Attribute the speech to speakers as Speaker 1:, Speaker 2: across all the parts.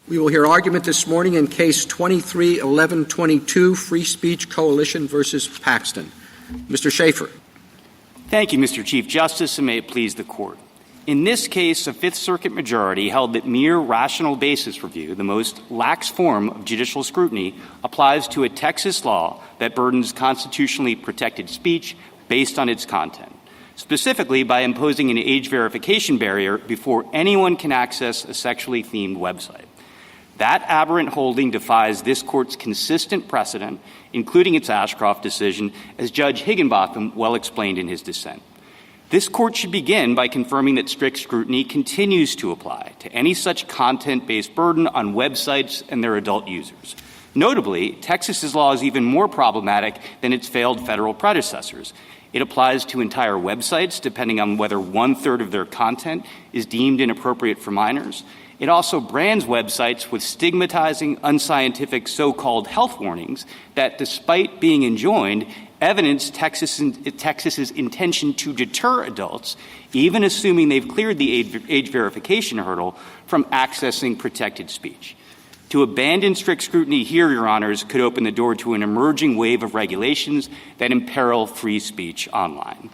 Speaker 1: We will hear argument this morning in Case 23-1122, Free Speech Coalition versus Paxton. Mr. Schaefer.
Speaker 2: Thank you, Mr. Chief Justice, and may it please the Court. In this case, a Fifth Circuit majority held that mere rational basis review, the most lax form of judicial scrutiny, applies to a Texas law that burdens constitutionally protected speech based on its content, specifically by imposing an age verification barrier before anyone can access a sexually themed website. That aberrant holding defies this Court's consistent precedent, including its Ashcroft decision, as Judge Higginbotham well explained in his dissent. This Court should begin by confirming that strict scrutiny continues to apply to any such content-based burden on websites and their adult users. Notably, Texas's law is even more problematic than its failed federal predecessors. It applies to entire websites, depending on whether one-third of their content is deemed inappropriate for minors. It also brands websites with stigmatizing, unscientific so-called health warnings that, despite being enjoined, evidence Texas's intention to deter adults, even assuming they've cleared the age verification hurdle, from accessing protected speech. To abandon strict scrutiny here, Your Honors, could open the door to an emerging wave of regulations that imperil free speech online.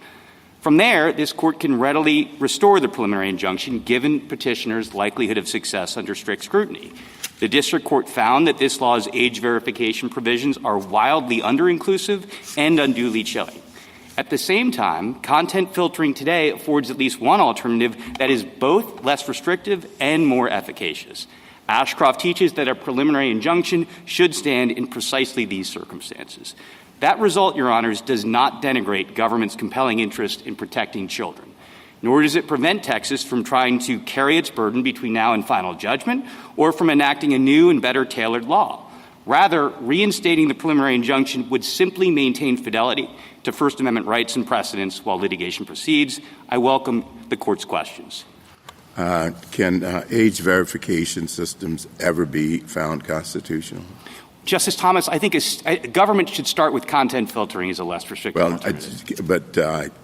Speaker 2: From there, this Court can readily restore the preliminary injunction given petitioners' likelihood of success under strict scrutiny. The District Court found that this law's age verification provisions are wildly under-inclusive and unduly chilling. At the same time, content filtering today affords at least one alternative that is both less restrictive and more efficacious. Ashcroft teaches that a preliminary injunction should stand in precisely these circumstances. That result, Your Honors, does not denigrate government's compelling interest in protecting children, nor does it prevent Texas from trying to carry its burden between now and final judgment or from enacting a new and better tailored law. Rather, reinstating the preliminary injunction would simply maintain fidelity to First Amendment rights and precedents while litigation proceeds. I welcome the Court's questions.
Speaker 3: Can age verification systems ever be found constitutional?
Speaker 2: Justice Thomas, I think government should start with content filtering as a less restrictive alternative.
Speaker 3: But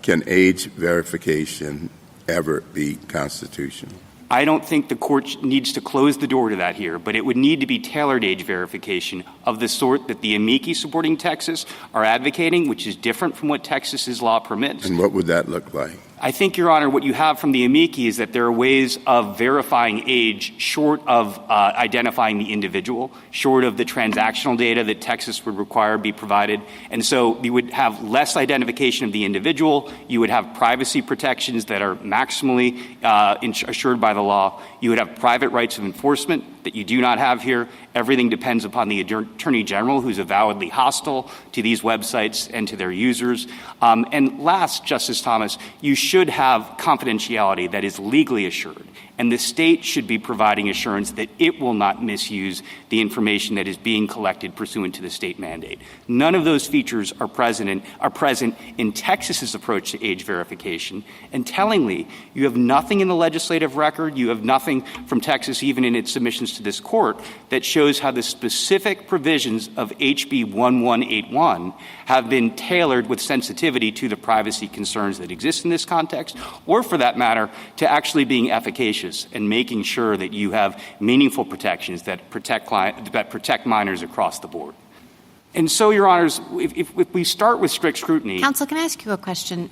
Speaker 3: can age verification ever be constitutional?
Speaker 2: I don't think the Court needs to close the door to that here, but it would need to be tailored age verification of the sort that the amici supporting Texas are advocating, which is different from what Texas's law permits.
Speaker 3: And what would that look like?
Speaker 2: I think, Your Honor, what you have from the amici is that there are ways of verifying age short of identifying the individual, short of the transactional data that Texas would require be provided. And so you would have less identification of the individual. You would have privacy protections that are maximally assured by the law. You would have private rights of enforcement that you do not have here. Everything depends upon the Attorney General, who's avowedly hostile to these websites and to their users. And last, Justice Thomas, you should have confidentiality that is legally assured, and the state should be providing assurance that it will not misuse the information that is being collected pursuant to the state mandate. None of those features are present in Texas's approach to age verification. And tellingly, you have nothing in the legislative record, you have nothing from Texas even in its submissions to this Court that shows how the specific provisions of HB 1181 have been tailored with sensitivity to the privacy concerns that exist in this context, or for that matter, to actually being efficacious and making sure that you have meaningful protections that protect minors across the board. And so, Your Honors, if we start with strict scrutiny—
Speaker 4: Counsel, can I ask you a question?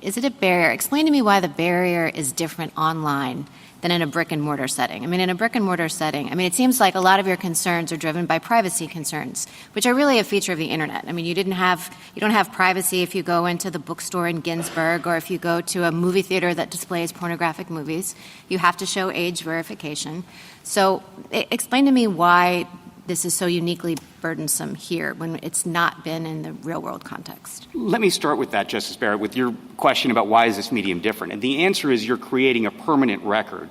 Speaker 4: Is it a barrier? Explain to me why the barrier is different online than in a brick-and-mortar setting. I mean, in a brick-and-mortar setting, it seems like a lot of your concerns are driven by privacy concerns, which are really a feature of the Internet. I mean, you don't have privacy if you go into the bookstore in Ginsburg or if you go to a movie theater that displays pornographic movies. You have to show age verification. So explain to me why this is so uniquely burdensome here when it's not been in the real-world context.
Speaker 2: Let me start with that, Justice Barrett, with your question about why is this medium different. And the answer is you're creating a permanent record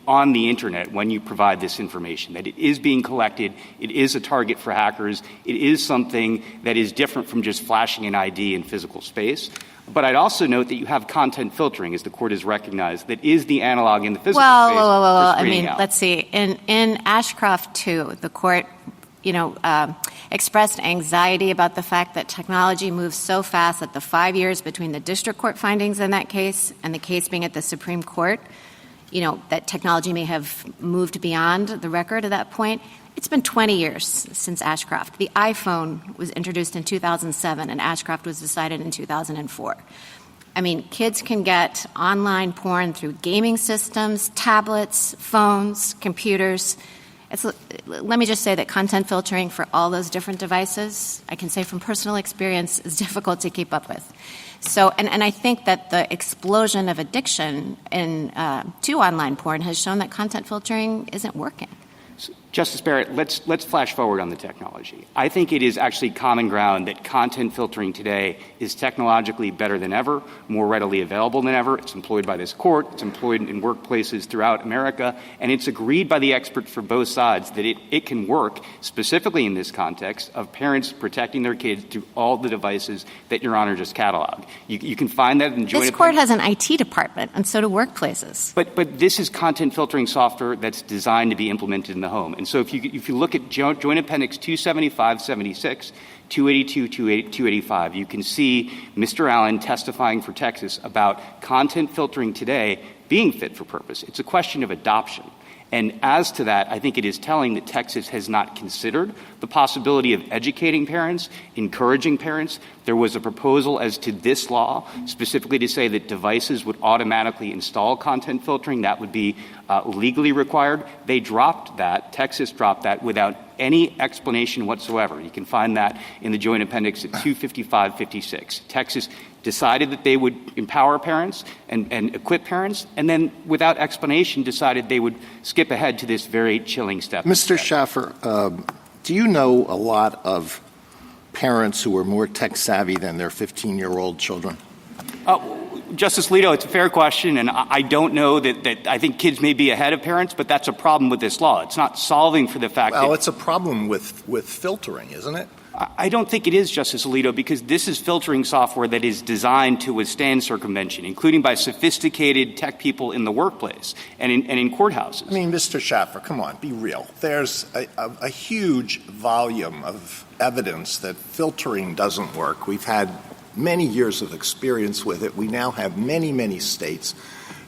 Speaker 2: on the Internet when you provide this information, that it is being collected, it is a target for hackers, it is something that is different from just flashing an ID in physical space. But I'd also note that you have content filtering, as the Court has recognized, that is the analog in the physical space.
Speaker 4: Well, let's see. In Ashcroft 2, the Court, expressed anxiety about the fact that technology moves so fast that the 5 years between the district court findings in that case and the case being at the Supreme Court, that technology may have moved beyond the record at that point. It's been 20 years since Ashcroft. The iPhone was introduced in 2007, and Ashcroft was decided in 2004. I mean, kids can get online porn through gaming systems, tablets, phones, computers. Let me just say that content filtering for all those different devices, I can say from personal experience, is difficult to keep up with. So, and I think that the explosion of addiction to online porn has shown that content filtering isn't working.
Speaker 2: Justice Barrett, let's flash forward on the technology. I think it is actually common ground that content filtering today is technologically better than ever, more readily available than ever. It's employed by this court. It's employed in workplaces throughout America. And it's agreed by the experts for both sides that it can work, specifically in this context, of parents protecting their kids through all the devices that Your Honor just cataloged. You can find that in the joint
Speaker 4: This court has an IT department, and so do workplaces.
Speaker 2: But this is content filtering software that's designed to be implemented in the home. And so if you look at Joint Appendix 275-76, 282, 285, you can see Mr. Allen testifying for Texas about content filtering today being fit for purpose. It's a question of adoption. And as to that, I think it is telling that Texas has not considered the possibility of educating parents, encouraging parents. There was a proposal as to this law, specifically to say that devices would automatically install content filtering. That would be legally required. They dropped that. Texas dropped that without any explanation whatsoever. You can find that in the Joint Appendix at 255-56. Texas decided that they would empower parents and equip parents, and then without explanation decided they would skip ahead to this very chilling step.
Speaker 5: Mr. Schaffer, do you know a lot of parents who are more tech savvy than their 15-year-old children?
Speaker 2: Justice Alito, it's a fair question, and I don't know that I think kids may be ahead of parents, but that's a problem with this law. It's not solving for the fact that—
Speaker 5: Well, it's a problem with filtering, isn't it?
Speaker 2: I don't think it is, Justice Alito, because this is filtering software that is designed to withstand circumvention, including by sophisticated tech people in the workplace and in courthouses.
Speaker 5: I mean, Mr. Schaffer, come on, be real. There's a huge volume of evidence that filtering doesn't work. We've had many years of experience with it. We now have many, many states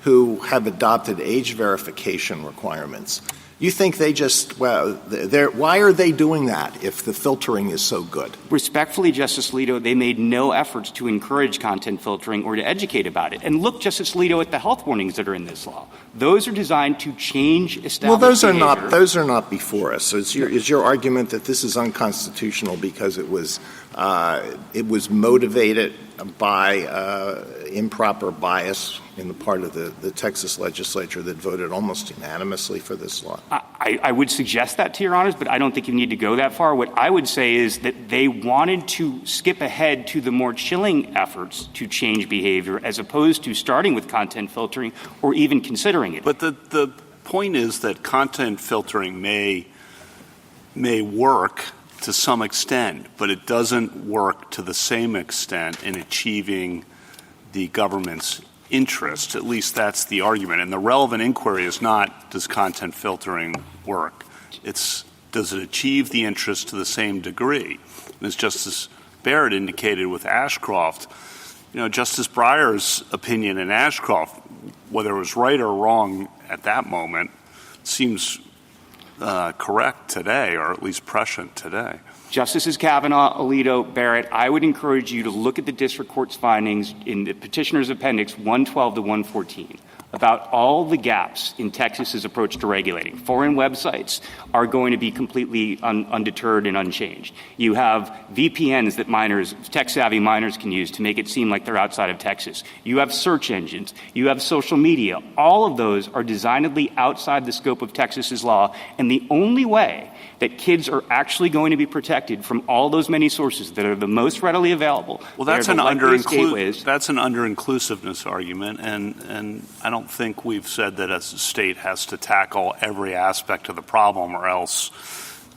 Speaker 5: who have adopted age verification requirements. You think they just, why are they doing that if the filtering is so good?
Speaker 2: Respectfully, Justice Alito, they made no efforts to encourage content filtering or to educate about it. And look, Justice Alito, at the health warnings that are in this law. Those are designed to change established behavior.
Speaker 5: Those are not before us. So is your argument that this is unconstitutional because it was motivated by improper bias in the part of the Texas legislature that voted almost unanimously for this law?
Speaker 2: I would suggest that to Your Honors, but I don't think you need to go that far. What I would say is that they wanted to skip ahead to the more chilling efforts to change behavior as opposed to starting with content filtering or even considering it.
Speaker 6: But the point is that content filtering may work to some extent, but it doesn't work to the same extent in achieving the government's interest. At least that's the argument. And the relevant inquiry is not, does content filtering work? It's, does it achieve the interest to the same degree? And as Justice Barrett indicated with Ashcroft, Justice Breyer's opinion in Ashcroft, whether it was right or wrong at that moment, seems correct today, or at least prescient today.
Speaker 2: Justices Kavanaugh, Alito, Barrett, I would encourage you to look at the district court's findings in the petitioner's appendix 112 to 114 about all the gaps in Texas's approach to regulating. Foreign websites are going to be completely undeterred and unchanged. You have VPNs that tech-savvy minors can use to make it seem like they're outside of Texas. You have search engines. You have social media. All of those are designedly outside the scope of Texas's law, and the only way that kids are actually going to be protected from all those many sources that are the most readily available.
Speaker 6: Well, that's an under-inclusiveness argument, and I don't think we've said that a state has to tackle every aspect of the problem, or else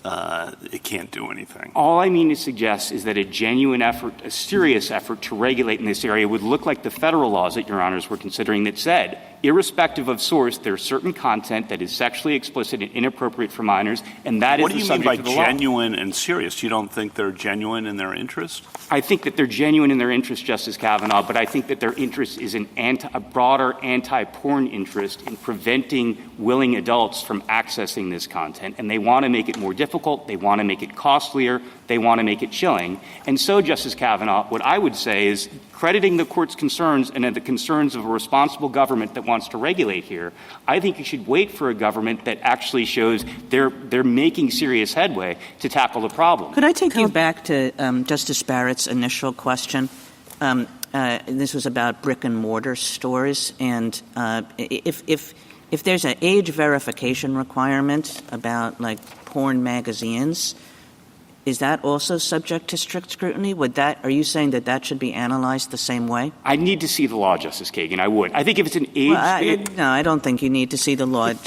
Speaker 6: it can't do anything.
Speaker 2: All I mean to suggest is that a genuine effort, a serious effort to regulate in this area would look like the federal laws that Your Honors were considering that said, irrespective of source, there's certain content that is sexually explicit and inappropriate for minors, and that is the subject of the law.
Speaker 6: What do you mean by genuine and serious? You don't think they're genuine in their interest?
Speaker 2: I think that they're genuine in their interest, Justice Kavanaugh, but I think that their interest is a broader anti-porn interest in preventing willing adults from accessing this content, and they want to make it more difficult, they want to make it costlier, they want to make it chilling. And so, Justice Kavanaugh, what I would say is, crediting the Court's concerns and the concerns of a responsible government that wants to regulate here, I think you should wait for a government that actually shows they're making serious headway to tackle the problem.
Speaker 7: Could I take you back to Justice Barrett's initial question? This was about brick-and-mortar stores, and if there's an age verification requirement about, like, porn magazines, is that also subject to strict scrutiny? Are you saying that should be analyzed the same way?
Speaker 2: I need to see the law, Justice Kagan. I would. I think if it's an age...
Speaker 7: No, I don't think you need to see the law. It's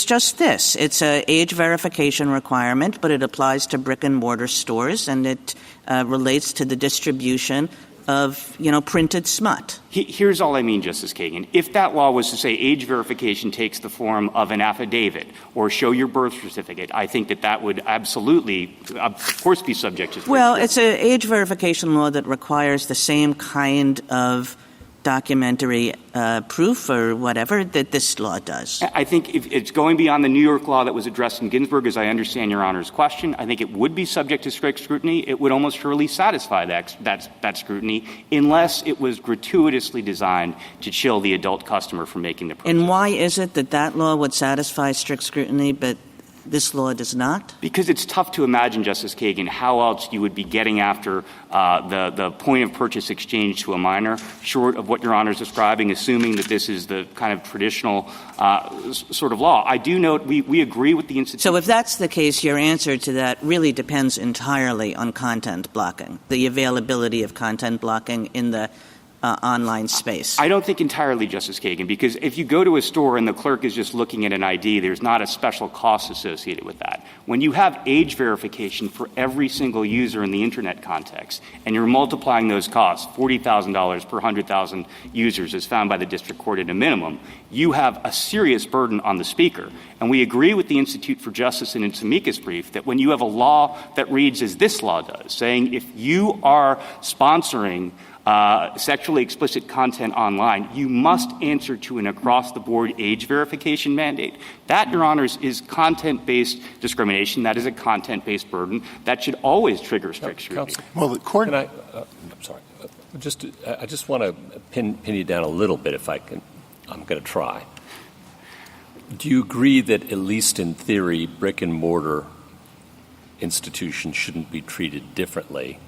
Speaker 7: just this. It's an age verification requirement, but it applies to brick-and-mortar stores, and it relates to the distribution of, printed smut.
Speaker 2: Here's all I mean, Justice Kagan. If that law was to say age verification takes the form of an affidavit or show your birth certificate, I think that would absolutely, of course, be subject to...
Speaker 7: Well, it's an age verification law that requires the same kind of documentary proof or whatever that this law does.
Speaker 2: I think if it's going beyond the New York law that was addressed in Ginsburg, as I understand Your Honor's question, I think it would be subject to strict scrutiny. It would almost surely satisfy that scrutiny unless it was gratuitously designed to chill the adult customer from making the purchase.
Speaker 7: And why is it that law would satisfy strict scrutiny, but this law does not?
Speaker 2: Because it's tough to imagine, Justice Kagan, how else you would be getting after the point of purchase exchange to a minor, short of what Your Honor is describing, assuming that this is the kind of traditional sort of law. I do note we agree with the Institute.
Speaker 7: So if that's the case, your answer to that really depends entirely on content blocking, the availability of content blocking in the online space.
Speaker 2: I don't think entirely, Justice Kagan, because if you go to a store and the clerk is just looking at an ID, there's not a special cost associated with that. When you have age verification for every single user in the Internet context, and you're multiplying those costs, $40,000 per 100,000 users as found by the district court at a minimum, you have a serious burden on the speaker. And we agree with the Institute for Justice in its amicus brief that when you have a law that reads as this law does, saying if you are sponsoring sexually explicit content online, you must answer to an across-the-board age verification mandate. That, Your Honors, is content-based discrimination. That is a content-based burden. That should always trigger strict scrutiny.
Speaker 5: Well, the court...
Speaker 8: I'm sorry. I just want to pin you down a little bit, if I can. I'm going to try. Do you agree that, at least in theory, brick-and-mortar institutions shouldn't be treated differently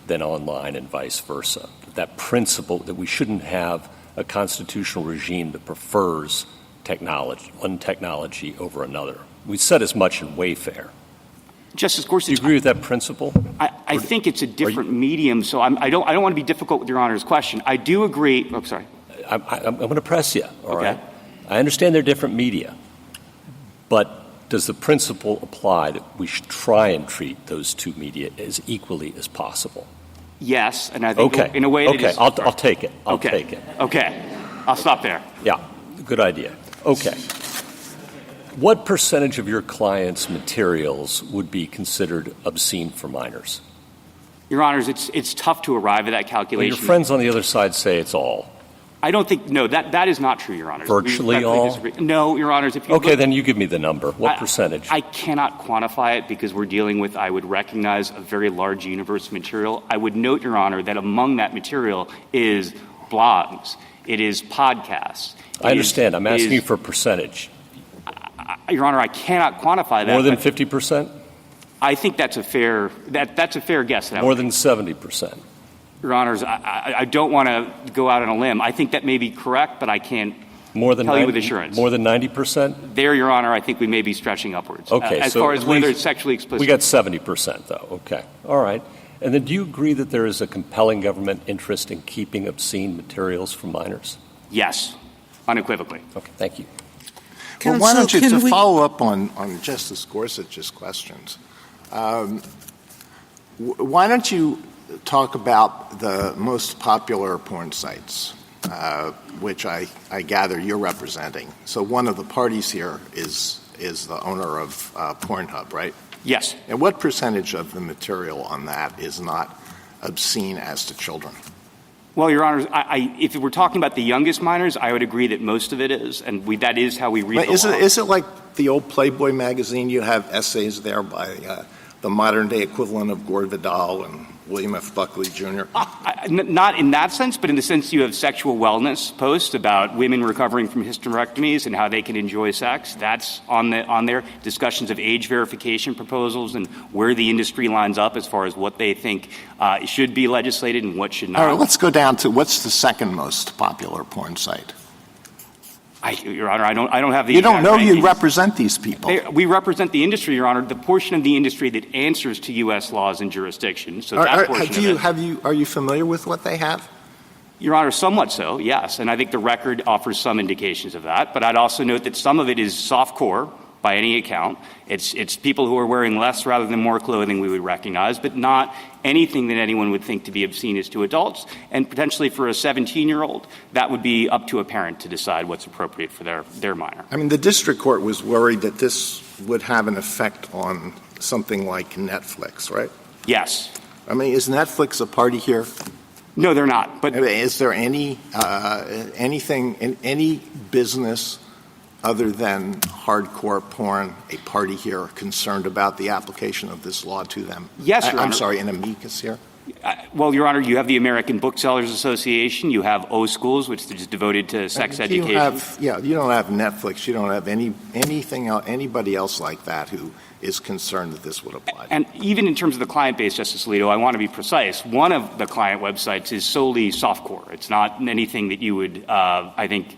Speaker 8: than online and vice versa? That principle that we shouldn't have a constitutional regime that prefers one technology over another. We said as much in Wayfair.
Speaker 2: Justice Gorsuch,
Speaker 8: do you agree with that principle?
Speaker 2: I think it's a different medium, so I don't want to be difficult with Your Honor's question. I do agree. Oh, sorry.
Speaker 8: I'm going to press you, all
Speaker 2: okay.
Speaker 8: right? I understand they're different media, but does the principle apply that we should try and treat those two media as equally as possible?
Speaker 2: Yes, and I think in a way that is...
Speaker 8: I'll take it. I'll take it.
Speaker 2: Okay. I'll stop there.
Speaker 8: Yeah, good idea. Okay. What percentage of your clients' materials would be considered obscene for minors?
Speaker 2: Your Honors, it's tough to arrive at that calculation.
Speaker 8: Well, your friends on the other side say it's all.
Speaker 2: I don't think, no, that is not true, Your Honors.
Speaker 8: Virtually all?
Speaker 2: Disagree. No, Your Honors. If you
Speaker 8: okay,
Speaker 2: look,
Speaker 8: then you give me the number. What percentage?
Speaker 2: I cannot quantify it because we're dealing with, I would recognize, a very large universe of material. I would note, Your Honor, that among that material is blogs. It is podcasts.
Speaker 8: I understand. I'm asking you for a percentage.
Speaker 2: Your Honor, I cannot quantify that.
Speaker 8: More than 50%?
Speaker 2: I think that's a fair guess.
Speaker 8: More than 70%?
Speaker 2: Your Honors, I don't want to go out on a limb. I think that may be correct, but I can't tell you with assurance.
Speaker 8: More than 90%?
Speaker 2: There, Your Honor, I think we may be stretching upwards.
Speaker 8: Okay.
Speaker 2: As far as whether it's sexually explicit.
Speaker 8: We got 70%, though. Okay. All right. And then do you agree that there is a compelling government interest in keeping obscene materials from minors?
Speaker 2: Yes, unequivocally.
Speaker 8: Okay. Thank you.
Speaker 5: Well, why don't you, to follow up on Justice Gorsuch's questions, why don't you talk about the most popular porn sites, which I gather you're representing. So one of the parties here is the owner of Pornhub, right?
Speaker 2: Yes.
Speaker 5: And what percentage of the material on that is not obscene as to children?
Speaker 2: Well, Your Honor, if we're talking about the youngest minors, I would agree that most of it is, and that is how we read the law.
Speaker 5: Is it like the old Playboy magazine? You have essays there by the modern-day equivalent of Gore Vidal and William F. Buckley, Jr.?
Speaker 2: Not in that sense, but in the sense you have sexual wellness posts about women recovering from hysterectomies and how they can enjoy sex. That's on there. Discussions of age verification proposals and where the industry lines up as far as what they think should be legislated and what should not.
Speaker 5: All right, let's go down to what's the second most popular porn site?
Speaker 2: Your Honor, I don't have the.
Speaker 5: You don't know you represent these people.
Speaker 2: We represent the industry, Your Honor, the portion of the industry that answers to U.S. laws and jurisdiction. So that portion of it.
Speaker 5: Are you familiar with what they have?
Speaker 2: Your Honor, somewhat so, yes. And I think the record offers some indications of that. But I'd also note that some of it is softcore by any account. It's people who are wearing less rather than more clothing we would recognize, but not anything that anyone would think to be obscene as to adults. And potentially for a 17-year-old, that would be up to a parent to decide what's appropriate for their minor.
Speaker 5: I mean, the district court was worried that this would have an effect on something like Netflix, right?
Speaker 2: Yes.
Speaker 5: I mean, is Netflix a party here?
Speaker 2: No, they're not. But
Speaker 5: is there anything in any business other than hardcore porn, a party here concerned about the application of this law to them?
Speaker 2: Yes, Your Honor.
Speaker 5: I'm sorry, an amicus here?
Speaker 2: Well, Your Honor, you have the American Booksellers Association. You have O-Schools, which is devoted to sex education.
Speaker 5: You don't have Netflix. You don't have anybody else like that who is concerned that this would apply.
Speaker 2: And even in terms of the client base, Justice Alito, I want to be precise. One of the client websites is solely softcore. It's not anything that you would, I think,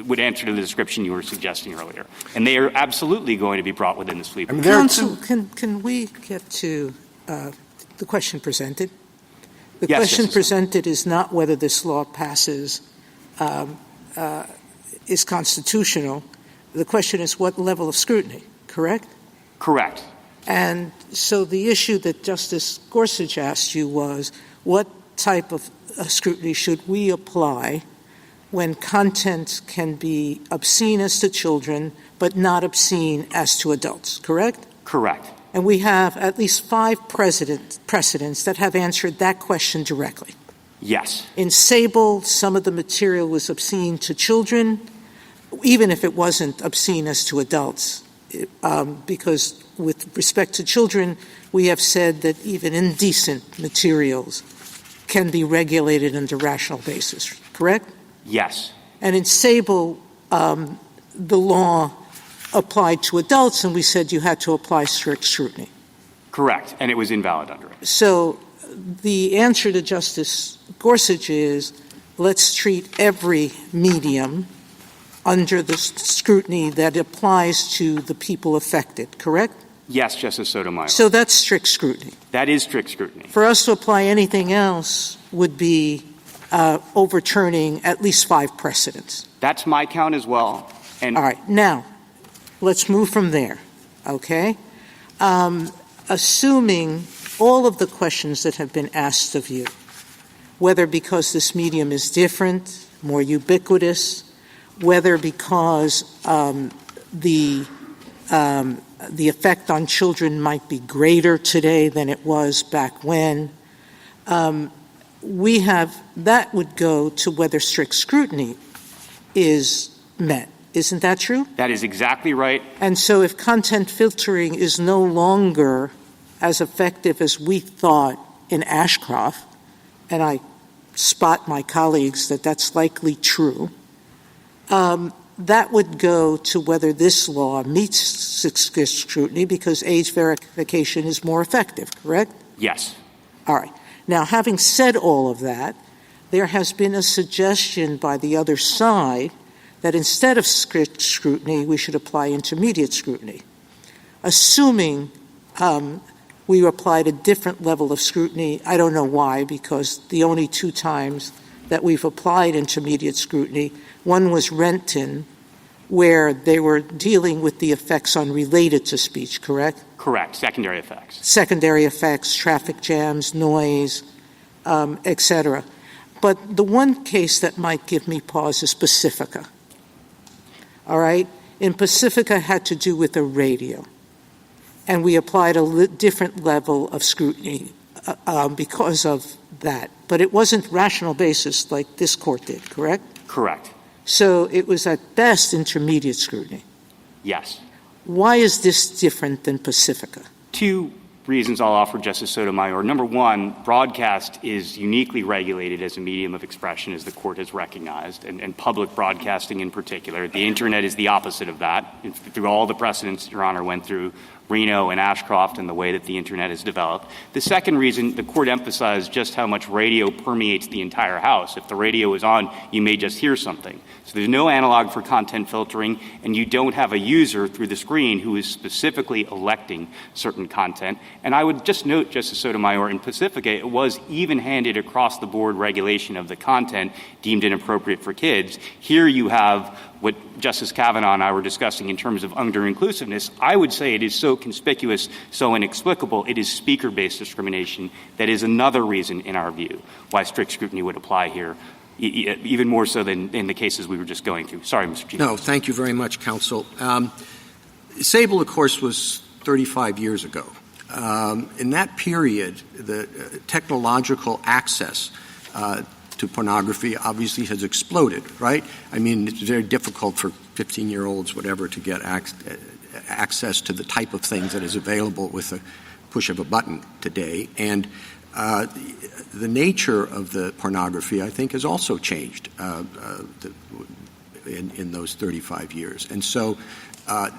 Speaker 2: would answer to the description you were suggesting earlier. And they are absolutely going to be brought within this fleet.
Speaker 9: Counsel, can we get to the question presented? The question presented is not whether this law passes is constitutional. The question is what level of scrutiny, correct?
Speaker 2: Correct.
Speaker 9: And so the issue that Justice Gorsuch asked you was what type of scrutiny should we apply when content can be obscene as to children but not obscene as to adults, correct?
Speaker 2: Correct.
Speaker 9: And we have at least 5 precedents that have answered that question directly.
Speaker 2: Yes.
Speaker 9: In Sable, some of the material was obscene to children, even if it wasn't obscene as to adults, because with respect to children, we have said that even indecent materials can be regulated under rational basis, correct?
Speaker 2: Yes.
Speaker 9: And in Sable, the law applied to adults, and we said you had to apply strict scrutiny.
Speaker 2: Correct. And it was invalid under it.
Speaker 9: So the answer to Justice Gorsuch is let's treat every medium under the scrutiny that applies to the people affected, correct?
Speaker 2: Yes, Justice Sotomayor.
Speaker 9: So that's strict scrutiny.
Speaker 2: That is strict scrutiny.
Speaker 9: For us to apply anything else would be overturning at least 5 precedents.
Speaker 2: That's my count as well. And
Speaker 9: all right. Now, let's move from there, okay? Assuming all of the questions that have been asked of you, whether because this medium is different, more ubiquitous, whether because the effect on children might be greater today than it was back when, that would go to whether strict scrutiny is met. Isn't that true?
Speaker 2: That is exactly right.
Speaker 9: And so if content filtering is no longer as effective as we thought in Ashcroft, and I spot my colleagues that that's likely true, that would go to whether this law meets strict scrutiny because age verification is more effective, correct?
Speaker 2: Yes.
Speaker 9: All right. Now, having said all of that, there has been a suggestion by the other side that instead of strict scrutiny, we should apply intermediate scrutiny. Assuming we applied a different level of scrutiny, I don't know why, because the only 2 times that we've applied intermediate scrutiny, one was Renton, where they were dealing with the effects unrelated to speech, correct?
Speaker 2: Correct. Secondary effects.
Speaker 9: Secondary effects, traffic jams, noise, et cetera. But the one case that might give me pause is Pacifica. All right? In Pacifica had to do with a radio. And we applied a different level of scrutiny because of that. But it wasn't rational basis like this court did, correct?
Speaker 2: Correct.
Speaker 9: So it was at best intermediate scrutiny.
Speaker 2: Yes.
Speaker 9: Why is this different than Pacifica?
Speaker 2: Two reasons I'll offer, Justice Sotomayor. Number one, broadcast is uniquely regulated as a medium of expression, as the court has recognized, and public broadcasting in particular. The Internet is the opposite of that. Through all the precedents Your Honor went through, Reno and Ashcroft, and the way that the Internet has developed. The second reason, the court emphasized just how much radio permeates the entire house. If the radio is on, you may just hear something. So there's no analog for content filtering, and you don't have a user through the screen who is specifically electing certain content. And I would just note, Justice Sotomayor, in Pacifica, it was even-handed across-the-board regulation of the content deemed inappropriate for kids. Here you have what Justice Kavanaugh and I were discussing in terms of under-inclusiveness. I would say it is so conspicuous, so inexplicable, it is speaker-based discrimination. That is another reason, in our view, why strict scrutiny would apply here, even more so than in the cases we were just going through. Sorry, Mr. Chief.
Speaker 1: No, thank you very much, counsel. Sable, of course, was 35 years ago. In that period, the technological access to pornography obviously has exploded, right? I mean, it's very difficult for 15-year-olds, whatever, to get access to the type of things that is available with a push of a button today. And the nature of the pornography, I think, has also changed in those 35 years. And so are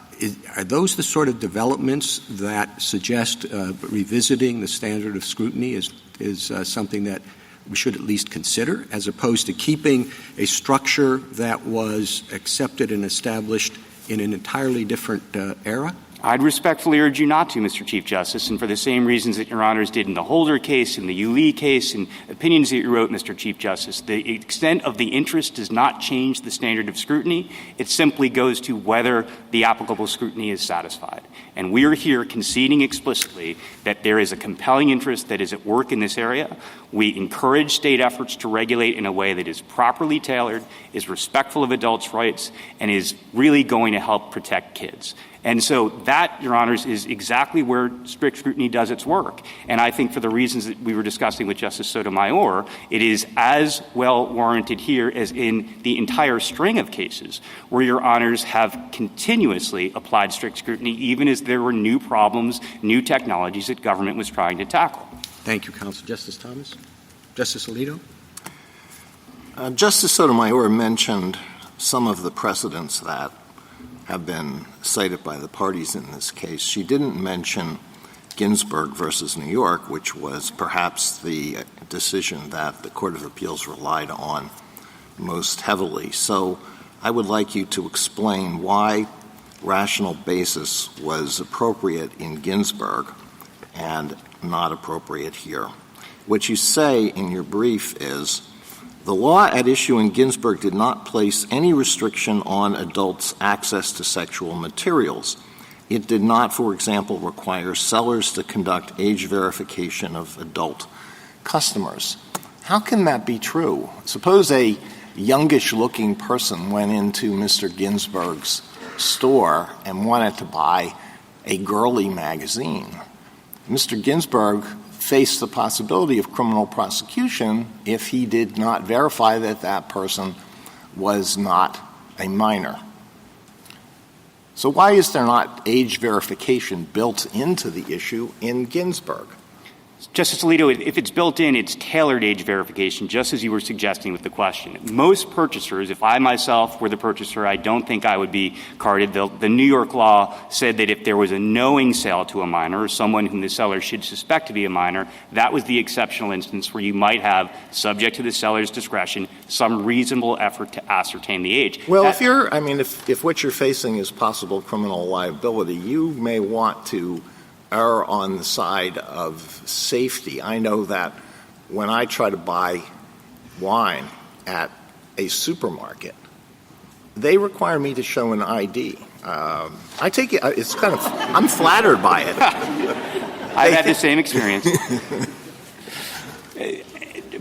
Speaker 1: those the sort of developments that suggest revisiting the standard of scrutiny is something that we should at least consider, as opposed to keeping a structure that was accepted and established in an entirely different era?
Speaker 2: I'd respectfully urge you not to, Mr. Chief Justice, and for the same reasons that Your Honors did in the Holder case, in the Yulee case, and opinions that you wrote, Mr. Chief Justice. The extent of the interest does not change the standard of scrutiny. It simply goes to whether the applicable scrutiny is satisfied. And we are here conceding explicitly that there is a compelling interest that is at work in this area. We encourage state efforts to regulate in a way that is properly tailored, is respectful of adults' rights, and is really going to help protect kids. And so that, Your Honors, is exactly where strict scrutiny does its work. And I think for the reasons that we were discussing with Justice Sotomayor, it is as well warranted here as in the entire string of cases where Your Honors have continuously applied strict scrutiny, even as there were new problems, new technologies that government was trying to tackle.
Speaker 1: Thank you, counsel. Justice Thomas? Justice Alito?
Speaker 5: Justice Sotomayor mentioned some of the precedents that have been cited by the parties in this case. She didn't mention Ginsburg versus New York, which was perhaps the decision that the Court of Appeals relied on most heavily. So I would like you to explain why rational basis was appropriate in Ginsburg and not appropriate here. What you say in your brief is, the law at issue in Ginsburg did not place any restriction on adults' access to sexual materials. It did not, for example, require sellers to conduct age verification of adult customers. How can that be true? Suppose a youngish-looking person went into Mr. Ginsburg's store and wanted to buy a girly magazine. Mr. Ginsburg faced the possibility of criminal prosecution if he did not verify that that person was not a minor. So why is there not age verification built into the issue in Ginsburg?
Speaker 2: Justice Alito, if it's built in, it's tailored age verification, just as you were suggesting with the question. Most purchasers, if I myself were the purchaser, I don't think I would be carded. The New York law said that if there was a knowing sale to a minor, or someone whom the seller should suspect to be a minor, that was the exceptional instance where you might have, subject to the seller's discretion, some reasonable effort to ascertain the age.
Speaker 5: Well, if what you're facing is possible criminal liability, you may want to err on the side of safety. I know that when I try to buy wine at a supermarket, they require me to show an ID. I take it, it's kind of, I'm flattered by it.
Speaker 2: I've had the same experience.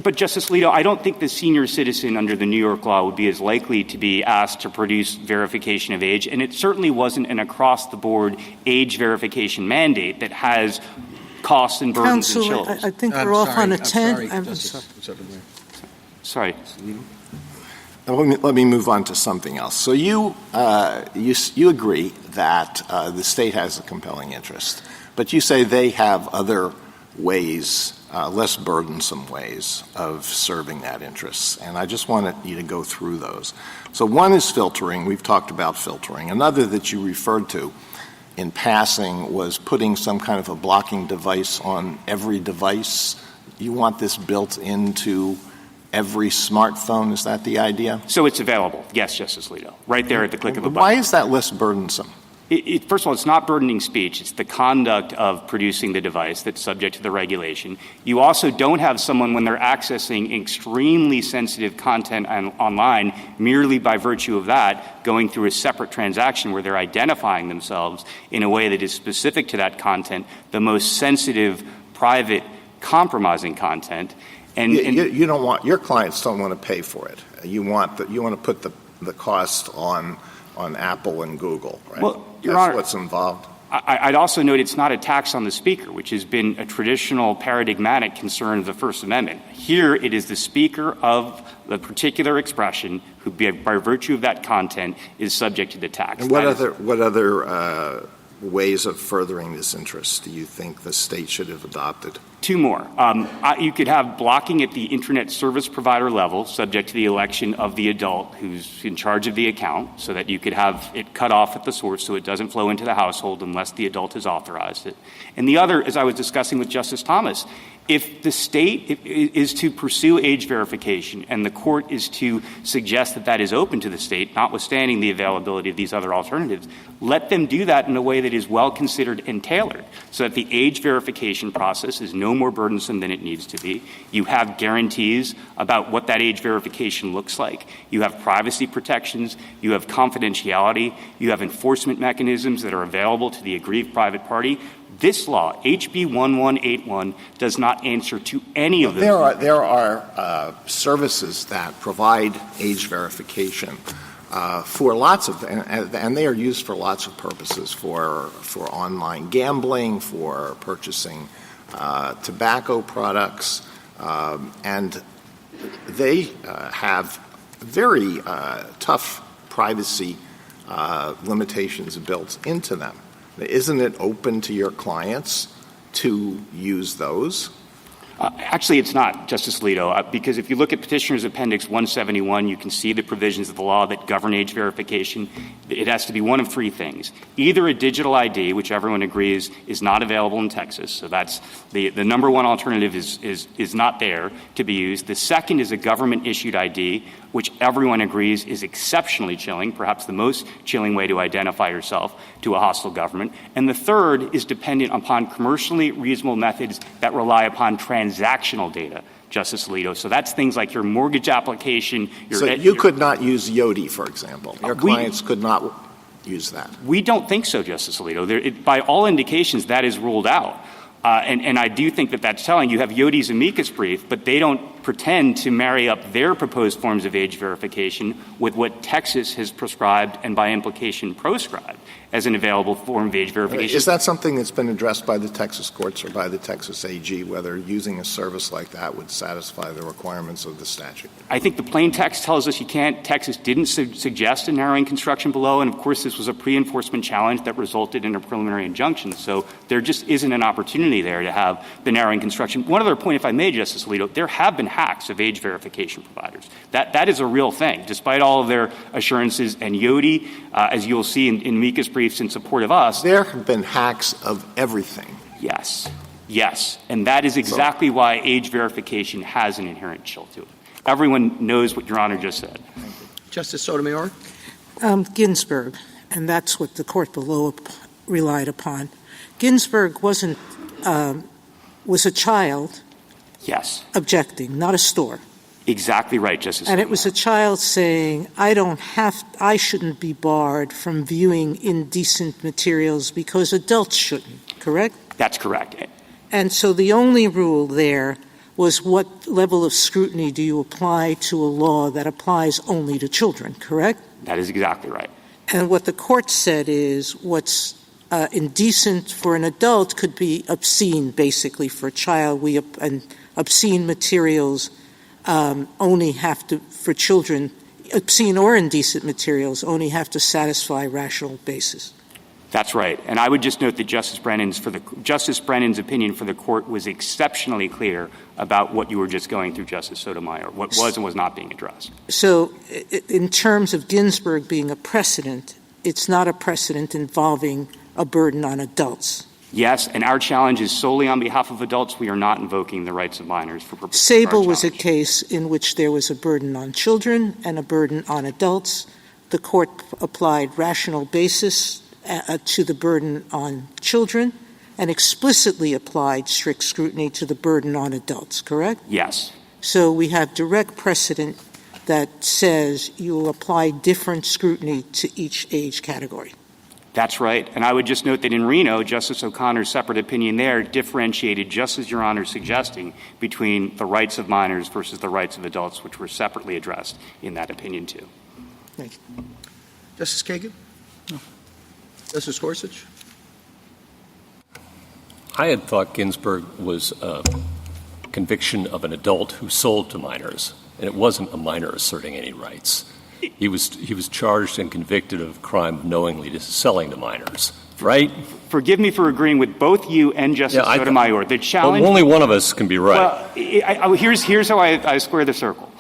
Speaker 2: But, Justice Alito, I don't think the senior citizen under the New York law would be as likely to be asked to produce verification of age, and it certainly wasn't an across-the-board age verification mandate that has costs and burdens and chills.
Speaker 9: I think we're off on a 10.
Speaker 2: Sorry.
Speaker 5: Let me move on to something else. So you agree that the state has a compelling interest, but you say they have other ways, less burdensome ways of serving that interest. And I just wanted you to go through those. So one is filtering. We've talked about filtering. Another that you referred to in passing was putting some kind of a blocking device on every device. You want this built into every smartphone. Is that the idea?
Speaker 2: So it's available. Yes, Justice Alito. Right there at the click of a button.
Speaker 5: Why is that less burdensome?
Speaker 2: First of all, it's not burdening speech. It's the conduct of producing the device that's subject to the regulation. You also don't have someone, when they're accessing extremely sensitive content online, merely by virtue of that, going through a separate transaction where they're identifying themselves in a way that is specific to that content, the most sensitive, private, compromising content. And
Speaker 5: you don't want, your clients don't want to pay for it. You want to put the cost on Apple and Google, right?
Speaker 2: Well, Your
Speaker 5: That's
Speaker 2: Honor,
Speaker 5: what's involved.
Speaker 2: I'd also note it's not a tax on the speaker, which has been a traditional paradigmatic concern of the First Amendment. Here, it is the speaker of the particular expression who, by virtue of that content, is subject to the tax.
Speaker 5: And what other ways of furthering this interest do you think the state should have adopted?
Speaker 2: Two more. You could have blocking at the Internet service provider level, subject to the election of the adult who's in charge of the account, so that you could have it cut off at the source so it doesn't flow into the household unless the adult has authorized it. And the other, as I was discussing with Justice Thomas, if the state is to pursue age verification and the court is to suggest that that is open to the state, notwithstanding the availability of these other alternatives, let them do that in a way that is well considered and tailored so that the age verification process is no more burdensome than it needs to be. You have guarantees about what that age verification looks like. You have privacy protections. You have confidentiality. You have enforcement mechanisms that are available to the aggrieved private party. This law, HB 1181, does not answer to any of them.
Speaker 5: There are services that provide age verification for lots of, and they are used for lots of purposes, for online gambling, for purchasing tobacco products, and they have very tough privacy limitations built into them. Isn't it open to your clients to use those?
Speaker 2: Actually, it's not, Justice Alito, because if you look at Petitioner's Appendix 171, you can see the provisions of the law that govern age verification. It has to be one of three things. Either a digital ID, which everyone agrees is not available in Texas, so that's the number one alternative is not there to be used. The second is a government-issued ID, which everyone agrees is exceptionally chilling, perhaps the most chilling way to identify yourself to a hostile government. And the third is dependent upon commercially reasonable methods that rely upon transactional data, Justice Alito. So that's things like your mortgage application.
Speaker 5: So you could not use Yoti, for example. Your clients could not use that.
Speaker 2: We don't think so, Justice Alito. By all indications, that is ruled out. And I do think that that's telling. You have Yoti's amicus brief, but they don't pretend to marry up their proposed forms of age verification with what Texas has prescribed and by implication proscribed as an available form of age verification.
Speaker 5: Is that something that's been addressed by the Texas courts or by the Texas AG, whether using a service like that would satisfy the requirements of the statute?
Speaker 2: I think the plain text tells us you can't. Texas didn't suggest a narrowing construction below, and of course this was a pre-enforcement challenge that resulted in a preliminary injunction. So there just isn't an opportunity there to have the narrowing construction. One other point, if I may, Justice Alito, there have been hacks of age verification providers. That is a real thing, despite all of their assurances. And Yoti, as you'll see in amicus briefs in support of us.
Speaker 5: There have been hacks of everything.
Speaker 2: Yes. And that is exactly why age verification has an inherent chill to it. Everyone knows what Your Honor just said.
Speaker 1: Justice Sotomayor?
Speaker 9: Ginsburg, and that's what the court below relied upon. Ginsburg was a child
Speaker 2: Yes.
Speaker 9: objecting, not a store.
Speaker 2: Exactly right, Justice
Speaker 9: And
Speaker 2: Sotomayor.
Speaker 9: it was a child saying, I shouldn't be barred from viewing indecent materials because adults shouldn't, correct?
Speaker 2: That's correct.
Speaker 9: And so the only rule there was what level of scrutiny do you apply to a law that applies only to children, correct?
Speaker 2: That is exactly right.
Speaker 9: And what the court said is what's indecent for an adult could be obscene, basically, for a child. And obscene materials only have to, for children, obscene or indecent materials only have to satisfy rational basis.
Speaker 2: That's right. And I would just note that Justice Brennan's opinion for the court was exceptionally clear about what you were just going through, Justice Sotomayor, what was and was not being addressed.
Speaker 9: So in terms of Ginsburg being a precedent, it's not a precedent involving a burden on adults.
Speaker 2: Yes, and our challenge is solely on behalf of adults. We are not invoking the rights of minors for purposes
Speaker 9: Sable
Speaker 2: of our
Speaker 9: was a
Speaker 2: challenge.
Speaker 9: case in which there was a burden on children and a burden on adults. The court applied rational basis to the burden on children and explicitly applied strict scrutiny to the burden on adults, correct?
Speaker 2: Yes.
Speaker 9: So we have direct precedent that says you will apply different scrutiny to each age category.
Speaker 2: That's right. And I would just note that in Reno, Justice O'Connor's separate opinion there differentiated, just as Your Honor is suggesting, between the rights of minors versus the rights of adults, which were separately addressed in that opinion, too.
Speaker 1: Thank you. Justice Kagan? No. Justice Gorsuch?
Speaker 8: I had thought Ginsburg was a conviction of an adult who sold to minors, and it wasn't a minor asserting any rights. He was charged and convicted of crime knowingly selling to minors, right?
Speaker 2: Forgive me for agreeing with both you and Justice Sotomayor. The challenge.
Speaker 8: Well, only one of us can be right.
Speaker 2: Well, here's how I square the circle.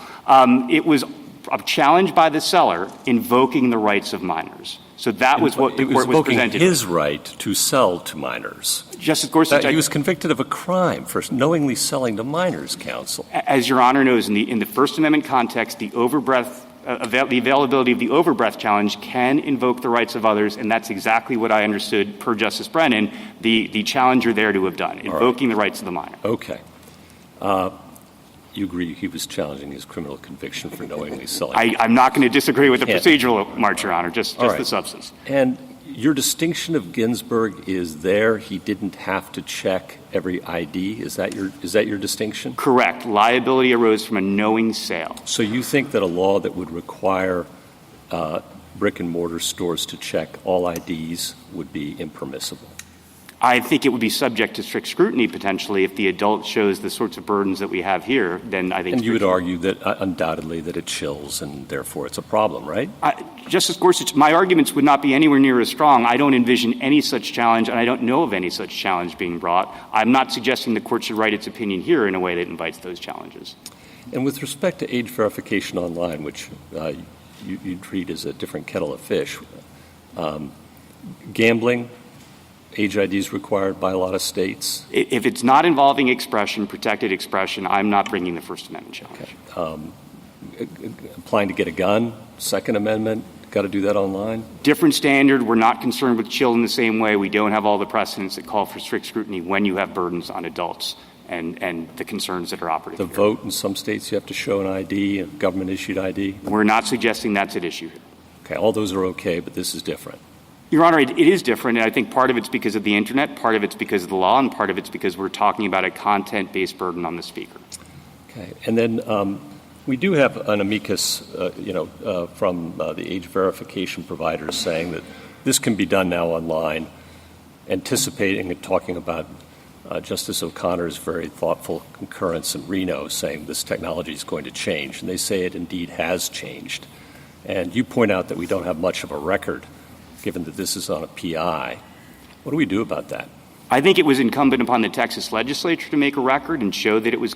Speaker 2: It was a challenge by the seller invoking the rights of minors. So that was what the court was presented with.
Speaker 8: His right to sell to minors.
Speaker 2: Justice Gorsuch,
Speaker 8: he was convicted of a crime for knowingly selling to minors, counsel.
Speaker 2: As Your Honor knows, in the First Amendment context, the availability of the overbreath challenge can invoke the rights of others, and that's exactly what I understood, per Justice Brennan, the challenger there to have done, invoking the rights of the minor.
Speaker 8: Okay. You agree he was challenging his criminal conviction for knowingly selling?
Speaker 2: I'm not going to disagree with the procedural march, Your Honor, just
Speaker 8: right.
Speaker 2: the substance.
Speaker 8: And your distinction of Ginsburg is there he didn't have to check every ID. Is that your distinction?
Speaker 2: Correct. Liability arose from a knowing sale.
Speaker 8: So you think that a law that would require brick-and-mortar stores to check all IDs would be impermissible?
Speaker 2: I think it would be subject to strict scrutiny, potentially, if the adult shows the sorts of burdens that we have here. Then I think.
Speaker 8: And you would argue that undoubtedly that it chills, and therefore it's a problem, right?
Speaker 2: Justice Gorsuch, my arguments would not be anywhere near as strong. I don't envision any such challenge, and I don't know of any such challenge being brought. I'm not suggesting the court should write its opinion here in a way that invites those challenges.
Speaker 8: And with respect to age verification online, which you treat as a different kettle of fish, gambling, age ID is required by a lot of states.
Speaker 2: If it's not involving expression, protected expression, I'm not bringing the First Amendment challenge.
Speaker 8: Okay. Applying to get a gun, Second Amendment, got to do that online?
Speaker 2: Different standard. We're not concerned with children the same way. We don't have all the precedents that call for strict scrutiny when you have burdens on adults and the concerns that are operative.
Speaker 8: The vote in some states you have to show an ID, a government-issued ID?
Speaker 2: We're not suggesting that's at issue here.
Speaker 8: Okay, all those are okay, but this is different.
Speaker 2: Your Honor, it is different, and I think part of it's because of the Internet, part of it's because of the law, and part of it's because we're talking about a content-based burden on the speaker.
Speaker 8: Okay. And then we do have an amicus, from the age verification providers saying that this can be done now online, anticipating and talking about Justice O'Connor's very thoughtful concurrence in Reno saying this technology is going to change, and they say it indeed has changed. And you point out that we don't have much of a record given that this is on a PI. What do we do about that?
Speaker 2: I think it was incumbent upon the Texas legislature to make a record and show that it was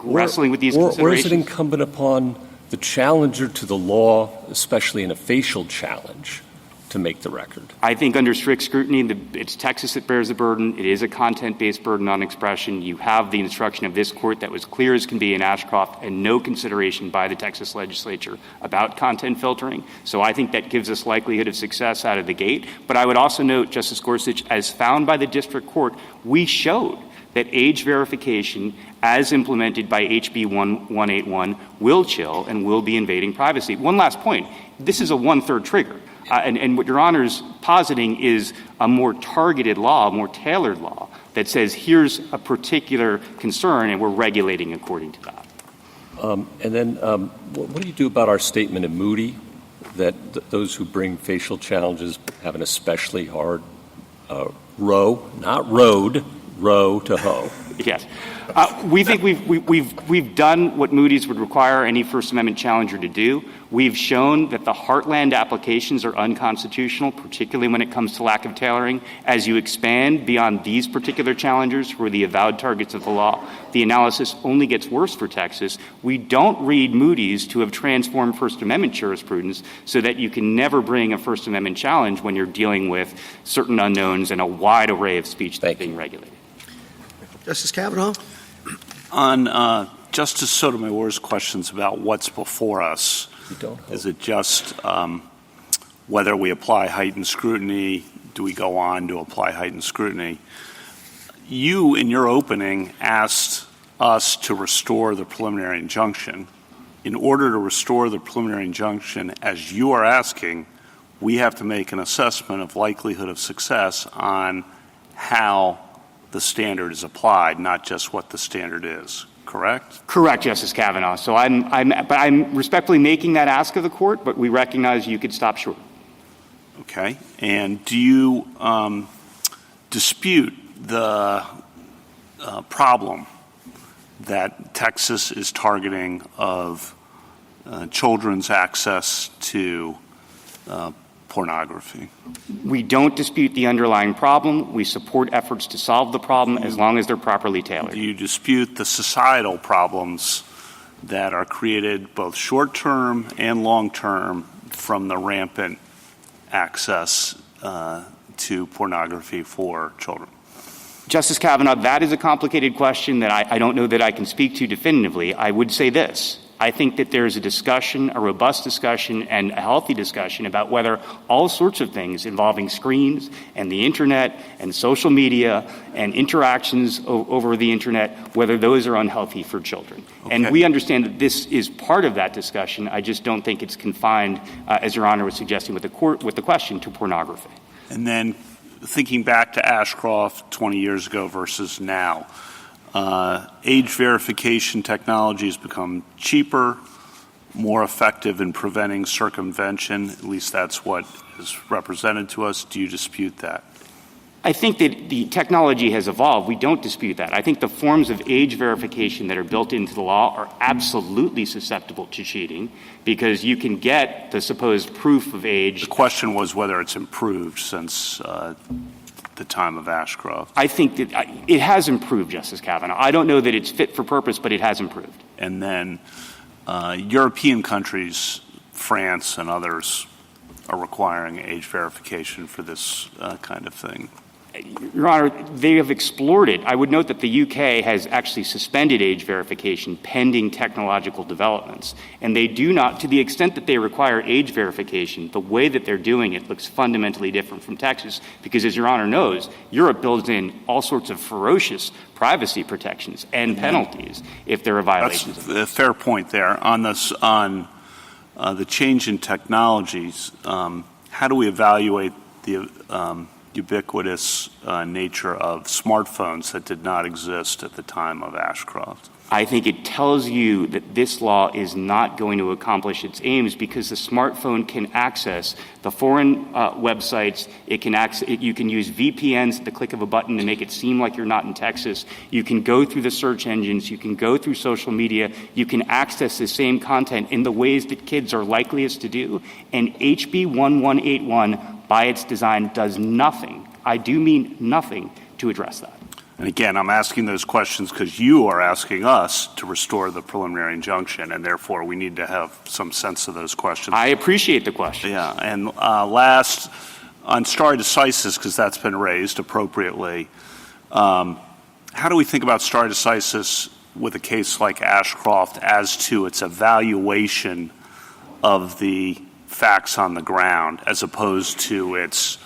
Speaker 2: wrestling with these considerations.
Speaker 8: Or is it incumbent upon the challenger to the law, especially in a facial challenge, to make the record?
Speaker 2: I think under strict scrutiny, it's Texas that bears the burden. It is a content-based burden on expression. You have the instruction of this court that was clear as can be in Ashcroft and no consideration by the Texas legislature about content filtering. So I think that gives us likelihood of success out of the gate. But I would also note, Justice Gorsuch, as found by the district court, we showed that age verification, as implemented by HB 1181, will chill and will be invading privacy. One last point. This is a one-third trigger. And what Your Honor's positing is a more targeted law, a more tailored law that says here's a particular concern and we're regulating according to that.
Speaker 8: And then what do you do about our statement in Moody that those who bring facial challenges have an especially hard row, not road, row to hoe?
Speaker 2: Yes. We think we've done what Moody's would require any First Amendment challenger to do. We've shown that the heartland applications are unconstitutional, particularly when it comes to lack of tailoring. As you expand beyond these particular challengers who are the avowed targets of the law, the analysis only gets worse for Texas. We don't read Moody's to have transformed First Amendment jurisprudence so that you can never bring a First Amendment challenge when you're dealing with certain unknowns and a wide array of speech that's being regulated.
Speaker 10: Justice Kavanaugh?
Speaker 6: On Justice Sotomayor's questions about what's before us, is it just whether we apply heightened scrutiny? Do we go on to apply heightened scrutiny? You, in your opening, asked us to restore the preliminary injunction. In order to restore the preliminary injunction, as you are asking, we have to make an assessment of likelihood of success on how the standard is applied, not just what the standard is. Correct?
Speaker 2: Correct, Justice Kavanaugh. So I'm respectfully making that ask of the court, but we recognize you could stop short.
Speaker 6: Okay. And do you dispute the problem that Texas is targeting of children's access to pornography?
Speaker 2: We don't dispute the underlying problem. We support efforts to solve the problem as long as they're properly tailored.
Speaker 6: Do you dispute the societal problems that are created both short-term and long-term from the rampant access to pornography for children?
Speaker 2: Justice Kavanaugh, that is a complicated question that I don't know that I can speak to definitively. I would say this. I think that there's a discussion, a robust discussion, and a healthy discussion about whether all sorts of things involving screens and the Internet and social media and interactions over the Internet, whether those are unhealthy for children. Okay. And we understand that this is part of that discussion. I just don't think it's confined, as Your Honor was suggesting with the question, to pornography.
Speaker 6: And then thinking back to Ashcroft 20 years ago versus now, age verification technology has become cheaper, more effective in preventing circumvention. At least that's what is represented to us. Do you dispute that?
Speaker 2: I think that the technology has evolved. We don't dispute that. I think the forms of age verification that are built into the law are absolutely susceptible to cheating because you can get the supposed proof of age.
Speaker 6: The question was whether it's improved since the time of Ashcroft.
Speaker 2: I think that it has improved, Justice Kavanaugh. I don't know that it's fit for purpose, but it has improved.
Speaker 6: And then European countries, France and others, are requiring age verification for this kind of thing.
Speaker 2: Your Honor, they have explored it. I would note that the UK has actually suspended age verification pending technological developments. And they do not, to the extent that they require age verification, the way that they're doing it looks fundamentally different from Texas because, as Your Honor knows, Europe builds in all sorts of ferocious privacy protections and penalties if there are violations.
Speaker 6: That's a fair point there. On this, on the change in technologies, how do we evaluate the ubiquitous nature of smartphones that did not exist at the time of Ashcroft?
Speaker 2: I think it tells you that this law is not going to accomplish its aims because the smartphone can access the foreign websites. It can you can use VPNs at the click of a button to make it seem like you're not in Texas. You can go through the search engines. You can go through social media. You can access the same content in the ways that kids are likeliest to do. And HB 1181, by its design, does nothing, I do mean nothing, to address that.
Speaker 6: And again, I'm asking those questions because you are asking us to restore the preliminary injunction, and therefore we need to have some sense of those questions.
Speaker 2: I appreciate the question.
Speaker 6: Yeah, and last, on stare decisis, because that's been raised appropriately, how do we think about stare decisis with a case like Ashcroft as to its evaluation of the facts on the ground as opposed to its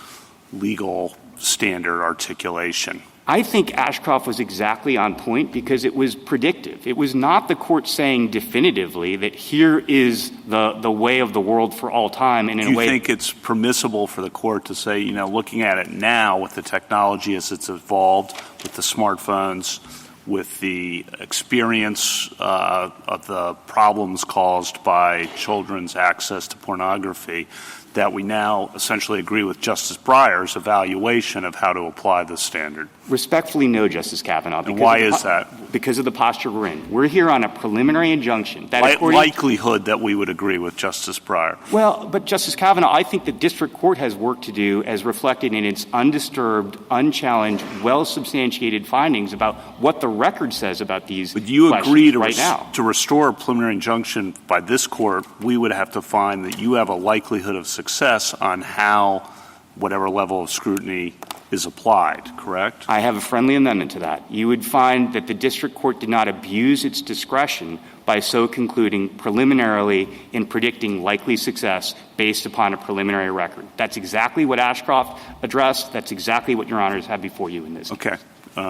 Speaker 6: legal standard articulation?
Speaker 2: I think Ashcroft was exactly on point because it was predictive. It was not the court saying definitively that here is the way of the world for all time. And in
Speaker 6: Do you
Speaker 2: a way,
Speaker 6: think it's permissible for the court to say, looking at it now with the technology as it's evolved, with the smartphones, with the experience of the problems caused by children's access to pornography, that we now essentially agree with Justice Breyer's evaluation of how to apply this standard?
Speaker 2: Respectfully, no, Justice Kavanaugh.
Speaker 6: And why is that?
Speaker 2: Because of the posture we're in. We're here on a preliminary injunction.
Speaker 6: Likelihood that we would agree with Justice Breyer.
Speaker 2: Well, but Justice Kavanaugh, I think the district court has work to do as reflected in its undisturbed, unchallenged, well-substantiated findings about what the record says about these
Speaker 6: Would you agree
Speaker 2: to
Speaker 6: to restore a preliminary injunction by this court, we would have to find that you have a likelihood of success on how whatever level of scrutiny is applied, correct?
Speaker 2: I have a friendly amendment to that. You would find that the district court did not abuse its discretion by so concluding preliminarily in predicting likely success based upon a preliminary record. That's exactly what Ashcroft addressed. That's exactly what Your Honors have before you in this.
Speaker 6: Okay.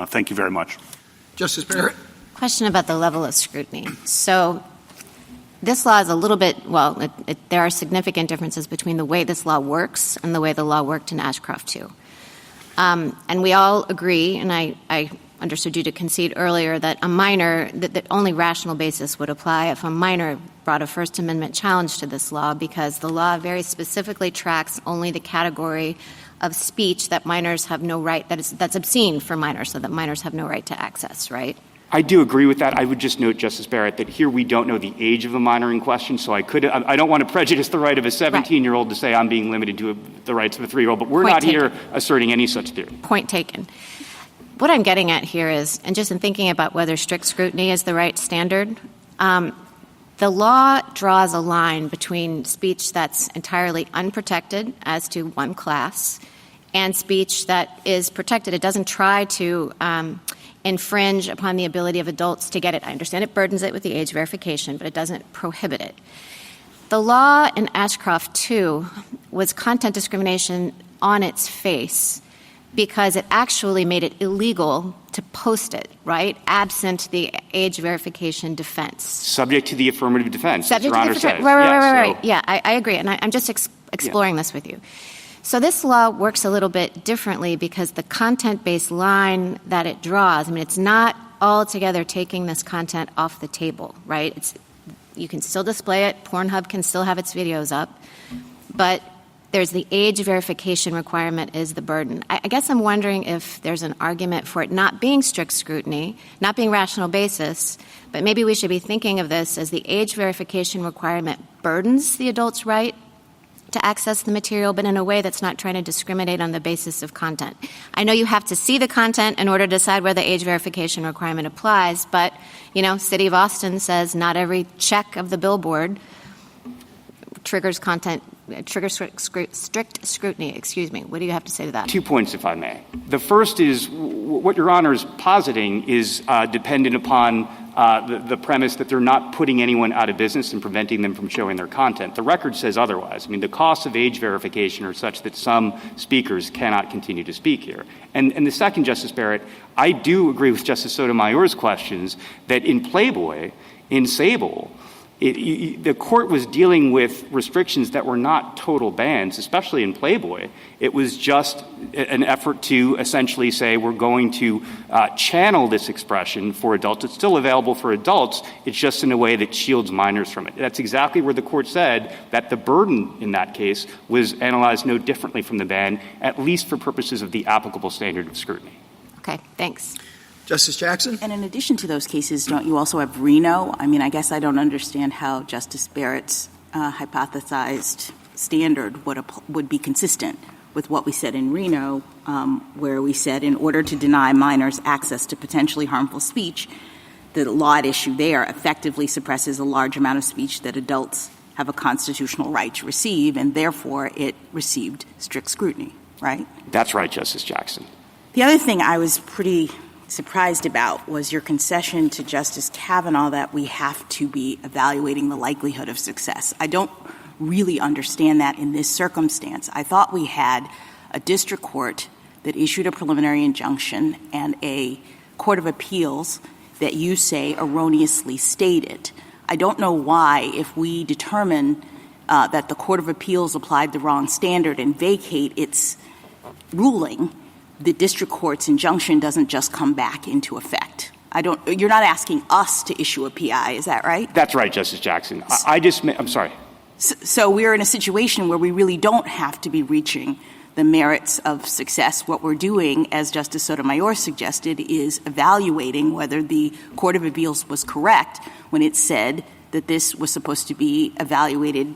Speaker 6: Thank you very much.
Speaker 10: Justice Barrett?
Speaker 4: Question about the level of scrutiny. So this law is a little bit, there are significant differences between the way this law works and the way the law worked in Ashcroft too. And we all agree, and I understood you to concede earlier, that a minor, that only rational basis would apply if a minor brought a First Amendment challenge to this law, because the law very specifically tracks only the category of speech that minors have no right, that's obscene for minors, so that minors have no right to access, right?
Speaker 2: I do agree with that. I would just note, Justice Barrett, that here we don't know the age of the minor in question, so I don't want to prejudice the right of a 17-year-old to say I'm being limited to the rights of a 3-year-old, but we're not here asserting any such theory.
Speaker 4: Point taken. What I'm getting at here is, and just in thinking about whether strict scrutiny is the right standard, the law draws a line between speech that's entirely unprotected as to one class and speech that is protected. It doesn't try to infringe upon the ability of adults to get it. I understand it burdens it with the age verification, but it doesn't prohibit it. The law in Ashcroft 2 was content discrimination on its face because it actually made it illegal to post it, right, absent the age verification defense.
Speaker 2: Subject to the affirmative defense, as Your Honor said.
Speaker 4: Right. Yeah, I agree, and I'm just exploring this with you. So this law works a little bit differently because the content-based line that it draws, it's not altogether taking this content off the table, right? You can still display it. Pornhub can still have its videos up. But there's the age verification requirement is the burden. I guess I'm wondering if there's an argument for it not being strict scrutiny, not being rational basis, but maybe we should be thinking of this as the age verification requirement burdens the adult's right to access the material, but in a way that's not trying to discriminate on the basis of content. I know you have to see the content in order to decide where the age verification requirement applies, but, City of Austin says not every check of the billboard triggers strict scrutiny. Excuse me. What do you have to say to that?
Speaker 2: 2 points, if I may. The first is what Your Honor is positing is dependent upon the premise that they're not putting anyone out of business and preventing them from showing their content. The record says otherwise. The costs of age verification are such that some speakers cannot continue to speak here. And the second, Justice Barrett, I do agree with Justice Sotomayor's questions that in Playboy, in Sable, the court was dealing with restrictions that were not total bans, especially in Playboy. It was just an effort to essentially say we're going to channel this expression for adults. It's still available for adults. It's just in a way that shields minors from it. That's exactly where the court said that the burden in that case was analyzed no differently from the ban, at least for purposes of the applicable standard of scrutiny.
Speaker 4: Okay, thanks.
Speaker 10: Justice Jackson?
Speaker 11: And in addition to those cases, don't you also have Reno? I guess I don't understand how Justice Barrett's hypothesized standard would be consistent with what we said in Reno, where we said in order to deny minors access to potentially harmful speech, the law at issue there effectively suppresses a large amount of speech that adults have a constitutional right to receive, and therefore it received strict scrutiny, right?
Speaker 2: That's right, Justice Jackson.
Speaker 11: The other thing I was pretty surprised about was your concession to Justice Kavanaugh that we have to be evaluating the likelihood of success. I don't really understand that in this circumstance. I thought we had a district court that issued a preliminary injunction and a court of appeals that you say erroneously stated. I don't know why, if we determine that the court of appeals applied the wrong standard and vacate its ruling, the district court's injunction doesn't just come back into effect. You're not asking us to issue a PI, is that right?
Speaker 2: That's right, Justice Jackson. I'm sorry.
Speaker 11: So we're in a situation where we really don't have to be reaching the merits of success. What we're doing, as Justice Sotomayor suggested, is evaluating whether the Court of Appeals was correct when it said that this was supposed to be evaluated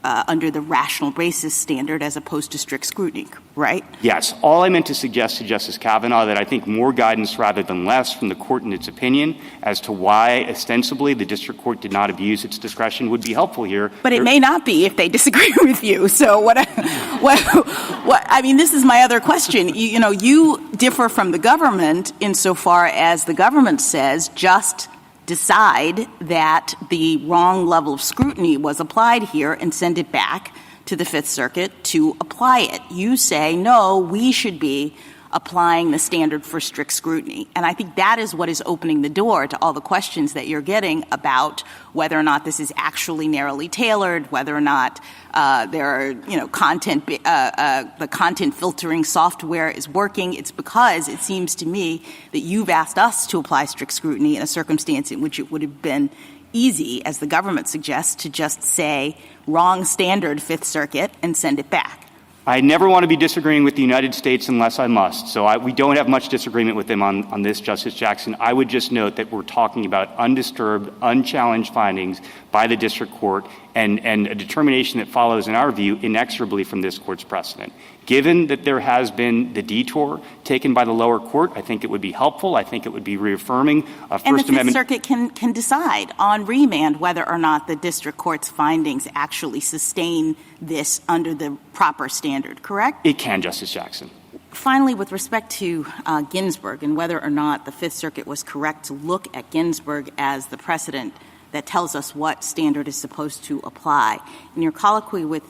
Speaker 11: under the rational basis standard as opposed to strict scrutiny, right?
Speaker 2: Yes. All I meant to suggest to Justice Kavanaugh that I think more guidance rather than less from the court in its opinion as to why ostensibly the district court did not abuse its discretion would be helpful here.
Speaker 11: But it may not be if they disagree with you. So I mean, this is my other question. You differ from the government insofar as the government says just decide that the wrong level of scrutiny was applied here and send it back to the Fifth Circuit to apply it. You say, no, we should be applying the standard for strict scrutiny. And I think that is what is opening the door to all the questions that you're getting about whether or not this is actually narrowly tailored, whether or not there are, the content filtering software is working. It's because it seems to me that you've asked us to apply strict scrutiny in a circumstance in which it would have been easy, as the government suggests, to just say wrong standard, Fifth Circuit, and send it back.
Speaker 2: I never want to be disagreeing with the United States unless I must. So we don't have much disagreement with them on this, Justice Jackson. I would just note that we're talking about undisturbed, unchallenged findings by the district court and a determination that follows, in our view, inexorably from this court's precedent. Given that there has been the detour taken by the lower court, I think it would be helpful. I think it would be reaffirming First Amendment.
Speaker 11: And the Fifth Circuit can decide on remand whether or not the district court's findings actually sustain this under the proper standard, correct?
Speaker 2: It can, Justice Jackson.
Speaker 11: Finally, with respect to Ginsburg and whether or not the Fifth Circuit was correct to look at Ginsburg as the precedent that tells us what standard is supposed to apply. In your colloquy with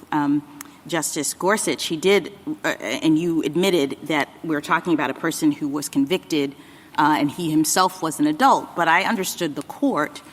Speaker 11: Justice Gorsuch, he did, and you admitted that we're talking about a person who was convicted and he himself was an adult, but I understood the court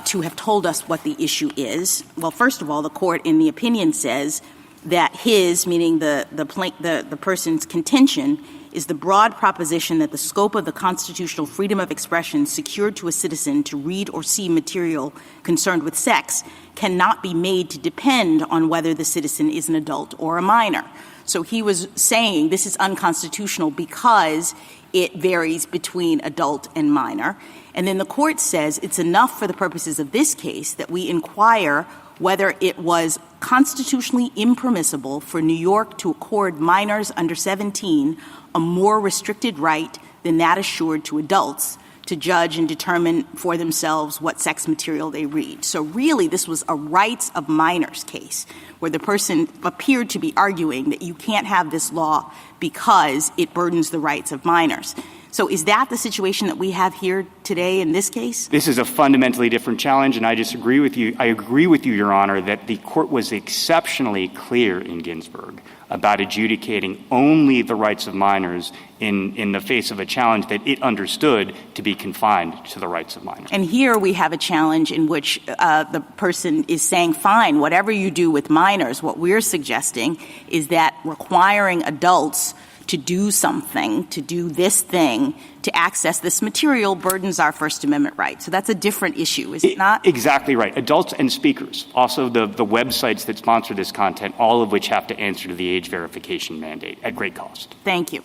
Speaker 11: to have told us what the issue is. Well, first of all, the court in the opinion says that his, meaning the person's contention, is the broad proposition that the scope of the constitutional freedom of expression secured to a citizen to read or see material concerned with sex cannot be made to depend on whether the citizen is an adult or a minor. So he was saying this is unconstitutional because it varies between adult and minor. And then the court says it's enough for the purposes of this case that we inquire whether it was constitutionally impermissible for New York to accord minors under 17 a more restricted right than that assured to adults to judge and determine for themselves what sex material they read. So really, this was a rights of minors case where the person appeared to be arguing that you can't have this law because it burdens the rights of minors. So is that the situation that we have here today in this case?
Speaker 2: This is a fundamentally different challenge, and I disagree with you. I agree with you, Your Honor, that the court was exceptionally clear in Ginsburg about adjudicating only the rights of minors in the face of a challenge that it understood to be confined to the rights of minors.
Speaker 11: And here we have a challenge in which the person is saying, fine, whatever you do with minors, what we're suggesting is that requiring adults to do something, to do this thing, to access this material burdens our First Amendment right. So that's a different issue, is it not?
Speaker 2: Exactly right. Adults and speakers, also the websites that sponsor this content, all of which have to answer to the age verification mandate at great cost.
Speaker 11: Thank you.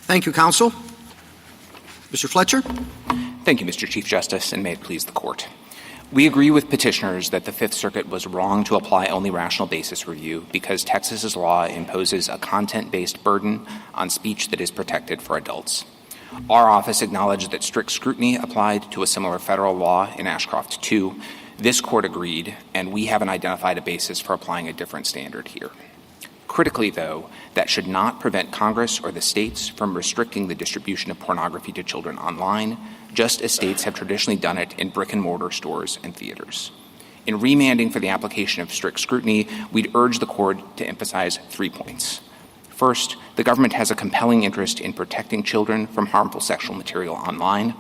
Speaker 1: Thank you, counsel. Mr. Fletcher?
Speaker 12: Thank you, Mr. Chief Justice, and may it please the Court. We agree with petitioners that the Fifth Circuit was wrong to apply only rational basis review because Texas's law imposes a content-based burden on speech that is protected for adults. Our office acknowledged that strict scrutiny applied to a similar federal law in Ashcroft 2. This Court agreed, and we haven't identified a basis for applying a different standard here. Critically, though, that should not prevent Congress or the states from restricting the distribution of pornography to children online, just as states have traditionally done it in brick-and-mortar stores and theaters. In remanding for the application of strict scrutiny, we'd urge the Court to emphasize 3 points. First, the government has a compelling interest in protecting children from harmful sexual material online.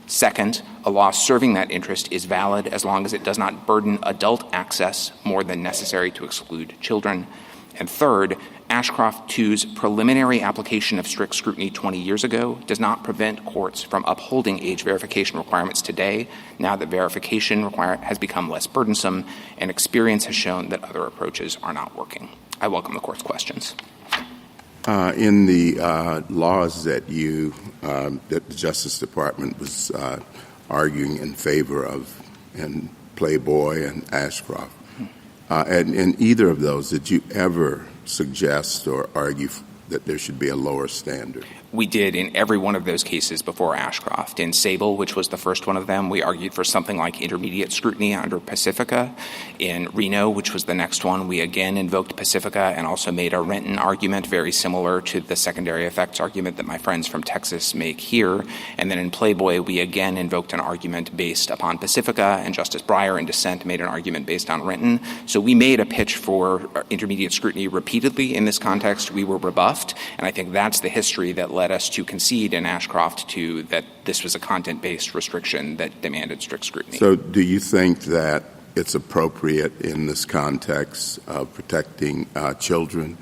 Speaker 12: Second, a law serving that interest is valid as long as it does not burden adult access more than necessary to exclude children. And third, Ashcroft 2's preliminary application of strict scrutiny 20 years ago does not prevent courts from upholding age verification requirements today, now that verification has become less burdensome and experience has shown that other approaches are not working. I welcome the Court's questions.
Speaker 3: In the laws that that the Justice Department was arguing in favor of in Playboy and Ashcroft, and in either of those, did you ever suggest or argue that there should be a lower standard?
Speaker 12: We did in every one of those cases before Ashcroft. In Sable, which was the first one of them, we argued for something like intermediate scrutiny under Pacifica. In Reno, which was the next one, we again invoked Pacifica and also made a Renton argument very similar to the secondary effects argument that my friends from Texas make here. And then in Playboy, we again invoked an argument based upon Pacifica, and Justice Breyer in dissent made an argument based on Renton. So we made a pitch for intermediate scrutiny repeatedly in this context. We were rebuffed, and I think that's the history that led us to concede in Ashcroft 2 that this was a content-based restriction that demanded strict scrutiny.
Speaker 3: So do you think that it's appropriate in this context of protecting children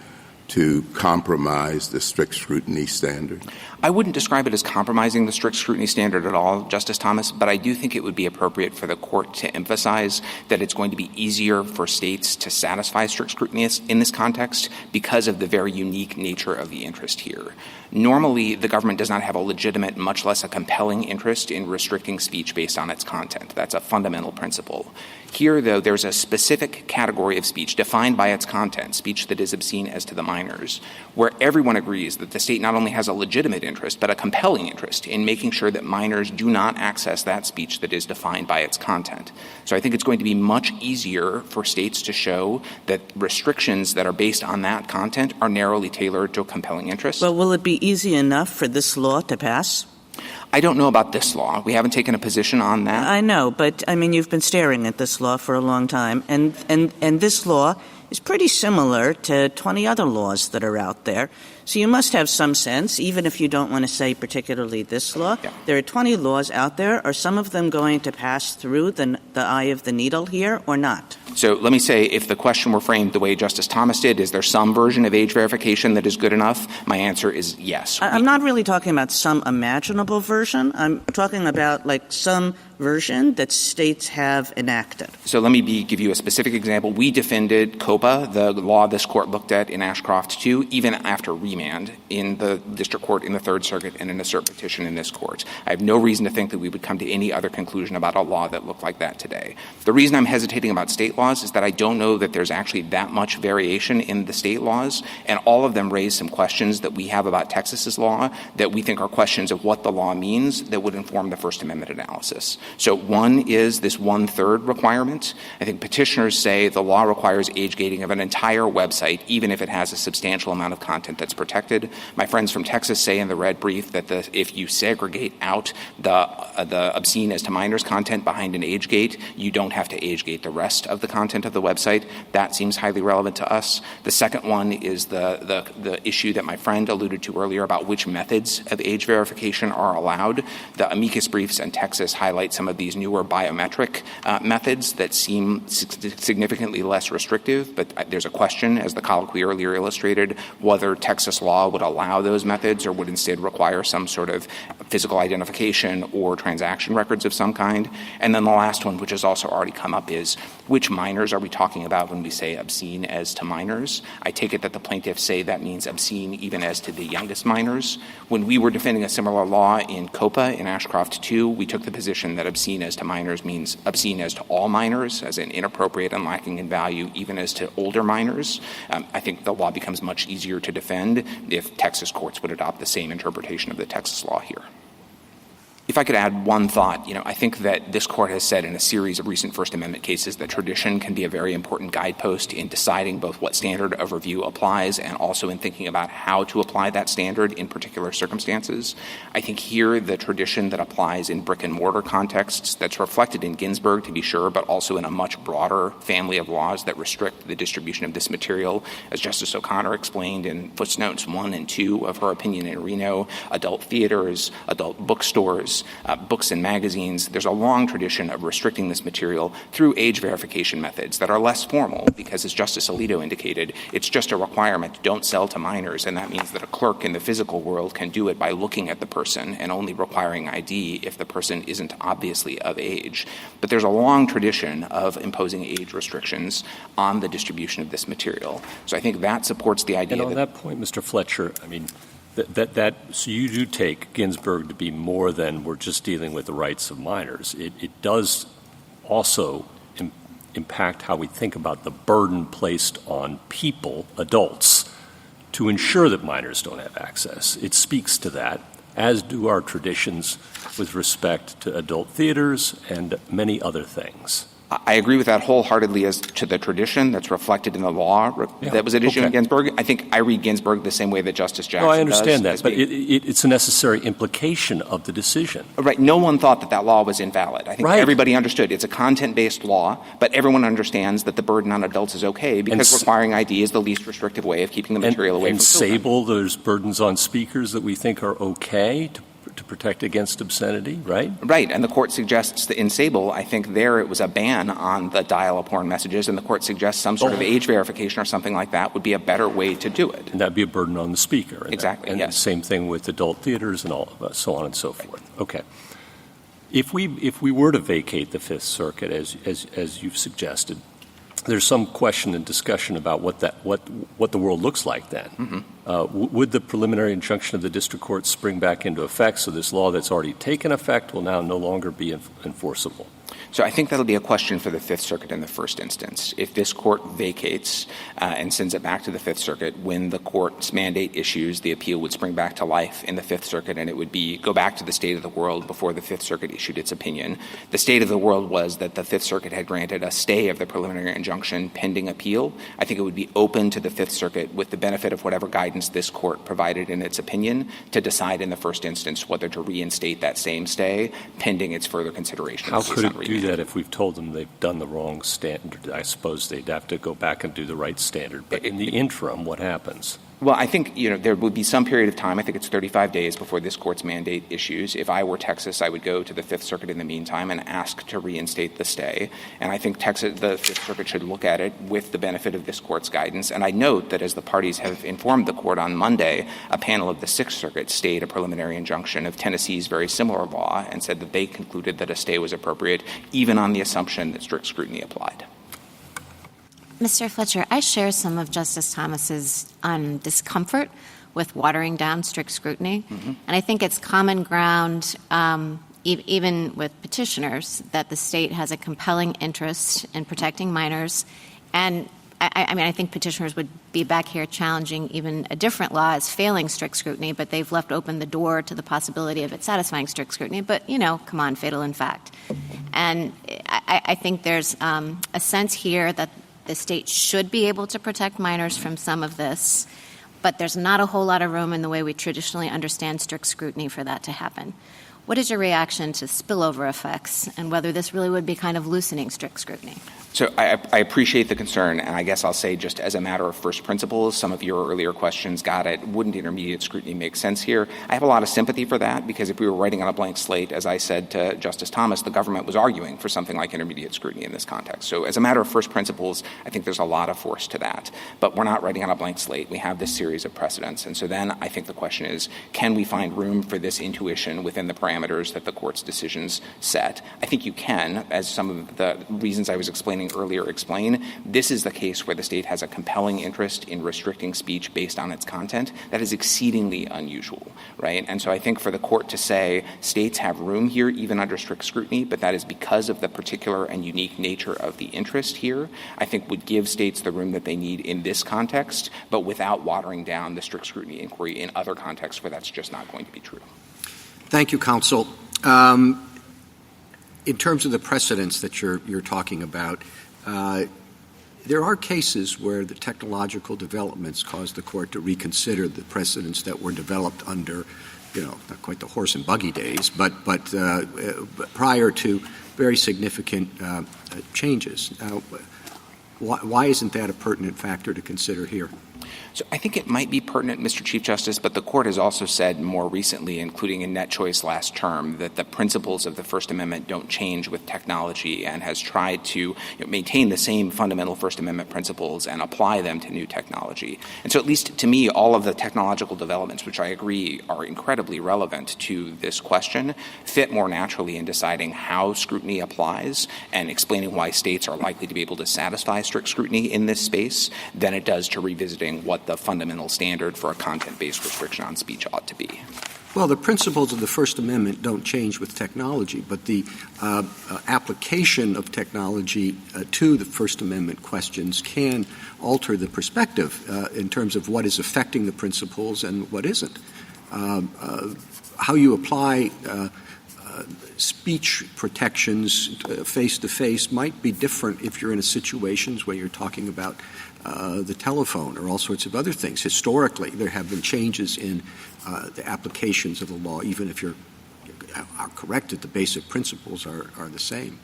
Speaker 3: to compromise the strict scrutiny standard?
Speaker 12: I wouldn't describe it as compromising the strict scrutiny standard at all, Justice Thomas, but I do think it would be appropriate for the Court to emphasize that it's going to be easier for states to satisfy strict scrutiny in this context because of the very unique nature of the interest here. Normally, the government does not have a legitimate, much less a compelling interest in restricting speech based on its content. That's a fundamental principle. Here, though, there's a specific category of speech defined by its content, speech that is obscene as to the minors, where everyone agrees that the state not only has a legitimate interest, but a compelling interest in making sure that minors do not access that speech that is defined by its content. So I think it's going to be much easier for states to show that restrictions that are based on that content are narrowly tailored to a compelling interest.
Speaker 7: But will it be easy enough for this law to pass?
Speaker 12: I don't know about this law. We haven't taken a position on that.
Speaker 7: I know, but, I mean, you've been staring at this law for a long time, and this law is pretty similar to 20 other laws that are out there. So you must have some sense, even if you don't want to say particularly this law. Yeah. There are 20 laws out there. Are some of them going to pass through the eye of the needle here or not?
Speaker 12: So let me say, if the question were framed the way Justice Thomas did, is there some version of age verification that is good enough? My answer is yes.
Speaker 7: I'm not really talking about some imaginable version. I'm talking about, like, some version that states have enacted.
Speaker 12: So let me give you a specific example. We defended COPA, the law this Court looked at in Ashcroft 2, even after remand in the District Court in the Third Circuit and in a cert petition in this Court. I have no reason to think that we would come to any other conclusion about a law that looked like that today. The reason I'm hesitating about state laws is that I don't know that there's actually that much variation in the state laws, and all of them raise some questions that we have about Texas's law that we think are questions of what the law means that would inform the First Amendment analysis. So one is this 1/3 requirement. I think petitioners say the law requires age gating of an entire website, even if it has a substantial amount of content that's protected. My friends from Texas say in the red brief that if you segregate out the obscene as to minors content behind an age gate, you don't have to age gate the rest of the content of the website. That seems highly relevant to us. The second one is the issue that my friend alluded to earlier about which methods of age verification are allowed. The amicus briefs in Texas highlight some of these newer biometric methods that seem significantly less restrictive, but there's a question, as the colloquy earlier illustrated, whether Texas law would allow those methods or would instead require some sort of physical identification or transaction records of some kind. And then the last one, which has also already come up, is which minors are we talking about when we say obscene as to minors? I take it that the plaintiffs say that means obscene even as to the youngest minors. When we were defending a similar law in COPA in Ashcroft 2, we took the position that obscene as to minors means obscene as to all minors, as in inappropriate and lacking in value, even as to older minors. I think the law becomes much easier to defend if Texas courts would adopt the same interpretation of the Texas law here. If I could add one thought, I think that this court has said in a series of recent First Amendment cases that tradition can be a very important guidepost in deciding both what standard of review applies and also in thinking about how to apply that standard in particular circumstances. I think here the tradition that applies in brick-and-mortar contexts that's reflected in Ginsburg, to be sure, but also in a much broader family of laws that restrict the distribution of this material, as Justice O'Connor explained in footnotes 1 and 2 of her opinion in Reno, adult theaters, adult bookstores, books and magazines. There's a long tradition of restricting this material through age verification methods that are less formal because, as Justice Alito indicated, it's just a requirement, don't sell to minors, and that means that a clerk in the physical world can do it by looking at the person and only requiring ID if the person isn't obviously of age. But there's a long tradition of imposing age restrictions on the distribution of this material. So I think that supports the idea
Speaker 8: and on that point, Mr. Fletcher, so you do take Ginsburg to be more than we're just dealing with the rights of minors. It does also impact how we think about the burden placed on people, adults, to ensure that minors don't have access. It speaks to that, as do our traditions with respect to adult theaters and many other things.
Speaker 12: I agree with that wholeheartedly as to the tradition that's reflected in the law that was at issue in Ginsburg. I think I read Ginsburg the same way that Justice Jackson does.
Speaker 8: No, I understand that, but it's a necessary implication of the decision.
Speaker 12: Right. No one thought that law was invalid. I think everybody understood it's a content-based law, but everyone understands that the burden on adults is okay because requiring ID is the least restrictive way of keeping the material away from children.
Speaker 8: And Sable, there's burdens on speakers that we think are okay to protect against obscenity, right?
Speaker 12: Right, and the court suggests that in Sable, I think there it was a ban on the dial-a-porn messages, and the court suggests some sort of age verification or something like that would be a better way to do it.
Speaker 8: And that would be a burden on the speaker.
Speaker 12: Exactly,
Speaker 8: and
Speaker 12: yes.
Speaker 8: Same thing with adult theaters and all of so on and so forth. Okay. If we were to vacate the Fifth Circuit, as you've suggested, there's some question and discussion about what the world looks like then.
Speaker 12: Mm-hmm.
Speaker 8: Would the preliminary injunction of the district court spring back into effect so this law that's already taken effect will now no longer be enforceable?
Speaker 12: So I think that'll be a question for the Fifth Circuit in the first instance. If this court vacates and sends it back to the Fifth Circuit, when the court's mandate issues, the appeal would spring back to life in the Fifth Circuit, and it would go back to the state of the world before the Fifth Circuit issued its opinion. The state of the world was that the Fifth Circuit had granted a stay of the preliminary injunction pending appeal. I think it would be open to the Fifth Circuit, with the benefit of whatever guidance this court provided in its opinion, to decide in the first instance whether to reinstate that same stay pending its further consideration.
Speaker 8: How could it do that if we've told them they've done the wrong standard? I suppose they'd have to go back and do the right standard. But in the interim, what happens?
Speaker 12: Well, I think, there would be some period of time, I think it's 35 days before this court's mandate issues. If I were Texas, I would go to the Fifth Circuit in the meantime and ask to reinstate the stay. And I think the Fifth Circuit should look at it with the benefit of this court's guidance. And I note that as the parties have informed the court on Monday, a panel of the Sixth Circuit stayed a preliminary injunction of Tennessee's very similar law and said that they concluded that a stay was appropriate, even on the assumption that strict scrutiny applied.
Speaker 4: Mr. Fletcher, I share some of Justice Thomas's discomfort with watering down strict scrutiny. Mm-hmm. And I think it's common ground, even with petitioners, that the state has a compelling interest in protecting minors. And I think petitioners would be back here challenging even a different law as failing strict scrutiny, but they've left open the door to the possibility of it satisfying strict scrutiny. But, come on, fatal in fact. And I think there's a sense here that the state should be able to protect minors from some of this, but there's not a whole lot of room in the way we traditionally understand strict scrutiny for that to happen. What is your reaction to spillover effects and whether this really would be kind of loosening strict scrutiny?
Speaker 12: So I appreciate the concern, and I guess I'll say just as a matter of first principles, some of your earlier questions got it. Wouldn't intermediate scrutiny make sense here? I have a lot of sympathy for that because if we were writing on a blank slate, as I said to Justice Thomas, the government was arguing for something like intermediate scrutiny in this context. So as a matter of first principles, I think there's a lot of force to that. But we're not writing on a blank slate. We have this series of precedents. And so then I think the question is, can we find room for this intuition within the parameters that the court's decisions set? I think you can, as some of the reasons I was explaining earlier explain. This is the case where the state has a compelling interest in restricting speech based on its content. That is exceedingly unusual, right? And so I think for the court to say states have room here even under strict scrutiny, but that is because of the particular and unique nature of the interest here, I think would give states the room that they need in this context, but without watering down the strict scrutiny inquiry in other contexts where that's just not going to be true.
Speaker 1: Thank you, counsel. In terms of the precedents that you're talking about, there are cases where the technological developments cause the court to reconsider the precedents that were developed under, not quite the horse and buggy days, but prior to very significant changes. Now, why isn't that a pertinent factor to consider here?
Speaker 12: So I think it might be pertinent, Mr. Chief Justice, but the court has also said more recently, including in Net Choice last term, that the principles of the First Amendment don't change with technology and has tried to maintain the same fundamental First Amendment principles and apply them to new technology. And so at least to me, all of the technological developments, which I agree are incredibly relevant to this question, fit more naturally in deciding how scrutiny applies and explaining why states are likely to be able to satisfy strict scrutiny in this space than it does to revisiting what the fundamental standard for a content-based restriction on speech ought to be.
Speaker 1: Well, the principles of the First Amendment don't change with technology, but the application of technology to the First Amendment questions can alter the perspective in terms of what is affecting the principles and what isn't. How you apply speech protections face-to-face might be different if you're in situations where you're talking about the telephone or all sorts of other things. Historically, there have been changes in the applications of the law, even if you're correct that the basic principles are the same.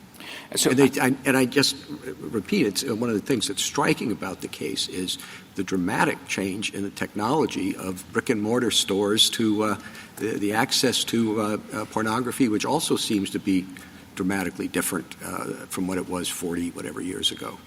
Speaker 1: So and I just repeat, it's one of the things that's striking about the case is the dramatic change in the technology of brick-and-mortar stores to the access to pornography, which also seems to be dramatically different from what it was 40-whatever years ago.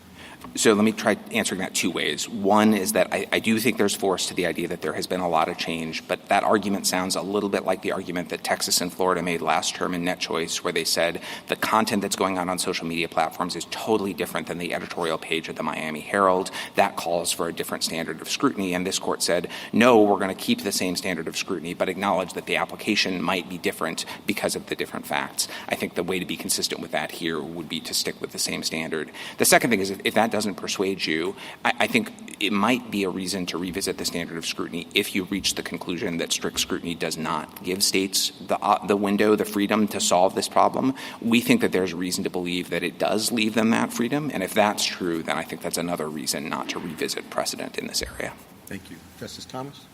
Speaker 12: So let me try answering that two ways. One is that I do think there's force to the idea that there has been a lot of change, but that argument sounds a little bit like the argument that Texas and Florida made last term in Net Choice, where they said the content that's going on social media platforms is totally different than the editorial page of the Miami Herald. That calls for a different standard of scrutiny, and this court said, no, we're going to keep the same standard of scrutiny, but acknowledge that the application might be different because of the different facts. I think the way to be consistent with that here would be to stick with the same standard. The second thing is if that doesn't persuade you, I think it might be a reason to revisit the standard of scrutiny if you reach the conclusion that strict scrutiny does not give states the window, the freedom to solve this problem. We think that there's reason to believe that it does leave them that freedom, and if that's true, then I think that's another reason not to revisit precedent in this area.
Speaker 1: Thank you. Justice Thomas?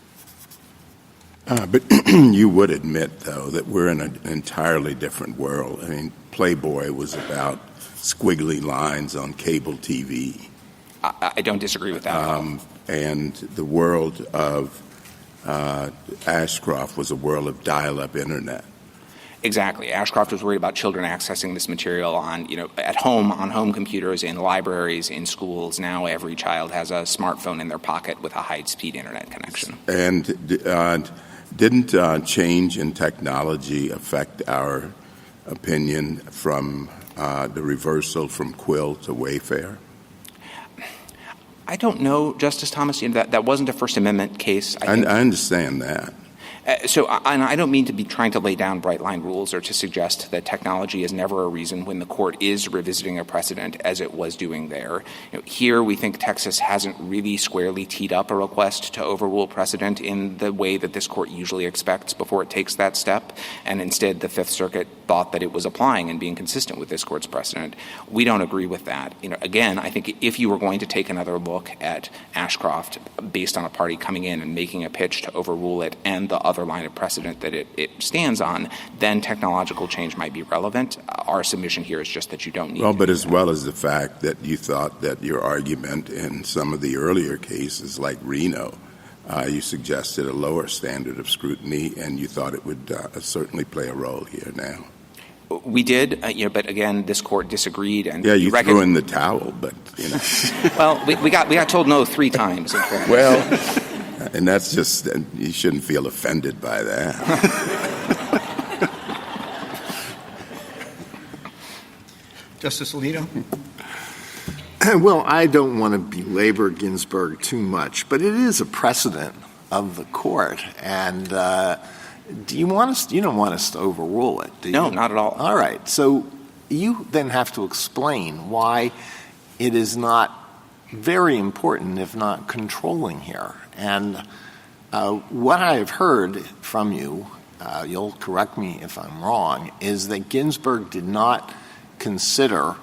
Speaker 3: But you would admit, though, that we're in an entirely different world. I mean, Playboy was about squiggly lines on cable TV.
Speaker 12: I don't disagree with that.
Speaker 3: And the world of Ashcroft was a world of dial-up internet.
Speaker 12: Exactly. Ashcroft was worried about children accessing this material at home, on home computers, in libraries, in schools. Now every child has a smartphone in their pocket with a high-speed internet connection.
Speaker 3: And didn't change in technology affect our opinion from the reversal from Quill to Wayfair?
Speaker 12: I don't know, Justice Thomas. That wasn't a First Amendment case.
Speaker 3: I understand that.
Speaker 12: So I don't mean to be trying to lay down bright-line rules or to suggest that technology is never a reason when the court is revisiting a precedent as it was doing there. Here we think Texas hasn't really squarely teed up a request to overrule precedent in the way that this court usually expects before it takes that step, and instead the Fifth Circuit thought that it was applying and being consistent with this court's precedent. We don't agree with that. Again, I think if you were going to take another look at Ashcroft based on a party coming in and making a pitch to overrule it and the other line of precedent that it stands on, then technological change might be relevant. Our submission here is just that you don't need
Speaker 3: but as well as the fact that you thought that your argument in some of the earlier cases like Reno, you suggested a lower standard of scrutiny, and you thought it would certainly play a role here now.
Speaker 12: We did, but again, this court disagreed. And
Speaker 3: you threw in the towel, but
Speaker 12: Well, we got told no 3 times.
Speaker 3: Well. And that's just, you shouldn't feel offended by that.
Speaker 10: Justice Alito?
Speaker 5: Well, I don't want to belabor Ginsburg too much, but it is a precedent of the court. And you don't want us to overrule it, do you?
Speaker 12: No, not at all.
Speaker 5: All right. So you then have to explain why it is not very important, if not controlling here. And what I have heard from you you'll correct me if I'm wrong, is that Ginsburg did not consider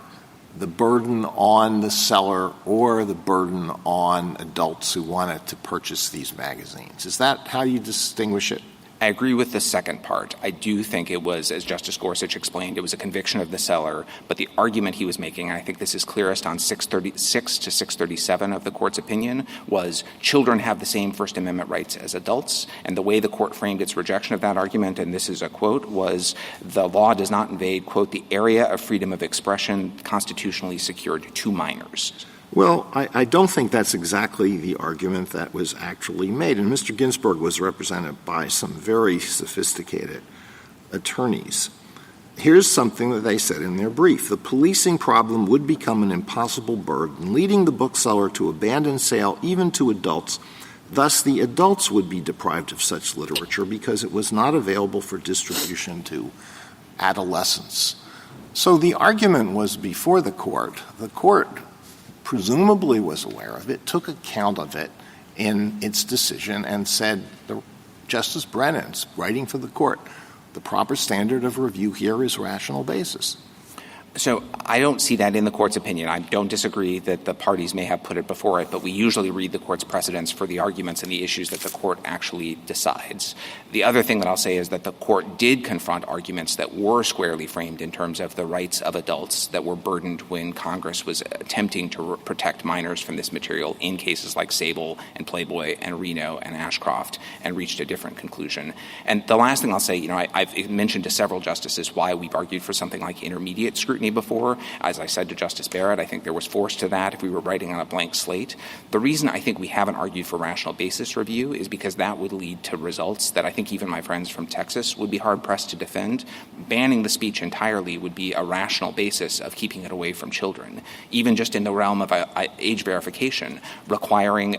Speaker 5: the burden on the seller or the burden on adults who wanted to purchase these magazines. Is that how you distinguish it?
Speaker 12: I agree with the second part. I do think it was, as Justice Gorsuch explained, it was a conviction of the seller, but the argument he was making, and I think this is clearest on 636 to 637 of the Court's opinion, was children have the same First Amendment rights as adults, and the way the Court framed its rejection of that argument, and this is a quote, was the law does not invade, quote, the area of freedom of expression constitutionally secured to minors.
Speaker 5: Well, I don't think that's exactly the argument that was actually made. And Mr. Ginsburg was represented by some very sophisticated attorneys. Here's something that they said in their brief. The policing problem would become an impossible burden, leading the bookseller to abandon sale even to adults. Thus, the adults would be deprived of such literature because it was not available for distribution to adolescents. So the argument was before the Court. The Court presumably was aware of it, took account of it in its decision, and said, Justice Brennan's writing for the Court, the proper standard of review here is rational basis.
Speaker 12: So I don't see that in the Court's opinion. I don't disagree that the parties may have put it before it, but we usually read the Court's precedents for the arguments and the issues that the Court actually decides. The other thing that I'll say is that the Court did confront arguments that were squarely framed in terms of the rights of adults that were burdened when Congress was attempting to protect minors from this material in cases like Sable and Playboy and Reno and Ashcroft, and reached a different conclusion. And the last thing I'll say, I've mentioned to several justices why we've argued for something like intermediate scrutiny before. As I said to Justice Barrett, I think there was force to that if we were writing on a blank slate. The reason I think we haven't argued for rational basis review is because that would lead to results that I think even my friends from Texas would be hard-pressed to defend. Banning the speech entirely would be a rational basis of keeping it away from children. Even just in the realm of age verification, requiring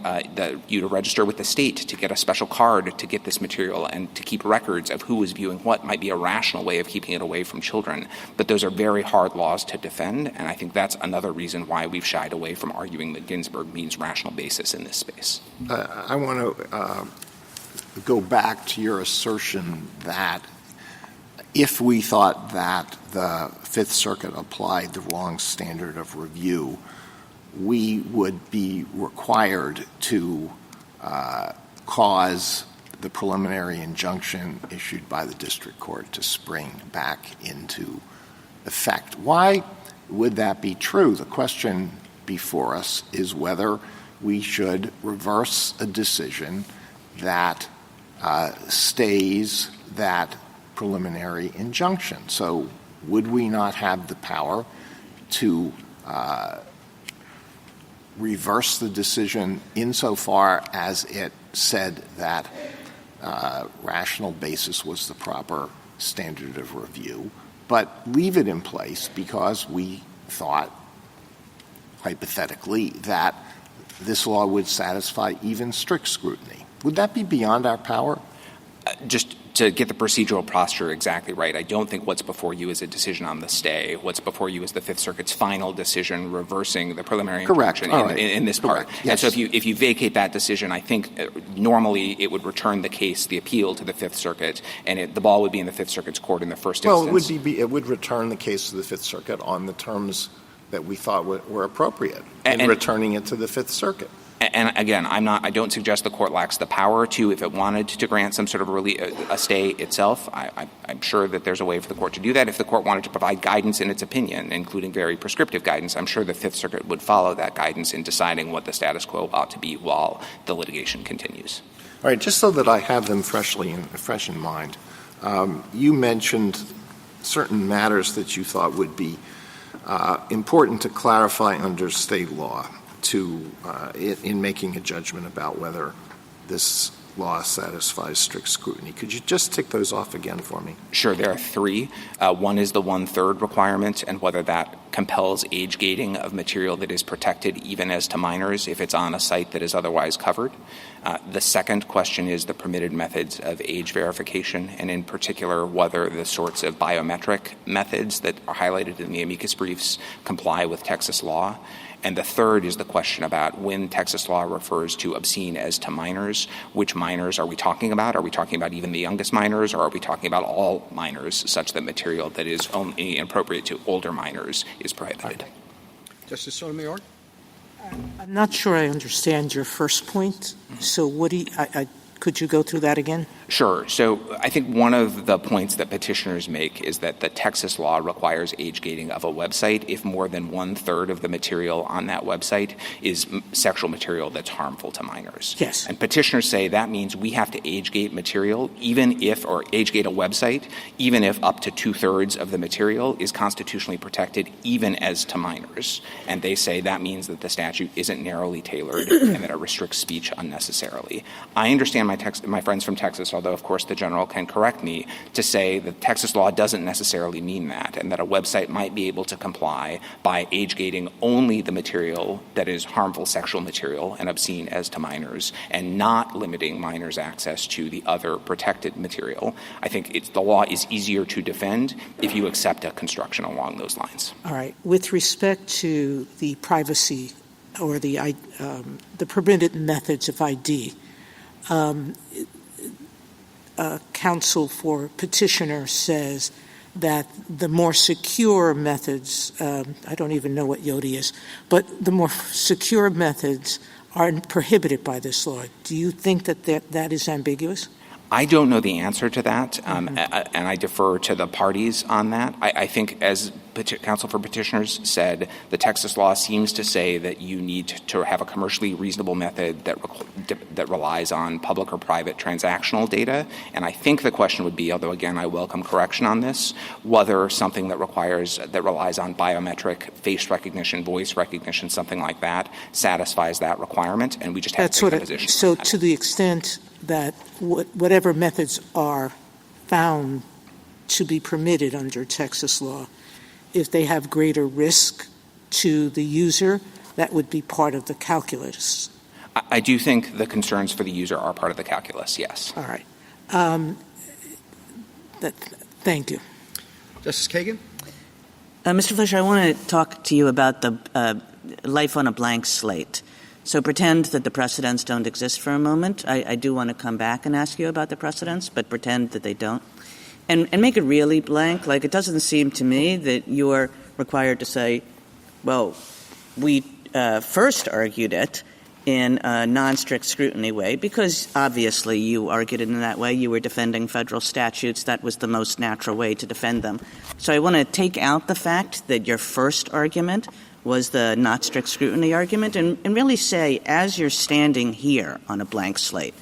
Speaker 12: you to register with the state to get a special card to get this material and to keep records of who was viewing what might be a rational way of keeping it away from children. But those are very hard laws to defend, and I think that's another reason why we've shied away from arguing that Ginsburg means rational basis in this space.
Speaker 5: I want to go back to your assertion that if we thought that the Fifth Circuit applied the wrong standard of review, we would be required to cause the preliminary injunction issued by the district court to spring back into effect. Why would that be true? The question before us is whether we should reverse a decision that stays that preliminary injunction. So would we not have the power to reverse the decision insofar as it said that rational basis was the proper standard of review, but leave it in place because we thought, hypothetically, that this law would satisfy even strict scrutiny? Would that be beyond our power?
Speaker 12: Just to get the procedural posture exactly right, I don't think what's before you is a decision on the stay. What's before you is the Fifth Circuit's final decision reversing the preliminary injunction in this part. Yes. And so if you vacate that decision, I think normally it would return the appeal to the Fifth Circuit, and the ball would be in the Fifth Circuit's court in the first instance.
Speaker 5: Well, it would return the case to the Fifth Circuit on the terms that we thought were appropriate in returning it to the Fifth Circuit.
Speaker 12: And again, I don't suggest the court lacks the power to, if it wanted to grant some sort of a stay itself. I'm sure that there's a way for the court to do that. If the court wanted to provide guidance in its opinion, including very prescriptive guidance, I'm sure the Fifth Circuit would follow that guidance in deciding what the status quo ought to be while the litigation continues.
Speaker 5: All right, just so that I have them fresh in mind, you mentioned certain matters that you thought would be important to clarify under state law in making a judgment about whether this law satisfies strict scrutiny. Could you just tick those off again for me?
Speaker 12: Sure. There are three. One is the 1/3 requirement and whether that compels age gating of material that is protected even as to minors if it's on a site that is otherwise covered. The second question is the permitted methods of age verification, and in particular whether the sorts of biometric methods that are highlighted in the amicus briefs comply with Texas law. And the third is the question about when Texas law refers to obscene as to minors, which minors are we talking about? Are we talking about even the youngest minors, or are we talking about all minors, such that material that is only inappropriate to older minors is prohibited?
Speaker 1: Justice Sotomayor?
Speaker 9: I'm not sure I understand your first point. So what do you, could you go through that again?
Speaker 12: Sure. So I think one of the points that petitioners make is that the Texas law requires age gating of a website if more than 1/3 of the material on that website is sexual material that's harmful to minors.
Speaker 9: Yes.
Speaker 12: And petitioners say that means we have to age gate material even if, or age gate a website, even if up to 2/3 of the material is constitutionally protected, even as to minors. And they say that means that the statute isn't narrowly tailored and that it restricts speech unnecessarily. I understand my friends from Texas, although of course the general can correct me, to say that Texas law doesn't necessarily mean that, and that a website might be able to comply by age gating only the material that is harmful sexual material and obscene as to minors, and not limiting minors' access to the other protected material. I think the law is easier to defend if you accept a construction along those lines.
Speaker 9: All right. With respect to the privacy or the permitted methods of ID, counsel for petitioner says that the more secure methods, I don't even know what YODI is, but the more secure methods are prohibited by this law. Do you think that is ambiguous?
Speaker 12: I don't know the answer to that, and I defer to the parties on that. I think, as counsel for petitioners said, the Texas law seems to say that you need to have a commercially reasonable method that relies on public or private transactional data. And I think the question would be, although again I welcome correction on this, whether something that relies on biometric face recognition, voice recognition, something like that, satisfies that requirement. And we just have to take a position.
Speaker 9: So to the extent that whatever methods are found to be permitted under Texas law, if they have greater risk to the user, that would be part of the calculus.
Speaker 12: I do think the concerns for the user are part of the calculus, yes.
Speaker 9: All right. Thank you.
Speaker 10: Justice Kagan?
Speaker 7: Mr. Fisher, I want to talk to you about the life on a blank slate. So pretend that the precedents don't exist for a moment. I do want to come back and ask you about the precedents, but pretend that they don't. And make it really blank. Like, it doesn't seem to me that you're required to say, well, we first argued it in a non-strict scrutiny way, because obviously you argued it in that way. You were defending federal statutes. That was the most natural way to defend them. So I want to take out the fact that your first argument was the not strict scrutiny argument and really say, as you're standing here on a blank slate,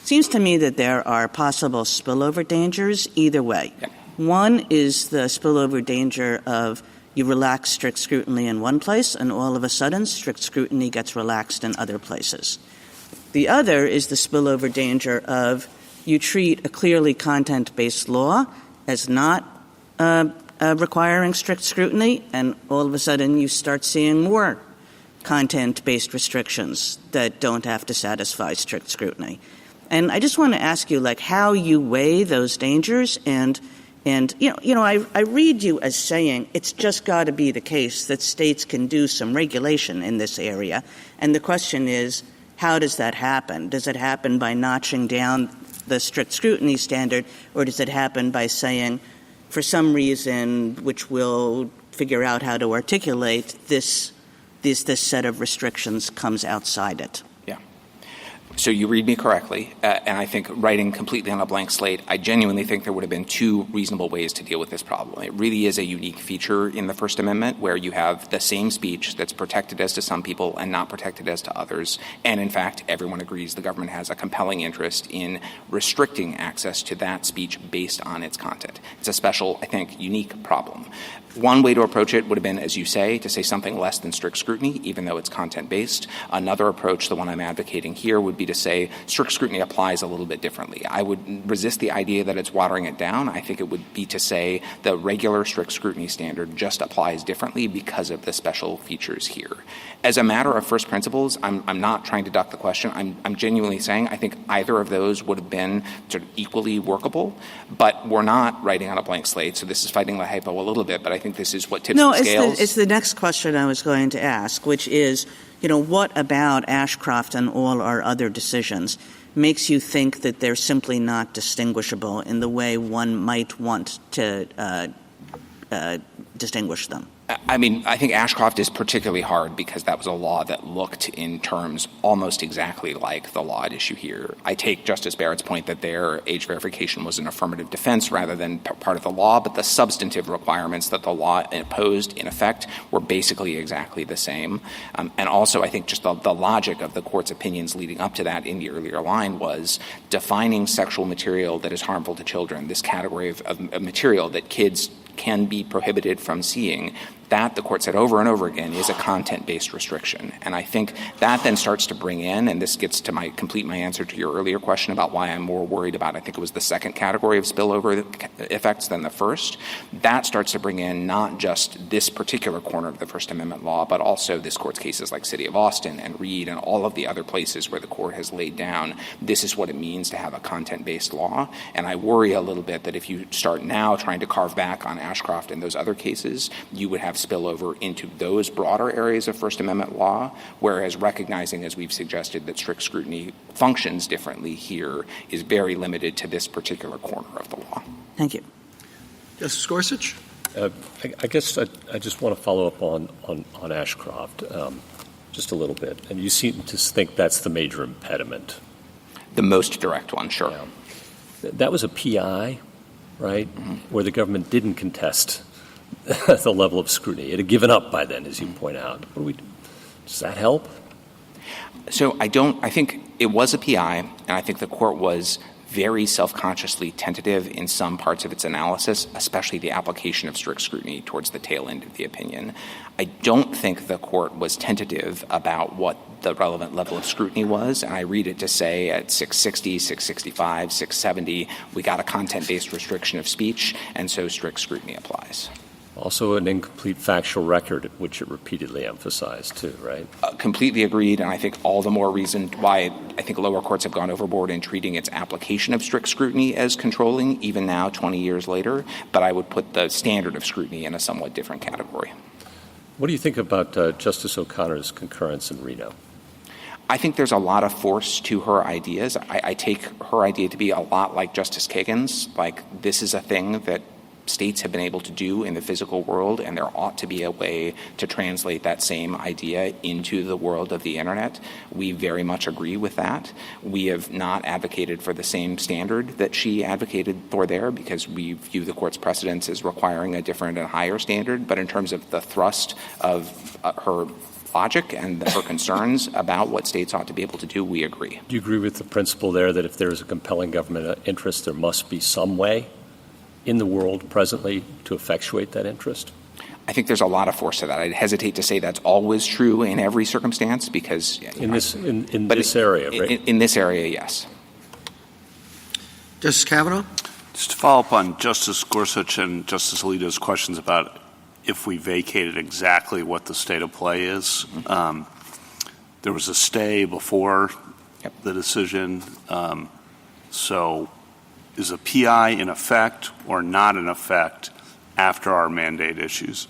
Speaker 7: it seems to me that there are possible spillover dangers either way.
Speaker 12: Yeah.
Speaker 7: One is the spillover danger of you relax strict scrutiny in one place and all of a sudden strict scrutiny gets relaxed in other places. The other is the spillover danger of you treat a clearly content-based law as not requiring strict scrutiny, and all of a sudden you start seeing more content-based restrictions that don't have to satisfy strict scrutiny. And I just want to ask you, like, how you weigh those dangers. And I read you as saying it's just got to be the case that states can do some regulation in this area. And the question is, how does that happen? Does it happen by notching down the strict scrutiny standard, or does it happen by saying, for some reason, which we'll figure out how to articulate, this set of restrictions comes outside it?
Speaker 12: Yeah. So you read me correctly, and I think writing completely on a blank slate, I genuinely think there would have been two reasonable ways to deal with this problem. It really is a unique feature in the First Amendment where you have the same speech that's protected as to some people and not protected as to others. And in fact, everyone agrees the government has a compelling interest in restricting access to that speech based on its content. It's a special, I think, unique problem. One way to approach it would have been, as you say, to say something less than strict scrutiny, even though it's content-based. Another approach, the one I'm advocating here, would be to say strict scrutiny applies a little bit differently. I would resist the idea that it's watering it down. I think it would be to say the regular strict scrutiny standard just applies differently because of the special features here. As a matter of first principles, I'm not trying to duck the question. I'm genuinely saying I think either of those would have been sort of equally workable, but we're not writing on a blank slate, so this is fighting the hypo a little bit, but I think this is what tips the scales.
Speaker 7: It's the next question I was going to ask, which is, what about Ashcroft and all our other decisions makes you think that they're simply not distinguishable in the way one might want to distinguish them?
Speaker 12: I mean, I think Ashcroft is particularly hard because that was a law that looked in terms almost exactly like the law at issue here. I take Justice Barrett's point that their age verification was an affirmative defense rather than part of the law, but the substantive requirements that the law imposed in effect were basically exactly the same. And also, I think just the logic of the court's opinions leading up to that in the earlier line was defining sexual material that is harmful to children, this category of material that kids can be prohibited from seeing. That, the court said over and over again, is a content-based restriction. And I think that then starts to bring in, and this gets to complete my answer to your earlier question about why I'm more worried about, I think it was the second category of spillover effects than the first. That starts to bring in not just this particular corner of the First Amendment law, but also this court's cases like City of Austin and Reed and all of the other places where the court has laid down this is what it means to have a content-based law. And I worry a little bit that if you start now trying to carve back on Ashcroft and those other cases, you would have spillover into those broader areas of First Amendment law, whereas recognizing, as we've suggested, that strict scrutiny functions differently here is very limited to this particular corner of the law.
Speaker 7: Thank you.
Speaker 1: Justice Gorsuch?
Speaker 8: I guess I just want to follow up on Ashcroft just a little bit. And you seem to think that's the major impediment.
Speaker 12: The most direct one, sure.
Speaker 8: Yeah. That was a PI, right, where the government didn't contest the level of scrutiny. It had given up by then, as you point out. What do we do? Does that help?
Speaker 12: So I think it was a PI, and I think the court was very self-consciously tentative in some parts of its analysis, especially the application of strict scrutiny towards the tail end of the opinion. I don't think the court was tentative about what the relevant level of scrutiny was, and I read it to say at 660, 665, 670, we got a content-based restriction of speech, and so strict scrutiny applies.
Speaker 8: Also an incomplete factual record, which it repeatedly emphasized, too, right?
Speaker 12: Completely agreed, and I think all the more reason why I think lower courts have gone overboard in treating its application of strict scrutiny as controlling, even now, 20 years later. But I would put the standard of scrutiny in a somewhat different category.
Speaker 8: What do you think about Justice O'Connor's concurrence in Reno?
Speaker 12: I think there's a lot of force to her ideas. I take her idea to be a lot like Justice Kagan's, like this is a thing that states have been able to do in the physical world, and there ought to be a way to translate that same idea into the world of the Internet. We very much agree with that. We have not advocated for the same standard that she advocated for there because we view the court's precedents as requiring a different and higher standard. But in terms of the thrust of her logic and her concerns about what states ought to be able to do, we agree.
Speaker 8: Do you agree with the principle there that if there is a compelling government interest, there must be some way in the world presently to effectuate that interest?
Speaker 12: I think there's a lot of force to that. I'd hesitate to say that's always true in every circumstance because
Speaker 8: in this area, right?
Speaker 12: In this area, yes.
Speaker 1: Justice Kavanaugh?
Speaker 6: Just to follow up on Justice Gorsuch and Justice Alito's questions about if we vacated exactly what the state of play is. There was a stay before the decision. So is a PI in effect or not in effect after our mandate issues?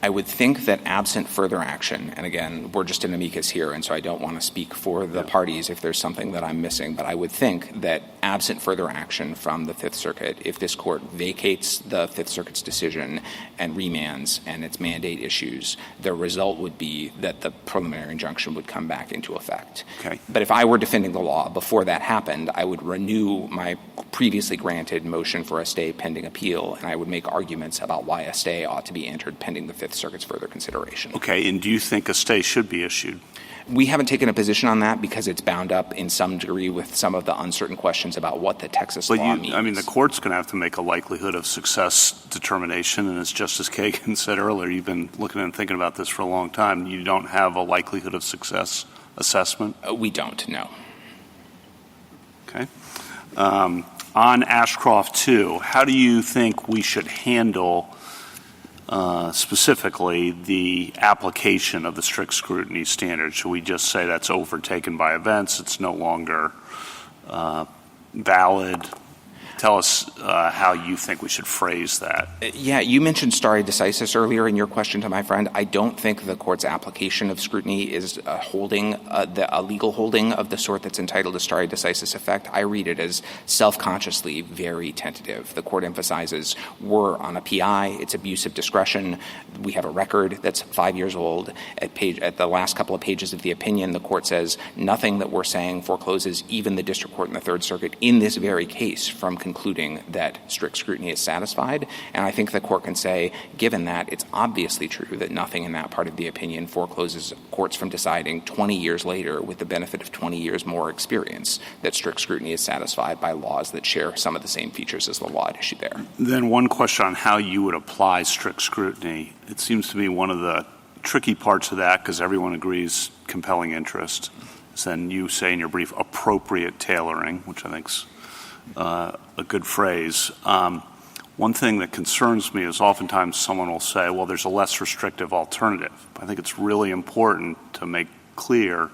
Speaker 12: I would think that absent further action, and again, we're just an amicus here, and so I don't want to speak for the parties if there's something that I'm missing, but I would think that absent further action from the Fifth Circuit, if this court vacates the Fifth Circuit's decision and remands and its mandate issues, the result would be that the preliminary injunction would come back into effect.
Speaker 6: Okay.
Speaker 12: But if I were defending the law before that happened, I would renew my previously granted motion for a stay pending appeal, and I would make arguments about why a stay ought to be entered pending the Fifth Circuit's further consideration.
Speaker 6: Okay, and do you think a stay should be issued?
Speaker 12: We haven't taken a position on that because it's bound up in some degree with some of the uncertain questions about what the Texas law means.
Speaker 6: I mean, the court's going to have to make a likelihood of success determination, and as Justice Kagan said earlier, you've been looking and thinking about this for a long time. You don't have a likelihood of success assessment?
Speaker 12: We don't, no.
Speaker 6: Okay. On Ashcroft 2, how do you think we should handle specifically the application of the strict scrutiny standard? Should we just say that's overtaken by events, it's no longer valid? tell us how you think we should phrase that.
Speaker 12: Yeah, you mentioned stare decisis earlier in your question to my friend. I don't think the court's application of scrutiny is a legal holding of the sort that's entitled to stare decisis effect. I read it as self-consciously very tentative. The court emphasizes we're on a PI, it's abuse of discretion. We have a record that's 5 years old. At the last couple of pages of the opinion, the court says nothing that we're saying forecloses even the district court in the Third Circuit in this very case from concluding that strict scrutiny is satisfied. And I think the court can say, given that, it's obviously true that nothing in that part of the opinion forecloses courts from deciding 20 years later, with the benefit of 20 years more experience, that strict scrutiny is satisfied by laws that share some of the same features as the law at issue there.
Speaker 6: Then one question on how you would apply strict scrutiny. It seems to me one of the tricky parts of that, because everyone agrees compelling interest, is then you say in your brief appropriate tailoring, which I think's a good phrase. One thing that concerns me is oftentimes someone will say, well, there's a less restrictive alternative. I think it's really important to make clear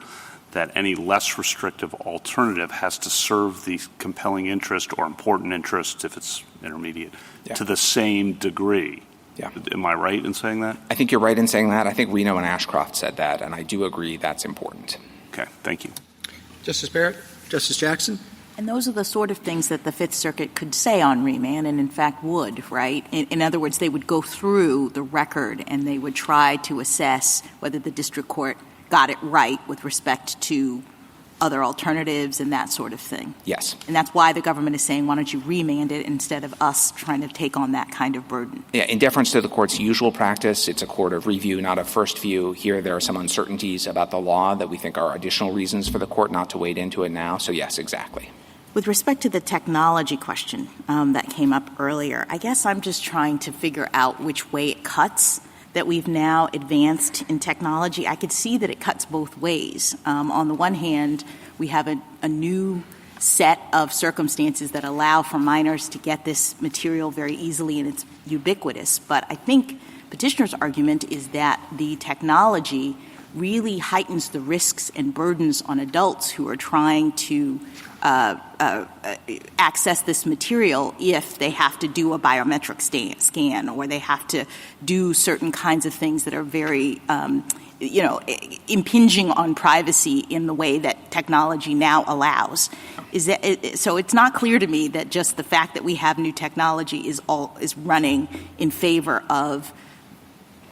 Speaker 6: that any less restrictive alternative has to serve the compelling interest or important interest, if it's intermediate, to the same degree.
Speaker 12: Yeah.
Speaker 6: Am I right in saying that?
Speaker 12: I think you're right in saying that. I think Reno and Ashcroft said that, and I do agree that's important.
Speaker 6: Okay, thank you.
Speaker 10: Justice Barrett? Justice Jackson?
Speaker 11: And those are the sort of things that the Fifth Circuit could say on remand and, in fact, would, right? In other words, they would go through the record and they would try to assess whether the district court got it right with respect to other alternatives and that sort of thing.
Speaker 12: Yes.
Speaker 11: And that's why the government is saying, why don't you remand it instead of us trying to take on that kind of burden?
Speaker 12: Yeah, in deference to the court's usual practice, it's a court of review, not a first view. Here there are some uncertainties about the law that we think are additional reasons for the court not to wade into it now. So, yes, exactly.
Speaker 11: With respect to the technology question that came up earlier, I guess I'm just trying to figure out which way it cuts, that we've now advanced in technology. I could see that it cuts both ways. On the one hand, we have a new set of circumstances that allow for minors to get this material very easily, and it's ubiquitous. But I think petitioner's argument is that the technology really heightens the risks and burdens on adults who are trying to access this material if they have to do a biometric scan or they have to do certain kinds of things that are very, impinging on privacy in the way that technology now allows. So it's not clear to me that just the fact that we have new technology is running in favor of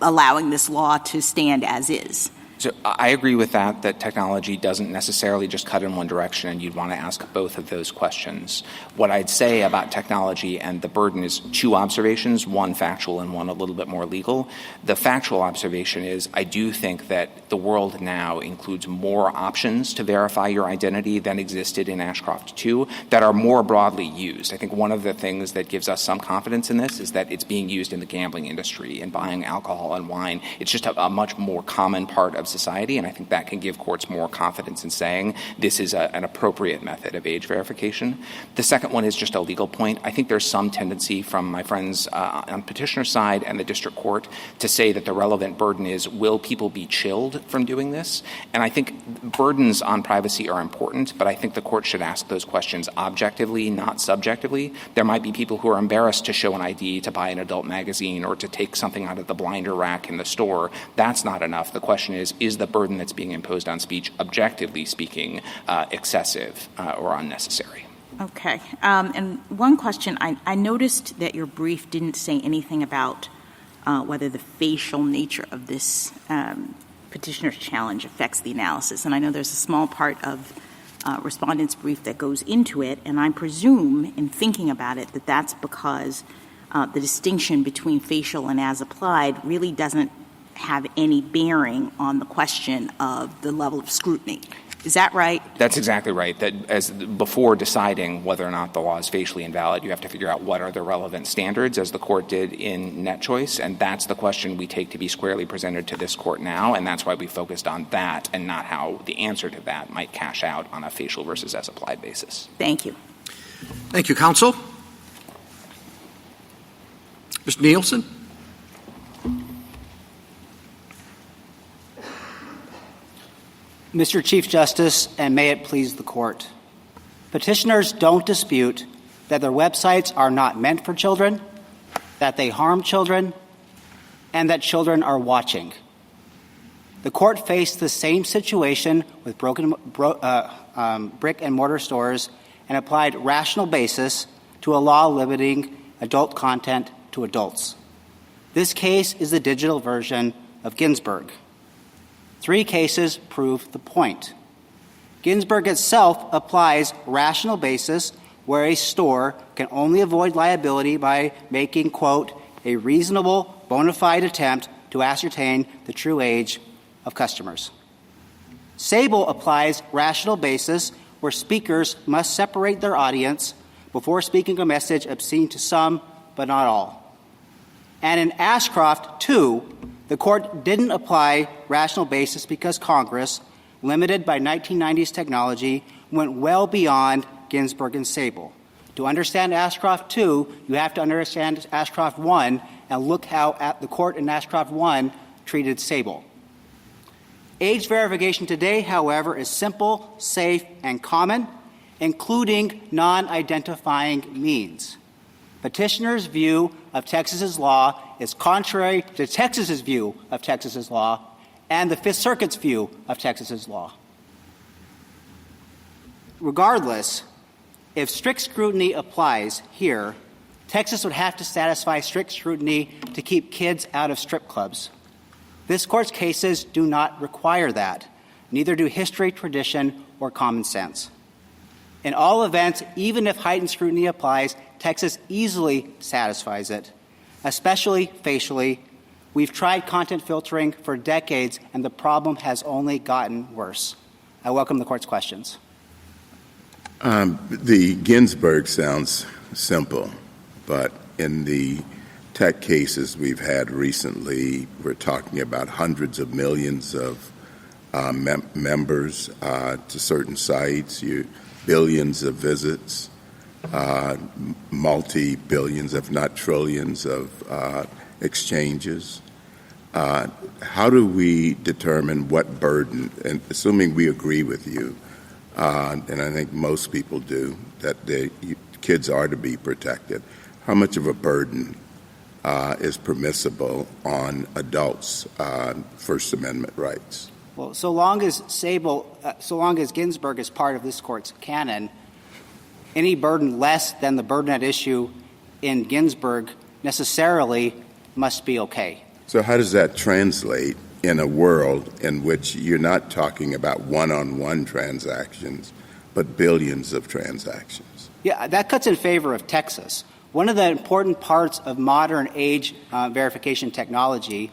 Speaker 11: allowing this law to stand as is.
Speaker 12: So I agree with that technology doesn't necessarily just cut in one direction, and you'd want to ask both of those questions. What I'd say about technology and the burden is two observations, one factual and one a little bit more legal. The factual observation is I do think that the world now includes more options to verify your identity than existed in Ashcroft 2 that are more broadly used. I think one of the things that gives us some confidence in this is that it's being used in the gambling industry and buying alcohol and wine. It's just a much more common part of society, and I think that can give courts more confidence in saying this is an appropriate method of age verification. The second one is just a legal point. I think there's some tendency from my friends on petitioner's side and the district court to say that the relevant burden is, will people be chilled from doing this? And I think burdens on privacy are important, but I think the court should ask those questions objectively, not subjectively. There might be people who are embarrassed to show an ID, to buy an adult magazine, or to take something out of the blinder rack in the store. That's not enough. The question is the burden that's being imposed on speech, objectively speaking, excessive or unnecessary?
Speaker 11: Okay. And one question, I noticed that your brief didn't say anything about whether the facial nature of this petitioner's challenge affects the analysis. And I know there's a small part of respondent's brief that goes into it, and I presume in thinking about it that that's because the distinction between facial and as applied really doesn't have any bearing on the question of the level of scrutiny. Is that right?
Speaker 12: That's exactly right. That as before deciding whether or not the law is facially invalid, you have to figure out what are the relevant standards, as the court did in Net Choice, and that's the question we take to be squarely presented to this court now, and that's why we focused on that and not how the answer to that might cash out on a facial versus as applied basis.
Speaker 11: Thank you.
Speaker 1: Thank you, counsel. Mr. Nielsen.
Speaker 13: Mr. Chief Justice, and may it please the Court. Petitioners don't dispute that their websites are not meant for children, that they harm children, and that children are watching. The court faced the same situation with brick and mortar stores and applied rational basis to a law limiting adult content to adults. This case is the digital version of Ginsburg. 3 cases prove the point. Ginsburg itself applies rational basis where a store can only avoid liability by making, quote, a reasonable, bona fide attempt to ascertain the true age of customers. Sable applies rational basis where speakers must separate their audience before speaking a message obscene to some but not all. And in Ashcroft, too, the court didn't apply rational basis because Congress, limited by 1990s technology, went well beyond Ginsburg and Sable. To understand Ashcroft 2, you have to understand Ashcroft 1 and look how the court in Ashcroft 1 treated Sable. Age verification today, however, is simple, safe, and common, including non-identifying means. Petitioner's view of Texas's law is contrary to Texas's view of Texas's law and the Fifth Circuit's view of Texas's law. Regardless, if strict scrutiny applies here, Texas would have to satisfy strict scrutiny to keep kids out of strip clubs. This court's cases do not require that. Neither do history, tradition, or common sense. In all events, even if heightened scrutiny applies, Texas easily satisfies it, especially facially. We've tried content filtering for decades, and the problem has only gotten worse. I welcome the court's questions.
Speaker 3: The Ginsburg sounds simple, but in the tech cases we've had recently, we're talking about hundreds of millions of members to certain sites, billions of visits, multi-billions, if not trillions of exchanges. How do we determine what burden, and assuming we agree with you, and I think most people do, that kids are to be protected, how much of a burden is permissible on adults' First Amendment rights?
Speaker 13: Well, so long as Ginsburg is part of this court's canon, any burden less than the burden at issue in Ginsburg necessarily must be okay.
Speaker 3: So how does that translate in a world in which you're not talking about one-on-one transactions, but billions of transactions?
Speaker 13: Yeah, that cuts in favor of Texas. One of the important parts of modern age verification technology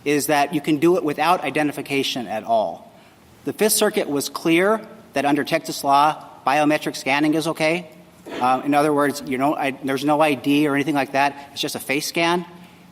Speaker 13: is that you can do it without identification at all. The Fifth Circuit was clear that under Texas law, biometric scanning is okay. In other words, there's no ID or anything like that. It's just a face scan.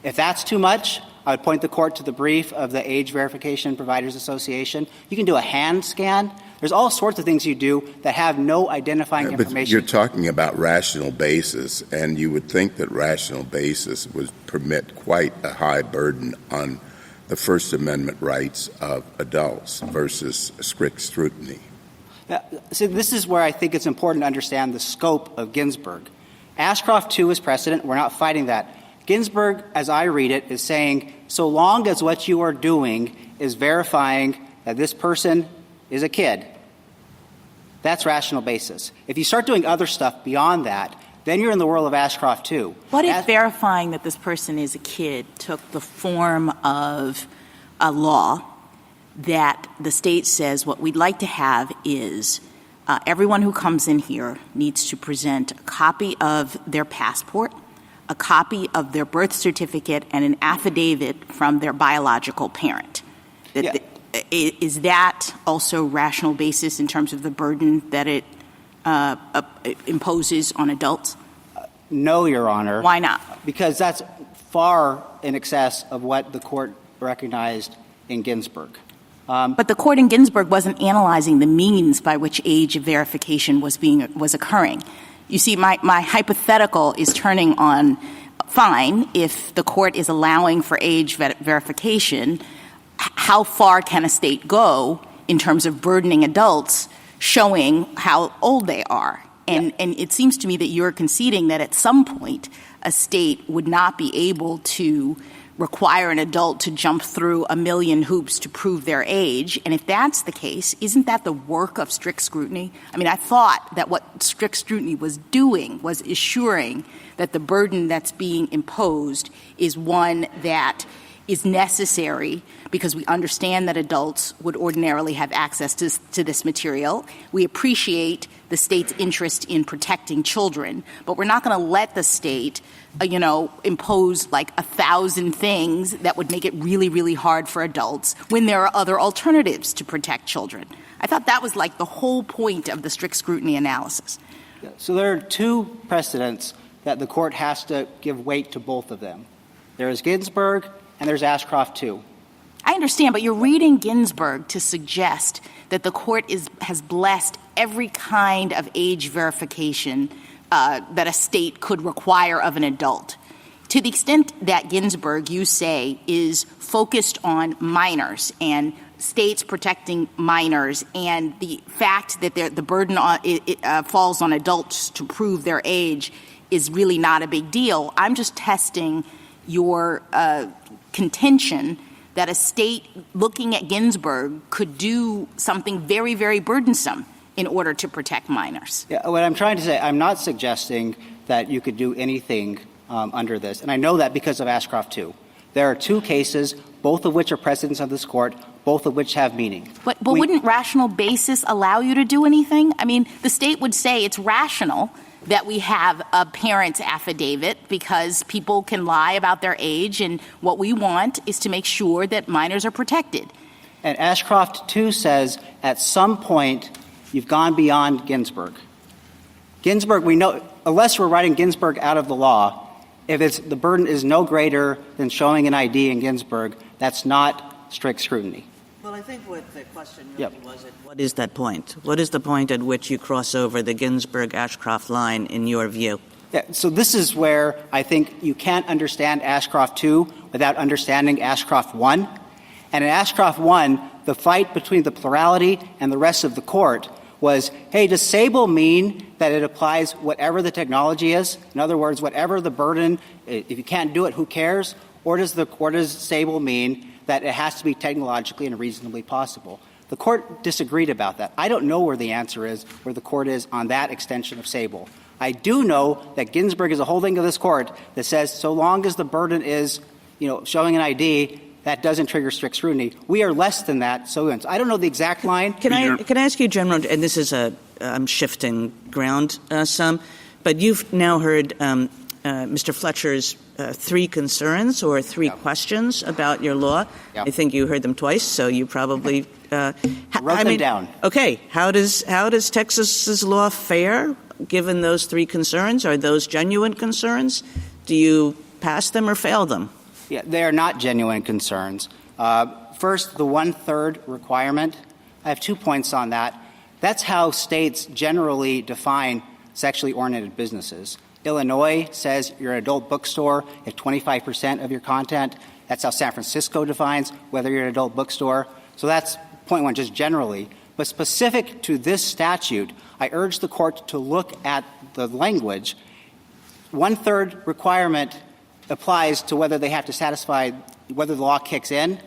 Speaker 13: If that's too much, I would point the court to the brief of the Age Verification Providers Association. You can do a hand scan. There's all sorts of things you do that have no identifying information.
Speaker 3: But you're talking about rational basis, and you would think that rational basis would permit quite a high burden on the First Amendment rights of adults versus strict scrutiny.
Speaker 13: So this is where I think it's important to understand the scope of Ginsburg. Ashcroft 2 is precedent. We're not fighting that. Ginsburg, as I read it, is saying so long as what you are doing is verifying that this person is a kid, that's rational basis. If you start doing other stuff beyond that, then you're in the world of Ashcroft 2.
Speaker 11: What if verifying that this person is a kid took the form of a law that the state says what we'd like to have is everyone who comes in here needs to present a copy of their passport, a copy of their birth certificate, and an affidavit from their biological parent? Is that also rational basis in terms of the burden that it imposes on adults?
Speaker 13: No, Your Honor.
Speaker 11: Why not?
Speaker 13: Because that's far in excess of what the court recognized in Ginsburg.
Speaker 11: But the court in Ginsburg wasn't analyzing the means by which age verification was occurring. You see, my hypothetical is turning on fine if the court is allowing for age verification. How far can a state go in terms of burdening adults, showing how old they are? And it seems to me that you're conceding that at some point a state would not be able to require an adult to jump through a million hoops to prove their age. And if that's the case, isn't that the work of strict scrutiny? I mean, I thought that what strict scrutiny was doing was assuring that the burden that's being imposed is one that is necessary because we understand that adults would ordinarily have access to this material. We appreciate the state's interest in protecting children, but we're not going to let the state, impose like 1,000 things that would make it really, really hard for adults when there are other alternatives to protect children. I thought that was like the whole point of the strict scrutiny analysis.
Speaker 13: So there are two precedents that the court has to give weight to both of them. There is Ginsburg and there's Ashcroft too.
Speaker 11: I understand, but you're reading Ginsburg to suggest that the court has blessed every kind of age verification that a state could require of an adult. To the extent that Ginsburg, you say, is focused on minors and states protecting minors and the fact that the burden falls on adults to prove their age is really not a big deal, I'm just testing your contention that a state looking at Ginsburg could do something very, very burdensome in order to protect minors.
Speaker 13: Yeah, what I'm trying to say, I'm not suggesting that you could do anything under this. And I know that because of Ashcroft too. There are two cases, both of which are precedents of this court, both of which have meaning.
Speaker 11: But wouldn't rational basis allow you to do anything? I mean, the state would say it's rational that we have a parent's affidavit because people can lie about their age, and what we want is to make sure that minors are protected.
Speaker 13: And Ashcroft, too, says at some point you've gone beyond Ginsburg. Ginsburg, we know, unless we're writing Ginsburg out of the law, if the burden is no greater than showing an ID in Ginsburg, that's not strict scrutiny.
Speaker 7: Well, I think what the question really was, what is that point? What is the point at which you cross over the Ginsburg-Ashcroft line in your view?
Speaker 13: Yeah, so this is where I think you can't understand Ashcroft 2 without understanding Ashcroft 1. And in Ashcroft 1, the fight between the plurality and the rest of the court was, hey, does Sable mean that it applies whatever the technology is? In other words, whatever the burden, if you can't do it, who cares? Or does Sable mean that it has to be technologically and reasonably possible? The court disagreed about that. I don't know where the answer is, where the court is on that extension of Sable. I do know that Ginsburg is a holding of this court that says so long as the burden is, showing an ID, that doesn't trigger strict scrutiny. We are less than that. So I don't know the exact line.
Speaker 7: Can I ask you, General, and this is I'm shifting ground some, but you've now heard Mr. Fletcher's three concerns or three questions about your law. I think you heard them twice, so you probably
Speaker 13: wrote them down.
Speaker 7: Okay, how does Texas's law fare given those three concerns? Are those genuine concerns? Do you pass them or fail them?
Speaker 13: Yeah, they are not genuine concerns. First, the 1/3 requirement. I have 2 points on that. That's how states generally define sexually oriented businesses. Illinois says you're an adult bookstore if 25% of your content. That's how San Francisco defines whether you're an adult bookstore. So that's point one, just generally. But specific to this statute, I urge the court to look at the language. 1/3 requirement applies to whether they have to satisfy whether the law kicks in,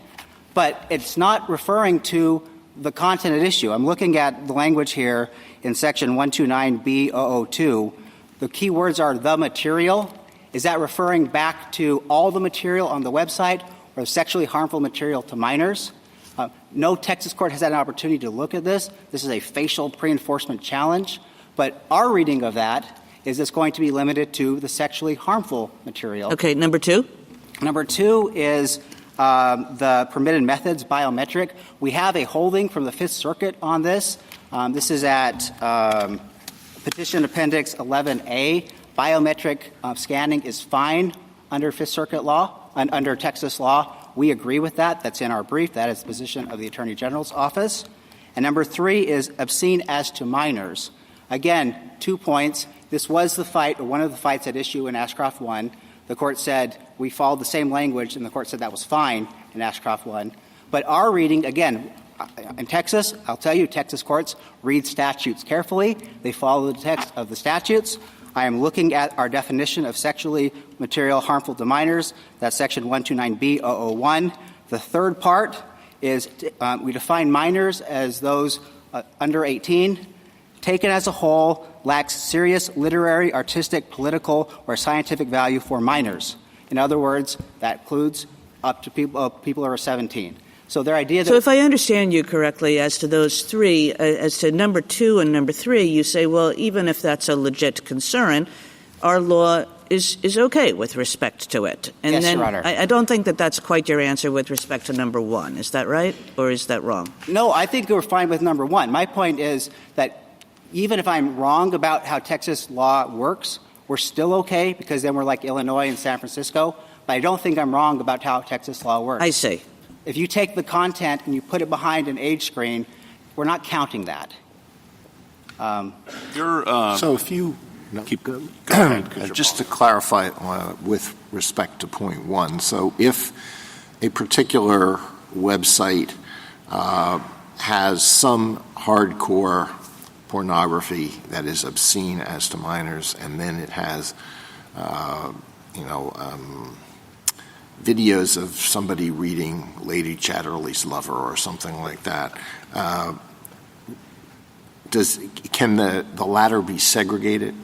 Speaker 13: but it's not referring to the content at issue. I'm looking at the language here in section 129B002. The key words are the material. Is that referring back to all the material on the website or sexually harmful material to minors? No Texas court has had an opportunity to look at this. This is a facial pre-enforcement challenge. But our reading of that is it's going to be limited to the sexually harmful material.
Speaker 7: Okay, number two?
Speaker 13: Number two is the permitted methods, biometric. We have a holding from the Fifth Circuit on this. This is at Petition Appendix 11A. Biometric scanning is fine under Fifth Circuit law and under Texas law. We agree with that. That's in our brief. That is the position of the Attorney General's office. And number three is obscene as to minors. Again, 2 points. This was the fight, or one of the fights at issue in Ashcroft 1. The court said we followed the same language, and the court said that was fine in Ashcroft 1. But our reading, again, in Texas, I'll tell you, Texas courts read statutes carefully. They follow the text of the statutes. I am looking at our definition of sexually material harmful to minors. That's Section 129B001. The third part is we define minors as those under 18, taken as a whole, lacks serious literary, artistic, political, or scientific value for minors. In other words, that includes up to people over 17. So their idea that...
Speaker 7: So if I understand you correctly, as to those three, as to number 2 and number 3, you say, well, even if that's a legit concern, our law is okay with respect to it. And
Speaker 13: yes,
Speaker 7: then
Speaker 13: Your Honor.
Speaker 7: I don't think that that's quite your answer with respect to number 1. Is that right? Or is that wrong?
Speaker 13: No, I think we're fine with number 1. My point is that even if I'm wrong about how Texas law works, we're still okay because then we're like Illinois and San Francisco. But I don't think I'm wrong about how Texas law works.
Speaker 7: I see.
Speaker 13: If you take the content and you put it behind an age screen, we're not counting that.
Speaker 5: So if you
Speaker 6: Go ahead,
Speaker 5: just to clarify with respect to point 1, so if a particular website has some hardcore pornography that is obscene as to minors, and then it has, videos of somebody reading Lady Chatterley's Lover or something like that, can the latter be segregated?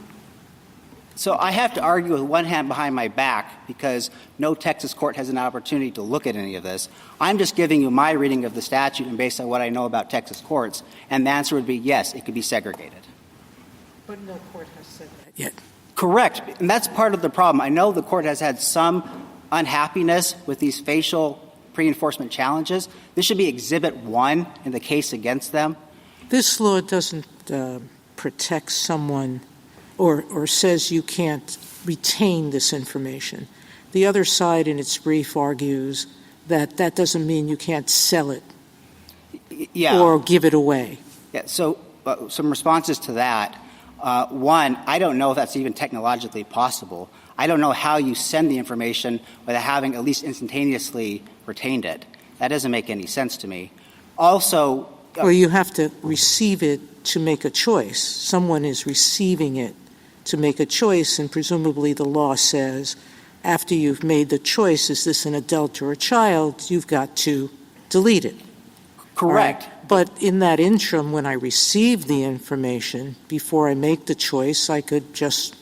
Speaker 13: So I have to argue with one hand behind my back because no Texas court has an opportunity to look at any of this. I'm just giving you my reading of the statute and based on what I know about Texas courts, and the answer would be yes, it could be segregated.
Speaker 9: But no court has said that yet.
Speaker 13: Correct. And that's part of the problem. I know the court has had some unhappiness with these facial pre-enforcement challenges. This should be Exhibit 1 in the case against them.
Speaker 9: This law doesn't protect someone or says you can't retain this information. The other side in its brief argues that that doesn't mean you can't sell it or give it away.
Speaker 13: Yeah, so some responses to that. One, I don't know if that's even technologically possible. I don't know how you send the information without having at least instantaneously retained it. That doesn't make any sense to me. Also...
Speaker 9: Well, you have to receive it to make a choice. Someone is receiving it to make a choice, and presumably the law says after you've made the choice, is this an adult or a child, you've got to delete it.
Speaker 13: Correct.
Speaker 9: Right? But in that interim, when I receive the information, before I make the choice, I could just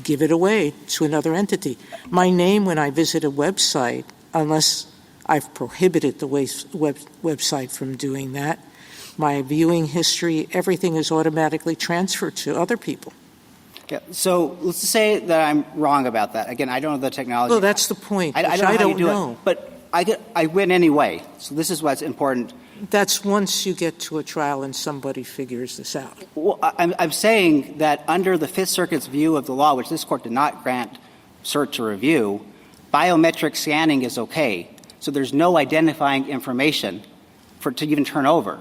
Speaker 9: give it away to another entity. My name, when I visit a website, unless I've prohibited the website from doing that, my viewing history, everything is automatically transferred to other people.
Speaker 13: Yeah, so let's say that I'm wrong about that. Again, I don't know the technology.
Speaker 9: Well, that's the point.
Speaker 13: I don't know. It, but I win anyway. So this is what's important.
Speaker 9: That's once you get to a trial and somebody figures this out.
Speaker 13: Well, I'm saying that under the Fifth Circuit's view of the law, which this court did not grant cert or review, biometric scanning is okay. So there's no identifying information to even turn over.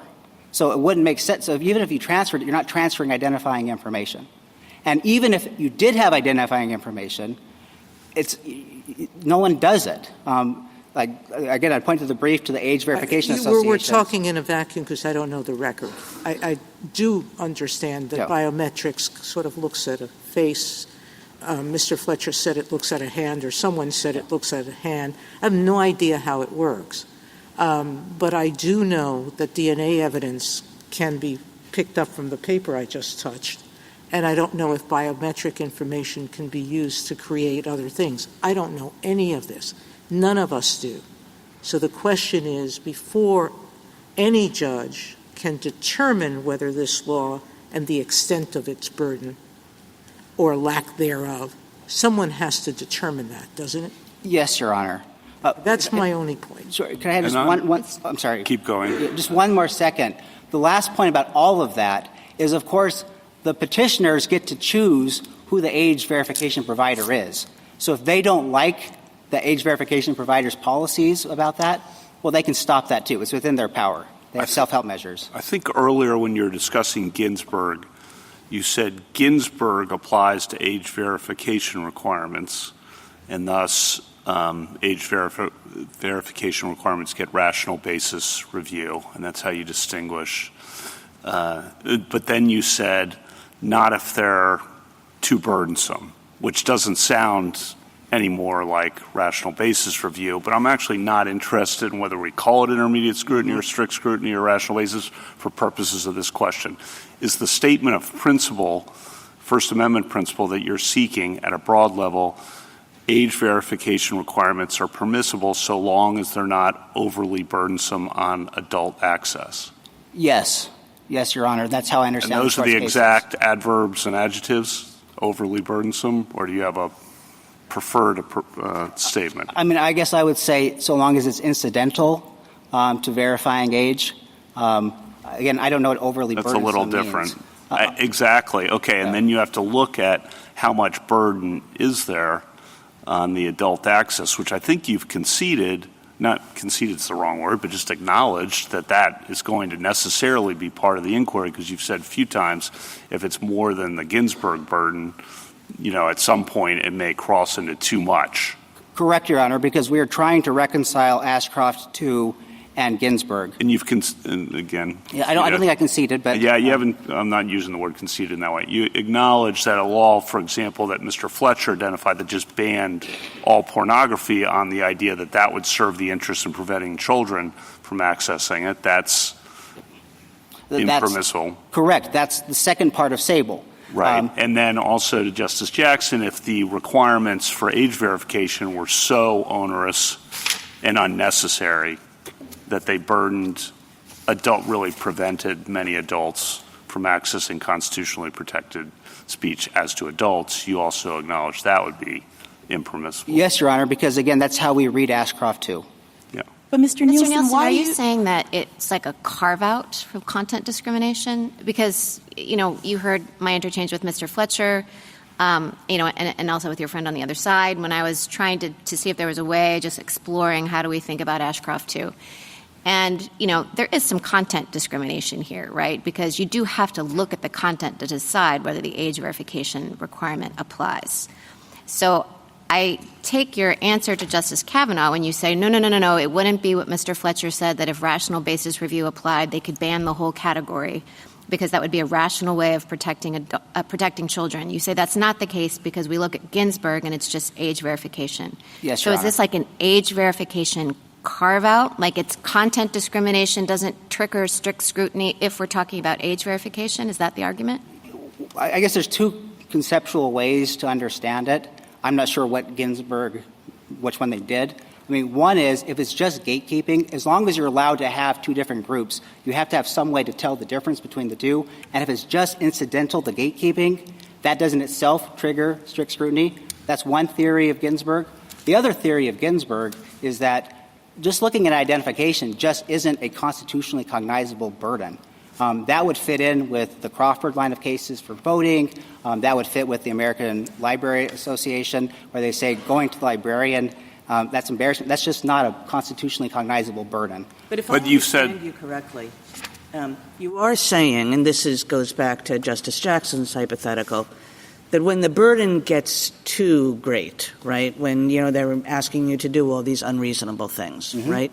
Speaker 13: So it wouldn't make sense. So even if you transferred it, you're not transferring identifying information. And even if you did have identifying information, no one does it. Again, I'd point to the brief to the Age Verification Association.
Speaker 9: We're talking in a vacuum because I don't know the record. I do understand that biometrics sort of looks at a face. Mr. Fletcher said it looks at a hand, or someone said it looks at a hand. I have no idea how it works. But I do know that DNA evidence can be picked up from the paper I just touched. And I don't know if biometric information can be used to create other things. I don't know any of this. None of us do. So the question is, before any judge can determine whether this law and the extent of its burden or lack thereof, someone has to determine that, doesn't it?
Speaker 13: Yes, Your Honor.
Speaker 9: That's my only point.
Speaker 13: Sorry, can I have just one? I'm sorry.
Speaker 6: Keep going.
Speaker 13: Just one more second. The last point about all of that is, of course, the petitioners get to choose who the age verification provider is. So if they don't like the age verification provider's policies about that, well, they can stop that too. It's within their power. They have self-help measures.
Speaker 6: I think earlier when you were discussing Ginsburg, you said Ginsburg applies to age verification requirements, and thus age verification requirements get rational basis review, and that's how you distinguish. But then you said not if they're too burdensome, which doesn't sound any more like rational basis review. But I'm actually not interested in whether we call it intermediate scrutiny or strict scrutiny or rational basis for purposes of this question. Is the statement of principle, First Amendment principle, that you're seeking at a broad level, age verification requirements are permissible so long as they're not overly burdensome on adult access?
Speaker 13: Yes. Yes, Your Honor. That's how I understand
Speaker 6: and those are the
Speaker 13: cases.
Speaker 6: exact adverbs and adjectives, overly burdensome, or do you have a preferred statement?
Speaker 13: I mean, I guess I would say so long as it's incidental to verifying age. Again, I don't know what overly
Speaker 6: That's
Speaker 13: burdensome
Speaker 6: a little
Speaker 13: means.
Speaker 6: different. Exactly. Okay, and then you have to look at how much burden is there on the adult access, which I think you've conceded, not conceded is the wrong word, but just acknowledged that is going to necessarily be part of the inquiry, because you've said a few times if it's more than the Ginsburg burden, at some point it may cross into too much.
Speaker 13: Correct, Your Honor, because we are trying to reconcile Ashcroft 2 and Ginsburg.
Speaker 6: And you've again.
Speaker 13: Yeah, I don't think I conceded, but
Speaker 6: yeah, you haven't. I'm not using the word conceded in that way. You acknowledge that a law, for example, that Mr. Fletcher identified that just banned all pornography on the idea that would serve the interest in preventing children from accessing it. That's impermissible.
Speaker 13: Correct. That's the second part of Sable.
Speaker 6: Right. And then also to Justice Jackson, if the requirements for age verification were so onerous and unnecessary that they really prevented many adults from accessing constitutionally protected speech as to adults, you also acknowledge that would be impermissible.
Speaker 13: Yes, Your Honor, because, again, that's how we read Ashcroft 2.
Speaker 6: Yeah.
Speaker 11: But Mr. Nielsen,
Speaker 4: why are you saying that it's like a carve-out from content discrimination? Because, you heard my interchange with Mr. Fletcher, and also with your friend on the other side, when I was trying to see if there was a way, just exploring how do we think about Ashcroft 2. And, there is some content discrimination here, right? Because you do have to look at the content to decide whether the age verification requirement applies. So I take your answer to Justice Kavanaugh when you say, no, it wouldn't be what Mr. Fletcher said, that if rational basis review applied, they could ban the whole category because that would be a rational way of protecting children. You say that's not the case because we look at Ginsburg and it's just age verification.
Speaker 13: Yes,
Speaker 4: so
Speaker 13: Your
Speaker 4: is this
Speaker 13: Honor.
Speaker 4: like an age verification carve-out? Like it's content discrimination doesn't trigger strict scrutiny if we're talking about age verification? Is that the argument?
Speaker 13: I guess there's two conceptual ways to understand it. I'm not sure which one they did. I mean, one is if it's just gatekeeping, as long as you're allowed to have two different groups, you have to have some way to tell the difference between the two. And if it's just incidental to gatekeeping, that doesn't itself trigger strict scrutiny. That's one theory of Ginsburg. The other theory of Ginsburg is that just looking at identification just isn't a constitutionally cognizable burden. That would fit in with the Crawford line of cases for voting. That would fit with the American Library Association, where they say going to the librarian, that's embarrassing. That's just not a constitutionally cognizable burden.
Speaker 7: But if I understand you correctly, you are saying, and this goes back to Justice Jackson's hypothetical, that when the burden gets too great, right, when, they're asking you to do all these unreasonable things, right,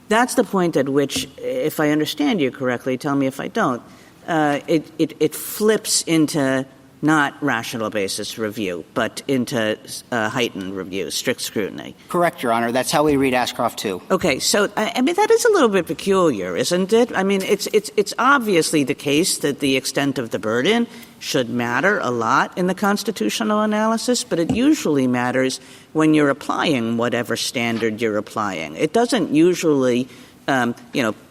Speaker 7: that's the point at which, if I understand you correctly, tell me if I don't, it flips into not rational basis review, but into heightened review, strict scrutiny.
Speaker 13: Correct, Your Honor. That's how we read Ashcroft 2.
Speaker 7: Okay, so, I mean, that is a little bit peculiar, isn't it? I mean, it's obviously the case that the extent of the burden should matter a lot in the constitutional analysis, but it usually matters when you're applying whatever standard you're applying. It doesn't usually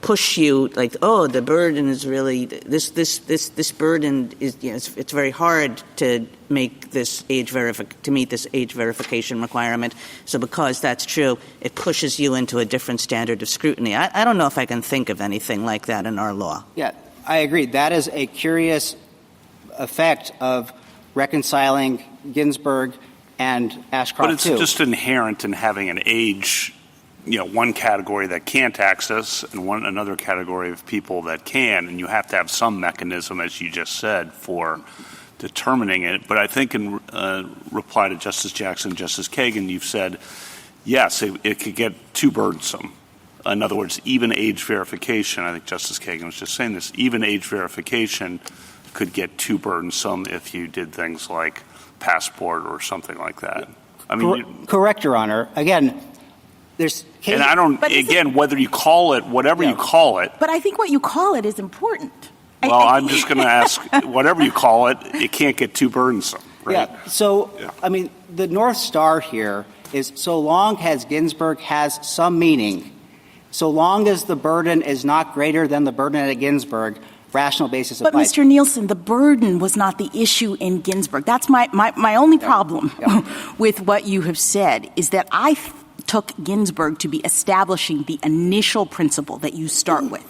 Speaker 7: push you like, oh, the burden is really this burden is it's very hard to make this to meet this age verification requirement. So because that's true, it pushes you into a different standard of scrutiny. I don't know if I can think of anything like that in our law.
Speaker 13: Yeah, I agree. That is a curious effect of reconciling Ginsburg and Ashcroft
Speaker 6: But it's just inherent in having an age. One category that can't access and another category of people that can, and you have to have some mechanism, as you just said, for determining it. But I think in reply to Justice Jackson, Justice Kagan, you've said yes, it could get too burdensome. In other words, even age verification, I think Justice Kagan was just saying this, even age verification could get too burdensome if you did things like passport or something like that. I mean,
Speaker 13: correct, Your Honor. Again, there's cases.
Speaker 6: And I don't, again, whether you call it, whatever you call it.
Speaker 11: But I think what you call it is important.
Speaker 6: Well, I'm just going to ask, whatever you call it, it can't get too burdensome, right?
Speaker 13: Yeah. So, I mean, the North Star here is so long as Ginsburg has some meaning, so long as the burden is not greater than the burden at Ginsburg, rational basis applies.
Speaker 11: But, Mr. Nielsen, the burden was not the issue in Ginsburg. That's my only problem with what you have said, is that I took Ginsburg to be establishing the initial principle that you start with,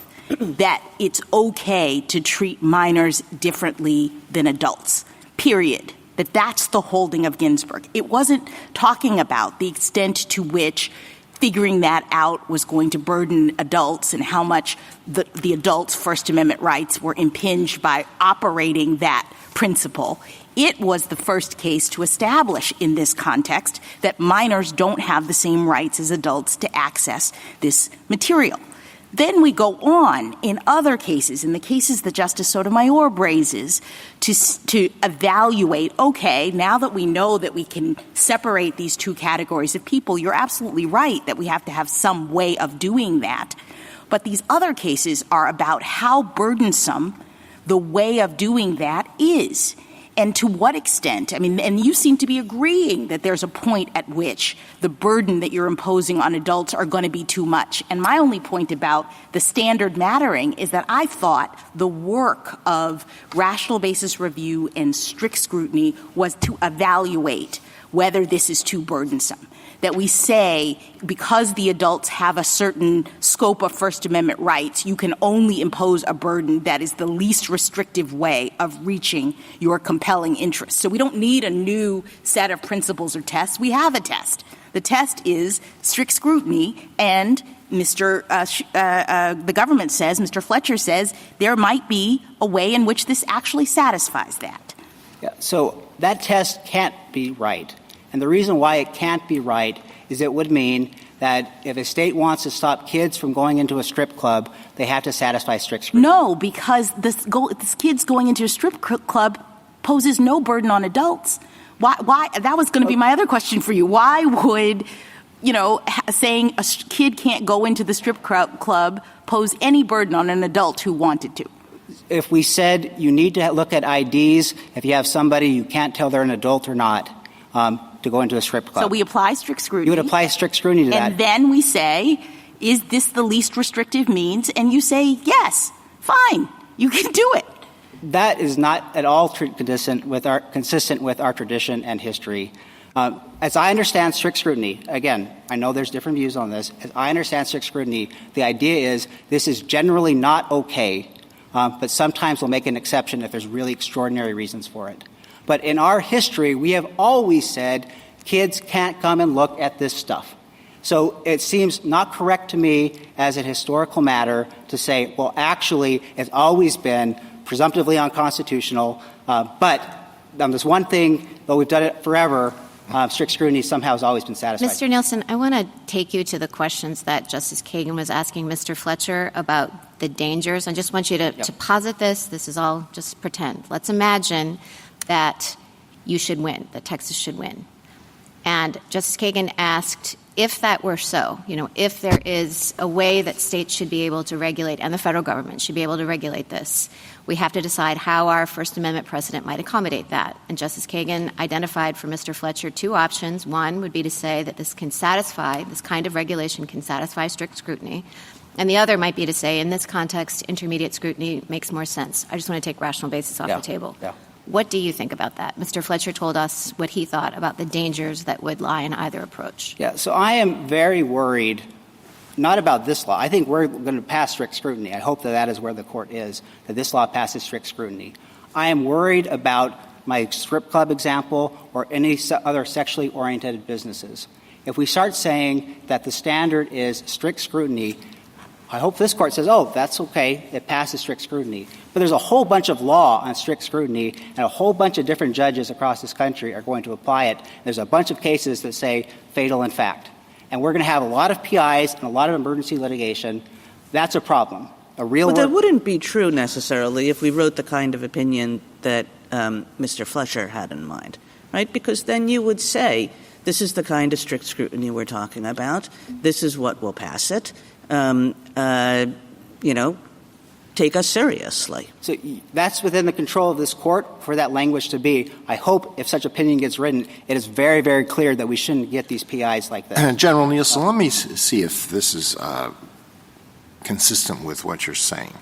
Speaker 11: that it's okay to treat minors differently than adults, period. That's the holding of Ginsburg. It wasn't talking about the extent to which figuring that out was going to burden adults and how much the adults' First Amendment rights were impinged by operating that principle. It was the first case to establish in this context that minors don't have the same rights as adults to access this material. Then we go on in other cases, in the cases that Justice Sotomayor raises, to evaluate, okay, now that we know that we can separate these two categories of people, you're absolutely right that we have to have some way of doing that. But these other cases are about how burdensome the way of doing that is. And to what extent, I mean, and you seem to be agreeing that there's a point at which the burden that you're imposing on adults are going to be too much. And my only point about the standard mattering is that I thought the work of rational basis review and strict scrutiny was to evaluate whether this is too burdensome. That we say, because the adults have a certain scope of First Amendment rights, you can only impose a burden that is the least restrictive way of reaching your compelling interests. So we don't need a new set of principles or tests. We have a test. The test is strict scrutiny, and the government says, Mr. Fletcher says, there might be a way in which this actually satisfies that.
Speaker 13: Yeah, so that test can't be right. And the reason why it can't be right is it would mean that if a state wants to stop kids from going into a strip club, they have to satisfy strict scrutiny.
Speaker 11: No, because this kids going into a strip club poses no burden on adults. Why? That was going to be my other question for you. Why would, saying a kid can't go into the strip club pose any burden on an adult who wanted to?
Speaker 13: If we said you need to look at IDs, if you have somebody you can't tell they're an adult or not, to go into a strip club.
Speaker 11: So we apply strict scrutiny.
Speaker 13: You would apply strict scrutiny to that.
Speaker 11: And then we say, is this the least restrictive means? And you say, yes, fine, you can do it.
Speaker 13: That is not at all consistent with our tradition and history. As I understand strict scrutiny, again, I know there's different views on this. As I understand strict scrutiny, the idea is this is generally not okay, but sometimes we'll make an exception if there's really extraordinary reasons for it. But in our history, we have always said kids can't come and look at this stuff. So it seems not correct to me as a historical matter to say, well, actually, it's always been presumptively unconstitutional. But there's one thing, though we've done it forever, strict scrutiny somehow has always been satisfied.
Speaker 4: Mr. Nielsen, I want to take you to the questions that Justice Kagan was asking Mr. Fletcher about the dangers. I just want you to posit this. This is all just pretend. Let's imagine that you should win, that Texas should win. And Justice Kagan asked, if that were so, if there is a way that states should be able to regulate and the federal government should be able to regulate this, we have to decide how our First Amendment precedent might accommodate that. And Justice Kagan identified for Mr. Fletcher two options. One would be to say that this kind of regulation can satisfy strict scrutiny. And the other might be to say, in this context, intermediate scrutiny makes more sense. I just want to take rational basis off the table.
Speaker 13: Yeah.
Speaker 4: What do you think about that? Mr. Fletcher told us what he thought about the dangers that would lie in either approach.
Speaker 13: Yeah, so I am very worried, not about this law. I think we're going to pass strict scrutiny. I hope that is where the court is, that this law passes strict scrutiny. I am worried about my strip club example or any other sexually oriented businesses. If we start saying that the standard is strict scrutiny, I hope this court says, oh, that's okay, it passes strict scrutiny. But there's a whole bunch of law on strict scrutiny, and a whole bunch of different judges across this country are going to apply it. There's a bunch of cases that say fatal in fact. and we're going to have a lot of PIs and a lot of emergency litigation, that's a problem.
Speaker 7: But that wouldn't be true necessarily if we wrote the kind of opinion that Mr. Fletcher had in mind, right? Because then you would say, this is the kind of strict scrutiny we're talking about. This is what will pass it. Take us seriously.
Speaker 13: So that's within the control of this court for that language to be. I hope if such opinion gets written, it is very, very clear that we shouldn't get these PIs like that.
Speaker 5: General Nielsen, let me see if this is consistent with what you're saying.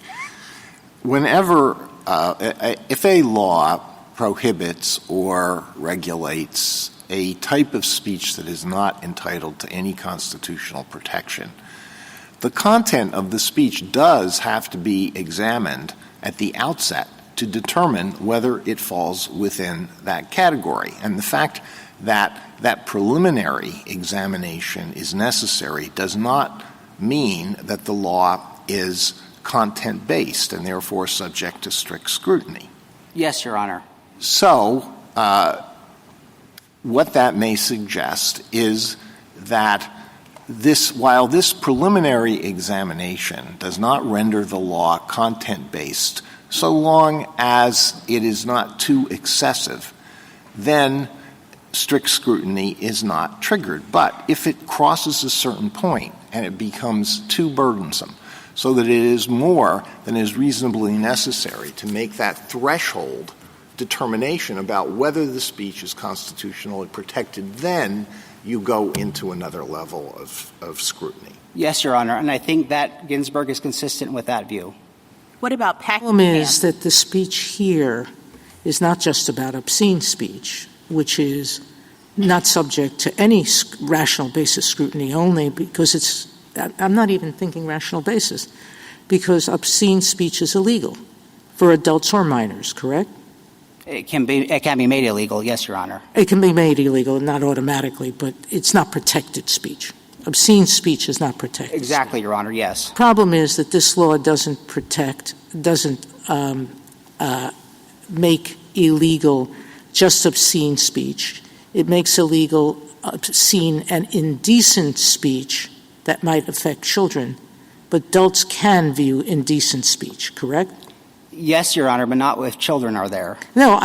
Speaker 5: Whenever, if a law prohibits or regulates a type of speech that is not entitled to any constitutional protection, the content of the speech does have to be examined at the outset to determine whether it falls within that category. And the fact that that preliminary examination is necessary does not mean that the law is content-based and therefore subject to strict scrutiny.
Speaker 13: Yes, Your Honor.
Speaker 5: So what that may suggest is that while this preliminary examination does not render the law content-based, so long as it is not too excessive, then strict scrutiny is not triggered. But if it crosses a certain point and it becomes too burdensome, so that it is more than is reasonably necessary to make that threshold determination about whether the speech is constitutionally protected, then you go into another level of scrutiny.
Speaker 13: Yes, Your Honor, and I think that Ginsburg is consistent with that view.
Speaker 11: What about Paxton?
Speaker 9: The problem is that the speech here is not just about obscene speech, which is not subject to any rational basis scrutiny only because I'm not even thinking rational basis, because obscene speech is illegal for adults or minors, correct?
Speaker 13: It can be made illegal, yes, Your Honor.
Speaker 9: It can be made illegal, not automatically, but it's not protected speech. Obscene speech is not protected.
Speaker 13: Exactly, Your Honor, yes.
Speaker 9: The problem is that this law doesn't make illegal just obscene speech. It makes illegal obscene and indecent speech that might affect children, but adults can view indecent speech, correct?
Speaker 13: Yes, Your Honor, but not if children are there.
Speaker 9: No,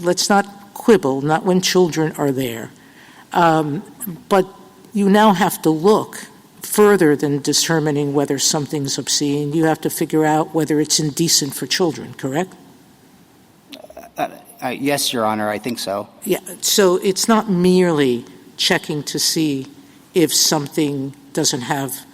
Speaker 9: let's not quibble, not when children are there. But you now have to look further than determining whether something's obscene. You have to figure out whether it's indecent for children, correct?
Speaker 13: Yes, Your Honor, I think so.
Speaker 9: Yeah, so it's not merely checking to see if something doesn't have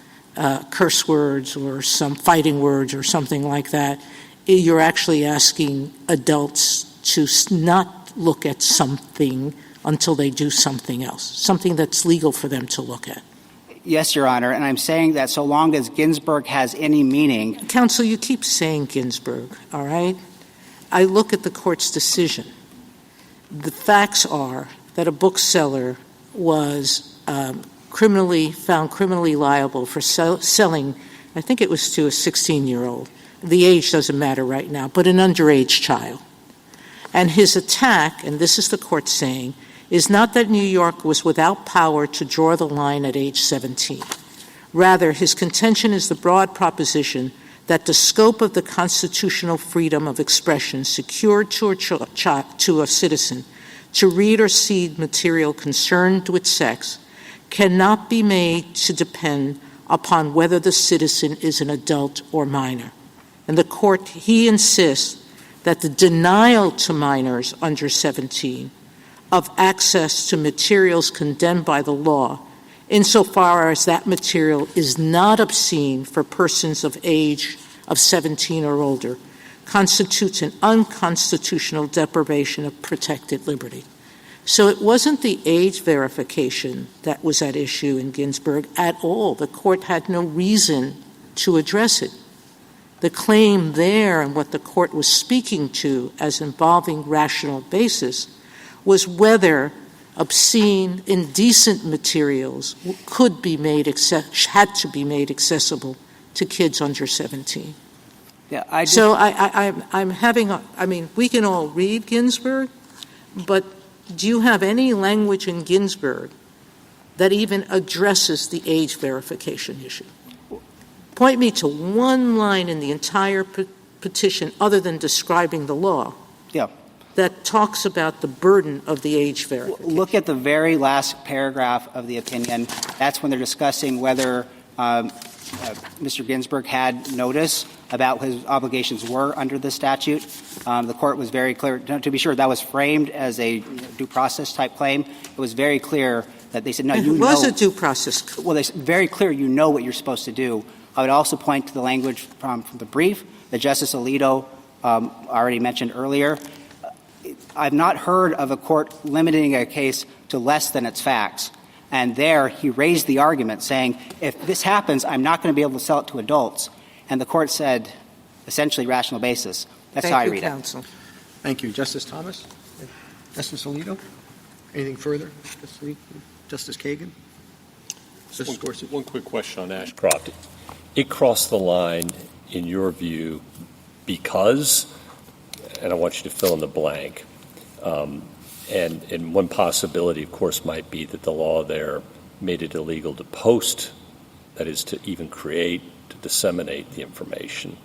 Speaker 9: curse words or some fighting words or something like that. You're actually asking adults to not look at something until they do something else, something that's legal for them to look at.
Speaker 13: Yes, Your Honor, and I'm saying that so long as Ginsburg has any meaning.
Speaker 9: Counsel, you keep saying Ginsburg, all right? I look at the court's decision. The facts are that a bookseller was found criminally liable for selling, I think it was to a 16-year-old. The age doesn't matter right now, but an underage child. And his attack, and this is the court saying, is not that New York was without power to draw the line at age 17. Rather, his contention is the broad proposition that the scope of the constitutional freedom of expression secured to a citizen to read or see material concerned with sex cannot be made to depend upon whether the citizen is an adult or minor. And the court, he insists that the denial to minors under 17 of access to materials condemned by the law, insofar as that material is not obscene for persons of age of 17 or older, constitutes an unconstitutional deprivation of protected liberty. So it wasn't the age verification that was at issue in Ginsburg at all. The court had no reason to address it. The claim there and what the court was speaking to as involving rational basis was whether obscene, indecent materials had to be made accessible to kids under 17.
Speaker 13: Yeah,
Speaker 9: we can all read Ginsburg, but do you have any language in Ginsburg that even addresses the age verification issue? Point me to one line in the entire petition other than describing the law that talks about the burden of the age verification.
Speaker 13: Look at the very last paragraph of the opinion. That's when they're discussing whether Mr. Ginsburg had notice about what his obligations were under the statute. The court was very clear. To be sure, that was framed as a due process type claim. It was very clear that they said, no, you know.
Speaker 9: It was a due process.
Speaker 13: Well, it's very clear you know what you're supposed to do. I would also point to the language from the brief that Justice Alito already mentioned earlier. I've not heard of a court limiting a case to less than its facts. And there he raised the argument saying, if this happens, I'm not going to be able to sell it to adults. And the court said, essentially, rational basis. That's how I read
Speaker 9: counsel.
Speaker 13: it.
Speaker 10: Thank you. Justice Thomas? Justice Alito? Anything further? Justice Kagan? Justice Gorsuch?
Speaker 8: One quick question on Ashcroft. It crossed the line, in your view, because, and I want you to fill in the blank, and one possibility, of course, might be that the law there made it illegal to post, that is, to even create, to disseminate the information,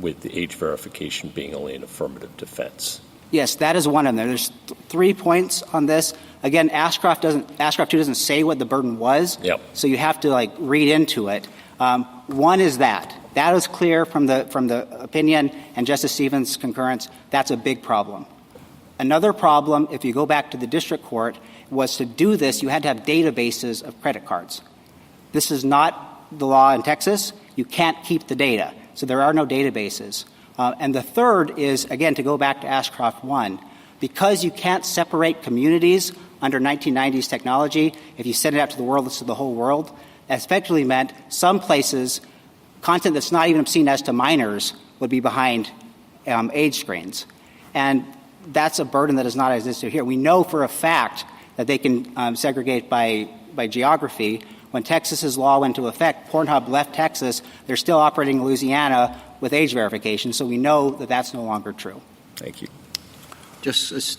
Speaker 8: with the age verification being only an affirmative defense.
Speaker 13: Yes, that is one of them. There's 3 points on this. Again, Ashcroft 2 doesn't say what the burden was, so you have to read into it. One is that. That is clear from the opinion and Justice Stevens' concurrence. That's a big problem. Another problem, if you go back to the district court, was to do this, you had to have databases of credit cards. This is not the law in Texas. You can't keep the data. So there are no databases. And the third is, again, to go back to Ashcroft 1, because you can't separate communities under 1990s technology, if you send it out to the world, it's to the whole world, that effectively meant some places, content that's not even obscene as to minors would be behind age screens. And that's a burden that does not exist here. We know for a fact that they can segregate by geography. When Texas's law went into effect, Pornhub left Texas. They're still operating in Louisiana with age verification, so we know that that's no longer true.
Speaker 8: Thank you.
Speaker 10: Justice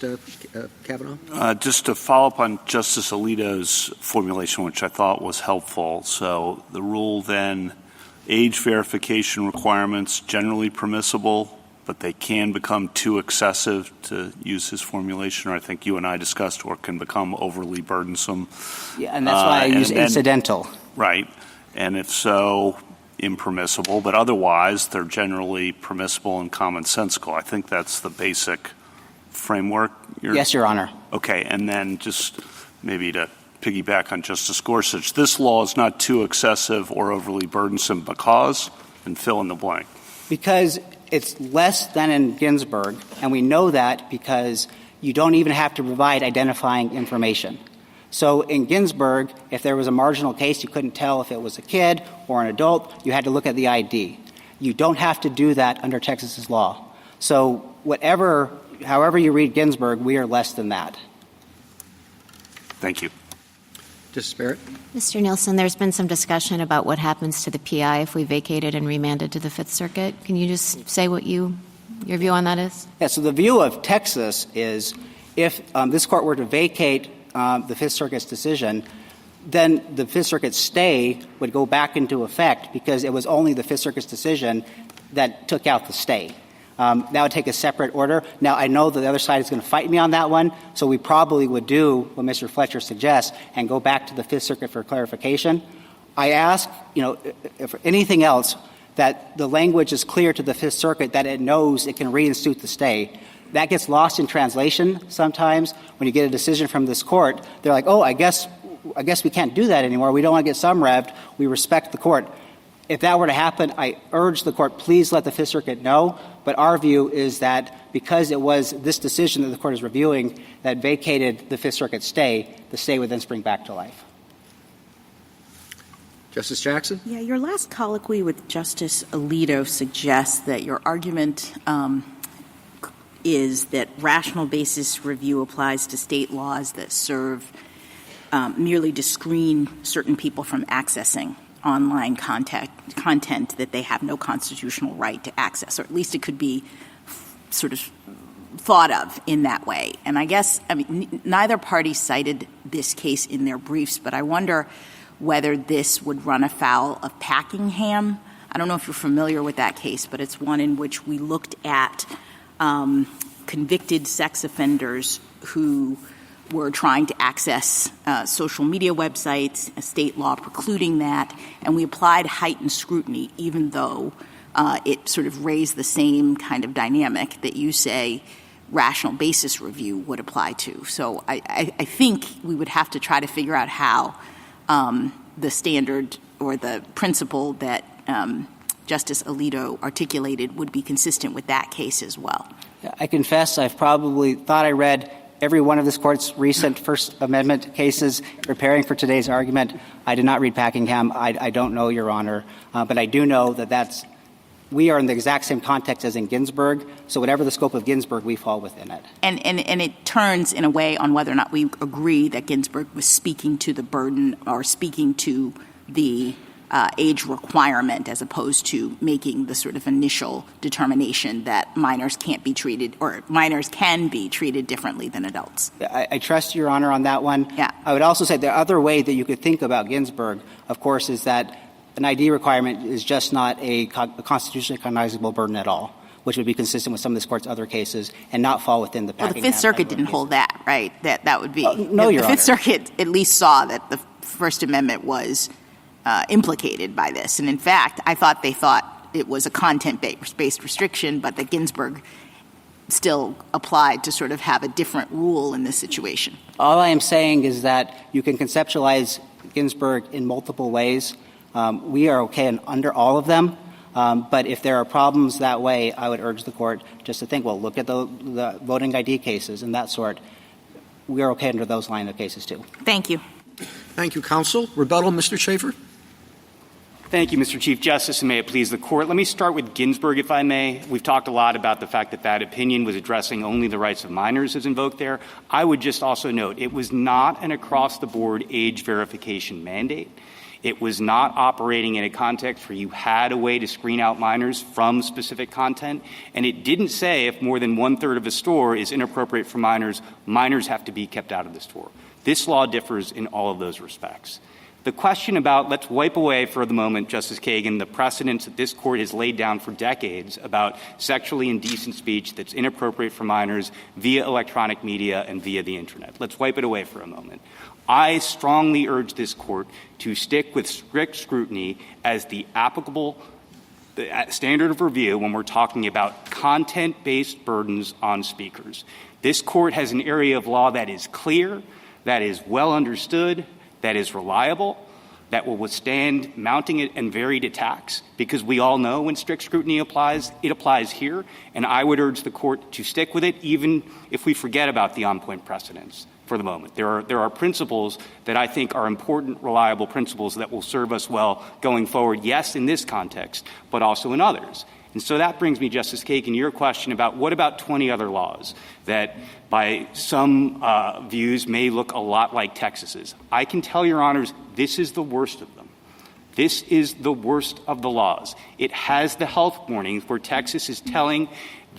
Speaker 10: Kavanaugh?
Speaker 6: Just to follow up on Justice Alito's formulation, which I thought was helpful. So the rule then, age verification requirements generally permissible, but they can become too excessive, to use his formulation, or I think you and I discussed, or can become overly burdensome.
Speaker 13: Yeah, and that's why I use incidental.
Speaker 6: Right. And if so, impermissible, but otherwise they're generally permissible and commonsensical. I think that's the basic framework.
Speaker 13: Yes, Your Honor.
Speaker 6: Okay, and then just maybe to piggyback on Justice Gorsuch, this law is not too excessive or overly burdensome because, and fill in the blank.
Speaker 13: Because it's less than in Ginsburg, and we know that because you don't even have to provide identifying information. So in Ginsburg, if there was a marginal case, you couldn't tell if it was a kid or an adult, you had to look at the ID. You don't have to do that under Texas's law. So however you read Ginsburg, we are less than that.
Speaker 6: Thank you.
Speaker 10: Justice Barrett?
Speaker 4: Mr. Nielsen, there's been some discussion about what happens to the PI if we vacated and remanded to the Fifth Circuit. Can you just say what your view on that is?
Speaker 13: Yeah, so the view of Texas is if this court were to vacate the Fifth Circuit's decision, then the Fifth Circuit's stay would go back into effect because it was only the Fifth Circuit's decision that took out the stay. That would take a separate order. Now, I know that the other side is going to fight me on that one, so we probably would do what Mr. Fletcher suggests and go back to the Fifth Circuit for clarification. I ask, if anything else, that the language is clear to the Fifth Circuit that it knows it can reinstitute the stay. That gets lost in translation sometimes. When you get a decision from this court, they're like, oh, I guess we can't do that anymore. We don't want to get sumrevved. We respect the court. If that were to happen, I urge the court, please let the Fifth Circuit know. But our view is that because it was this decision that the court is reviewing that vacated the Fifth Circuit stay, the stay would then spring back to life.
Speaker 10: Justice Jackson?
Speaker 11: Yeah, your last colloquy with Justice Alito suggests that your argument is that rational basis review applies to state laws that serve merely to screen certain people from accessing online content that they have no constitutional right to access, or at least it could be sort of thought of in that way. And I guess, neither party cited this case in their briefs, but I wonder whether this would run afoul of Packingham. I don't know if you're familiar with that case, but it's one in which we looked at convicted sex offenders who were trying to access social media websites, a state law precluding that, and we applied heightened scrutiny, even though it sort of raised the same kind of dynamic that you say rational basis review would apply to. So I think we would have to try to figure out how the standard or the principle that Justice Alito articulated would be consistent with that case as well.
Speaker 13: I confess I've probably thought I read every one of this Court's recent First Amendment cases preparing for today's argument. I did not read Packingham. I don't know, Your Honor. But I do know that we are in the exact same context as in Ginsburg, so whatever the scope of Ginsburg, we fall within it.
Speaker 11: And it turns in a way on whether or not we agree that Ginsburg was speaking to the burden or speaking to the age requirement as opposed to making the sort of initial determination that minors can't be treated or minors can be treated differently than adults.
Speaker 13: I trust Your Honor on that one.
Speaker 11: Yeah.
Speaker 13: I would also say the other way that you could think about Ginsburg, of course, is that an ID requirement is just not a constitutionally cognizable burden at all, which would be consistent with some of this Court's other cases and not fall within the Packingham.
Speaker 11: Well, the Fifth Circuit didn't hold that, right? That would be
Speaker 13: no, Your Honor.
Speaker 11: The Fifth Circuit at least saw that the First Amendment was implicated by this. And in fact, I thought they thought it was a content-based restriction, but that Ginsburg still applied to sort of have a different rule in this situation.
Speaker 13: All I am saying is that you can conceptualize Ginsburg in multiple ways. We are okay under all of them. But if there are problems that way, I would urge the Court just to think, well, look at the voting ID cases and that sort. We are okay under those line of cases, too.
Speaker 11: Thank you.
Speaker 1: Thank you, counsel. Rebuttal, Mr. Schaffer.
Speaker 2: Thank you, Mr. Chief Justice, and may it please the Court. Let me start with Ginsburg, if I may. We've talked a lot about the fact that that opinion was addressing only the rights of minors as invoked there. I would just also note it was not an across-the-board age verification mandate. It was not operating in a context where you had a way to screen out minors from specific content. And it didn't say if more than one-third of a store is inappropriate for minors, minors have to be kept out of the store. This law differs in all of those respects. The question about, let's wipe away for the moment, Justice Kagan, the precedents that this Court has laid down for decades about sexually indecent speech that's inappropriate for minors via electronic media and via the Internet. Let's wipe it away for a moment. I strongly urge this Court to stick with strict scrutiny as the applicable standard of review when we're talking about content-based burdens on speakers. This Court has an area of law that is clear, that is well understood, that is reliable, that will withstand mounting and varied attacks, because we all know when strict scrutiny applies, it applies here, and I would urge the Court to stick with it even if we forget about the on-point precedents for the moment. There are principles that I think are important, reliable principles that will serve us well going forward, yes, in this context, but also in others. And so that brings me, Justice Kagan, your question about what about 20 other laws that by some views may look a lot like Texas's. I can tell Your Honors this is the worst of them. This is the worst of the laws. It has the health warnings where Texas is telling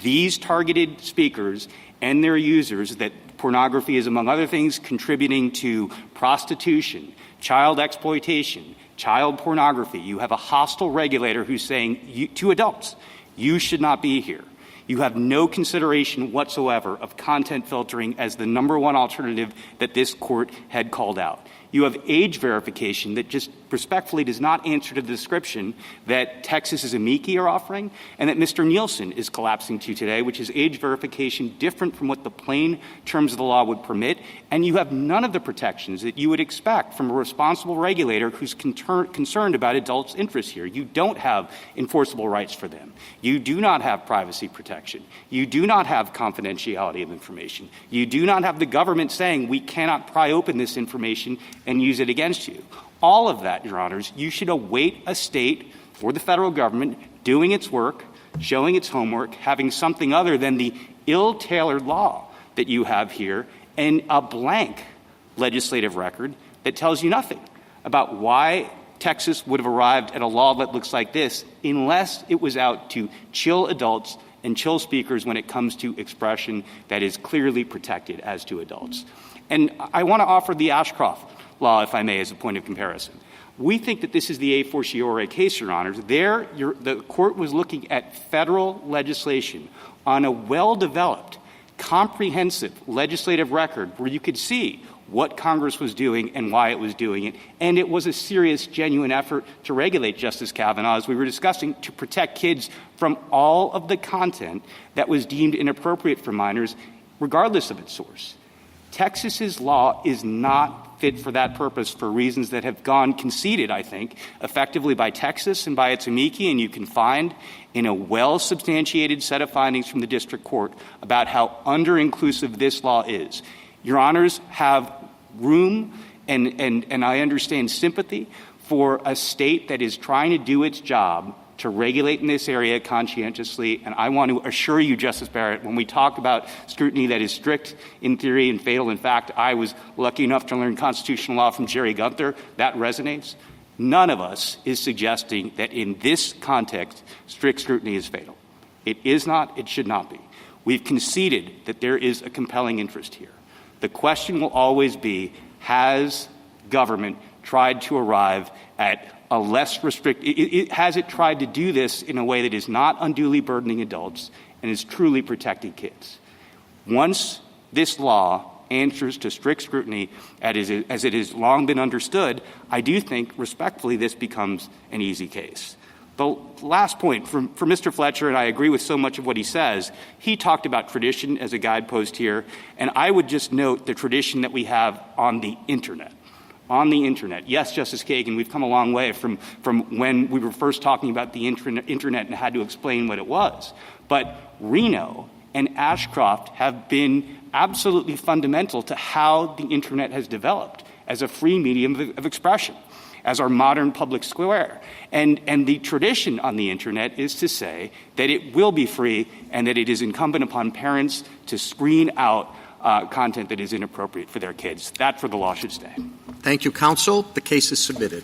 Speaker 2: these targeted speakers and their users that pornography is, among other things, contributing to prostitution, child exploitation, child pornography. You have a hostile regulator who's saying to adults, you should not be here. You have no consideration whatsoever of content filtering as the number one alternative that this Court had called out. You have age verification that just respectfully does not answer to the description that Texas's amici are offering and that Mr. Nielsen is collapsing to today, which is age verification different from what the plain terms of the law would permit. And you have none of the protections that you would expect from a responsible regulator who's concerned about adults' interests here. You don't have enforceable rights for them. You do not have privacy protection. You do not have confidentiality of information. You do not have the government saying we cannot pry open this information and use it against you. All of that, Your Honors, you should await a state or the federal government doing its work, showing its homework, having something other than the ill-tailored law that you have here and a blank legislative record that tells you nothing about why Texas would have arrived at a law that looks like this unless it was out to chill adults and chill speakers when it comes to expression that is clearly protected as to adults. And I want to offer the Ashcroft law, if I may, as a point of comparison. We think that this is the a fortiori case, Your Honors. The court was looking at federal legislation on a well-developed, comprehensive legislative record where you could see what Congress was doing and why it was doing it. And it was a serious, genuine effort to regulate, Justice Kavanaugh, as we were discussing, to protect kids from all of the content that was deemed inappropriate for minors, regardless of its source. Texas's law is not fit for that purpose for reasons that have gone conceded, I think, effectively by Texas and by its amici, and you can find in a well-substantiated set of findings from the district court about how under-inclusive this law is. Your Honors have room, and I understand sympathy for a state that is trying to do its job to regulate in this area conscientiously. And I want to assure you, Justice Barrett, when we talk about scrutiny that is strict in theory and fatal in fact, I was lucky enough to learn constitutional law from Jerry Gunther. That resonates. None of us is suggesting that in this context, strict scrutiny is fatal. It is not. It should not be. We've conceded that there is a compelling interest here. The question will always be, has government tried to arrive at a less restrictive, has it tried to do this in a way that is not unduly burdening adults and is truly protecting kids? Once this law answers to strict scrutiny as it has long been understood, I do think, respectfully, this becomes an easy case. The last point, for Mr. Fletcher, and I agree with so much of what he says, he talked about tradition as a guidepost here, and I would just note the tradition that we have on the Internet. On the Internet. Yes, Justice Kagan, we've come a long way from when we were first talking about the Internet and had to explain what it was. But Reno and Ashcroft have been absolutely fundamental to how the Internet has developed as a free medium of expression, as our modern public square. And the tradition on the Internet is to say that it will be free and that it is incumbent upon parents to screen out content that is inappropriate for their kids. That, for the law, should stay.
Speaker 1: Thank you, counsel. The case is submitted.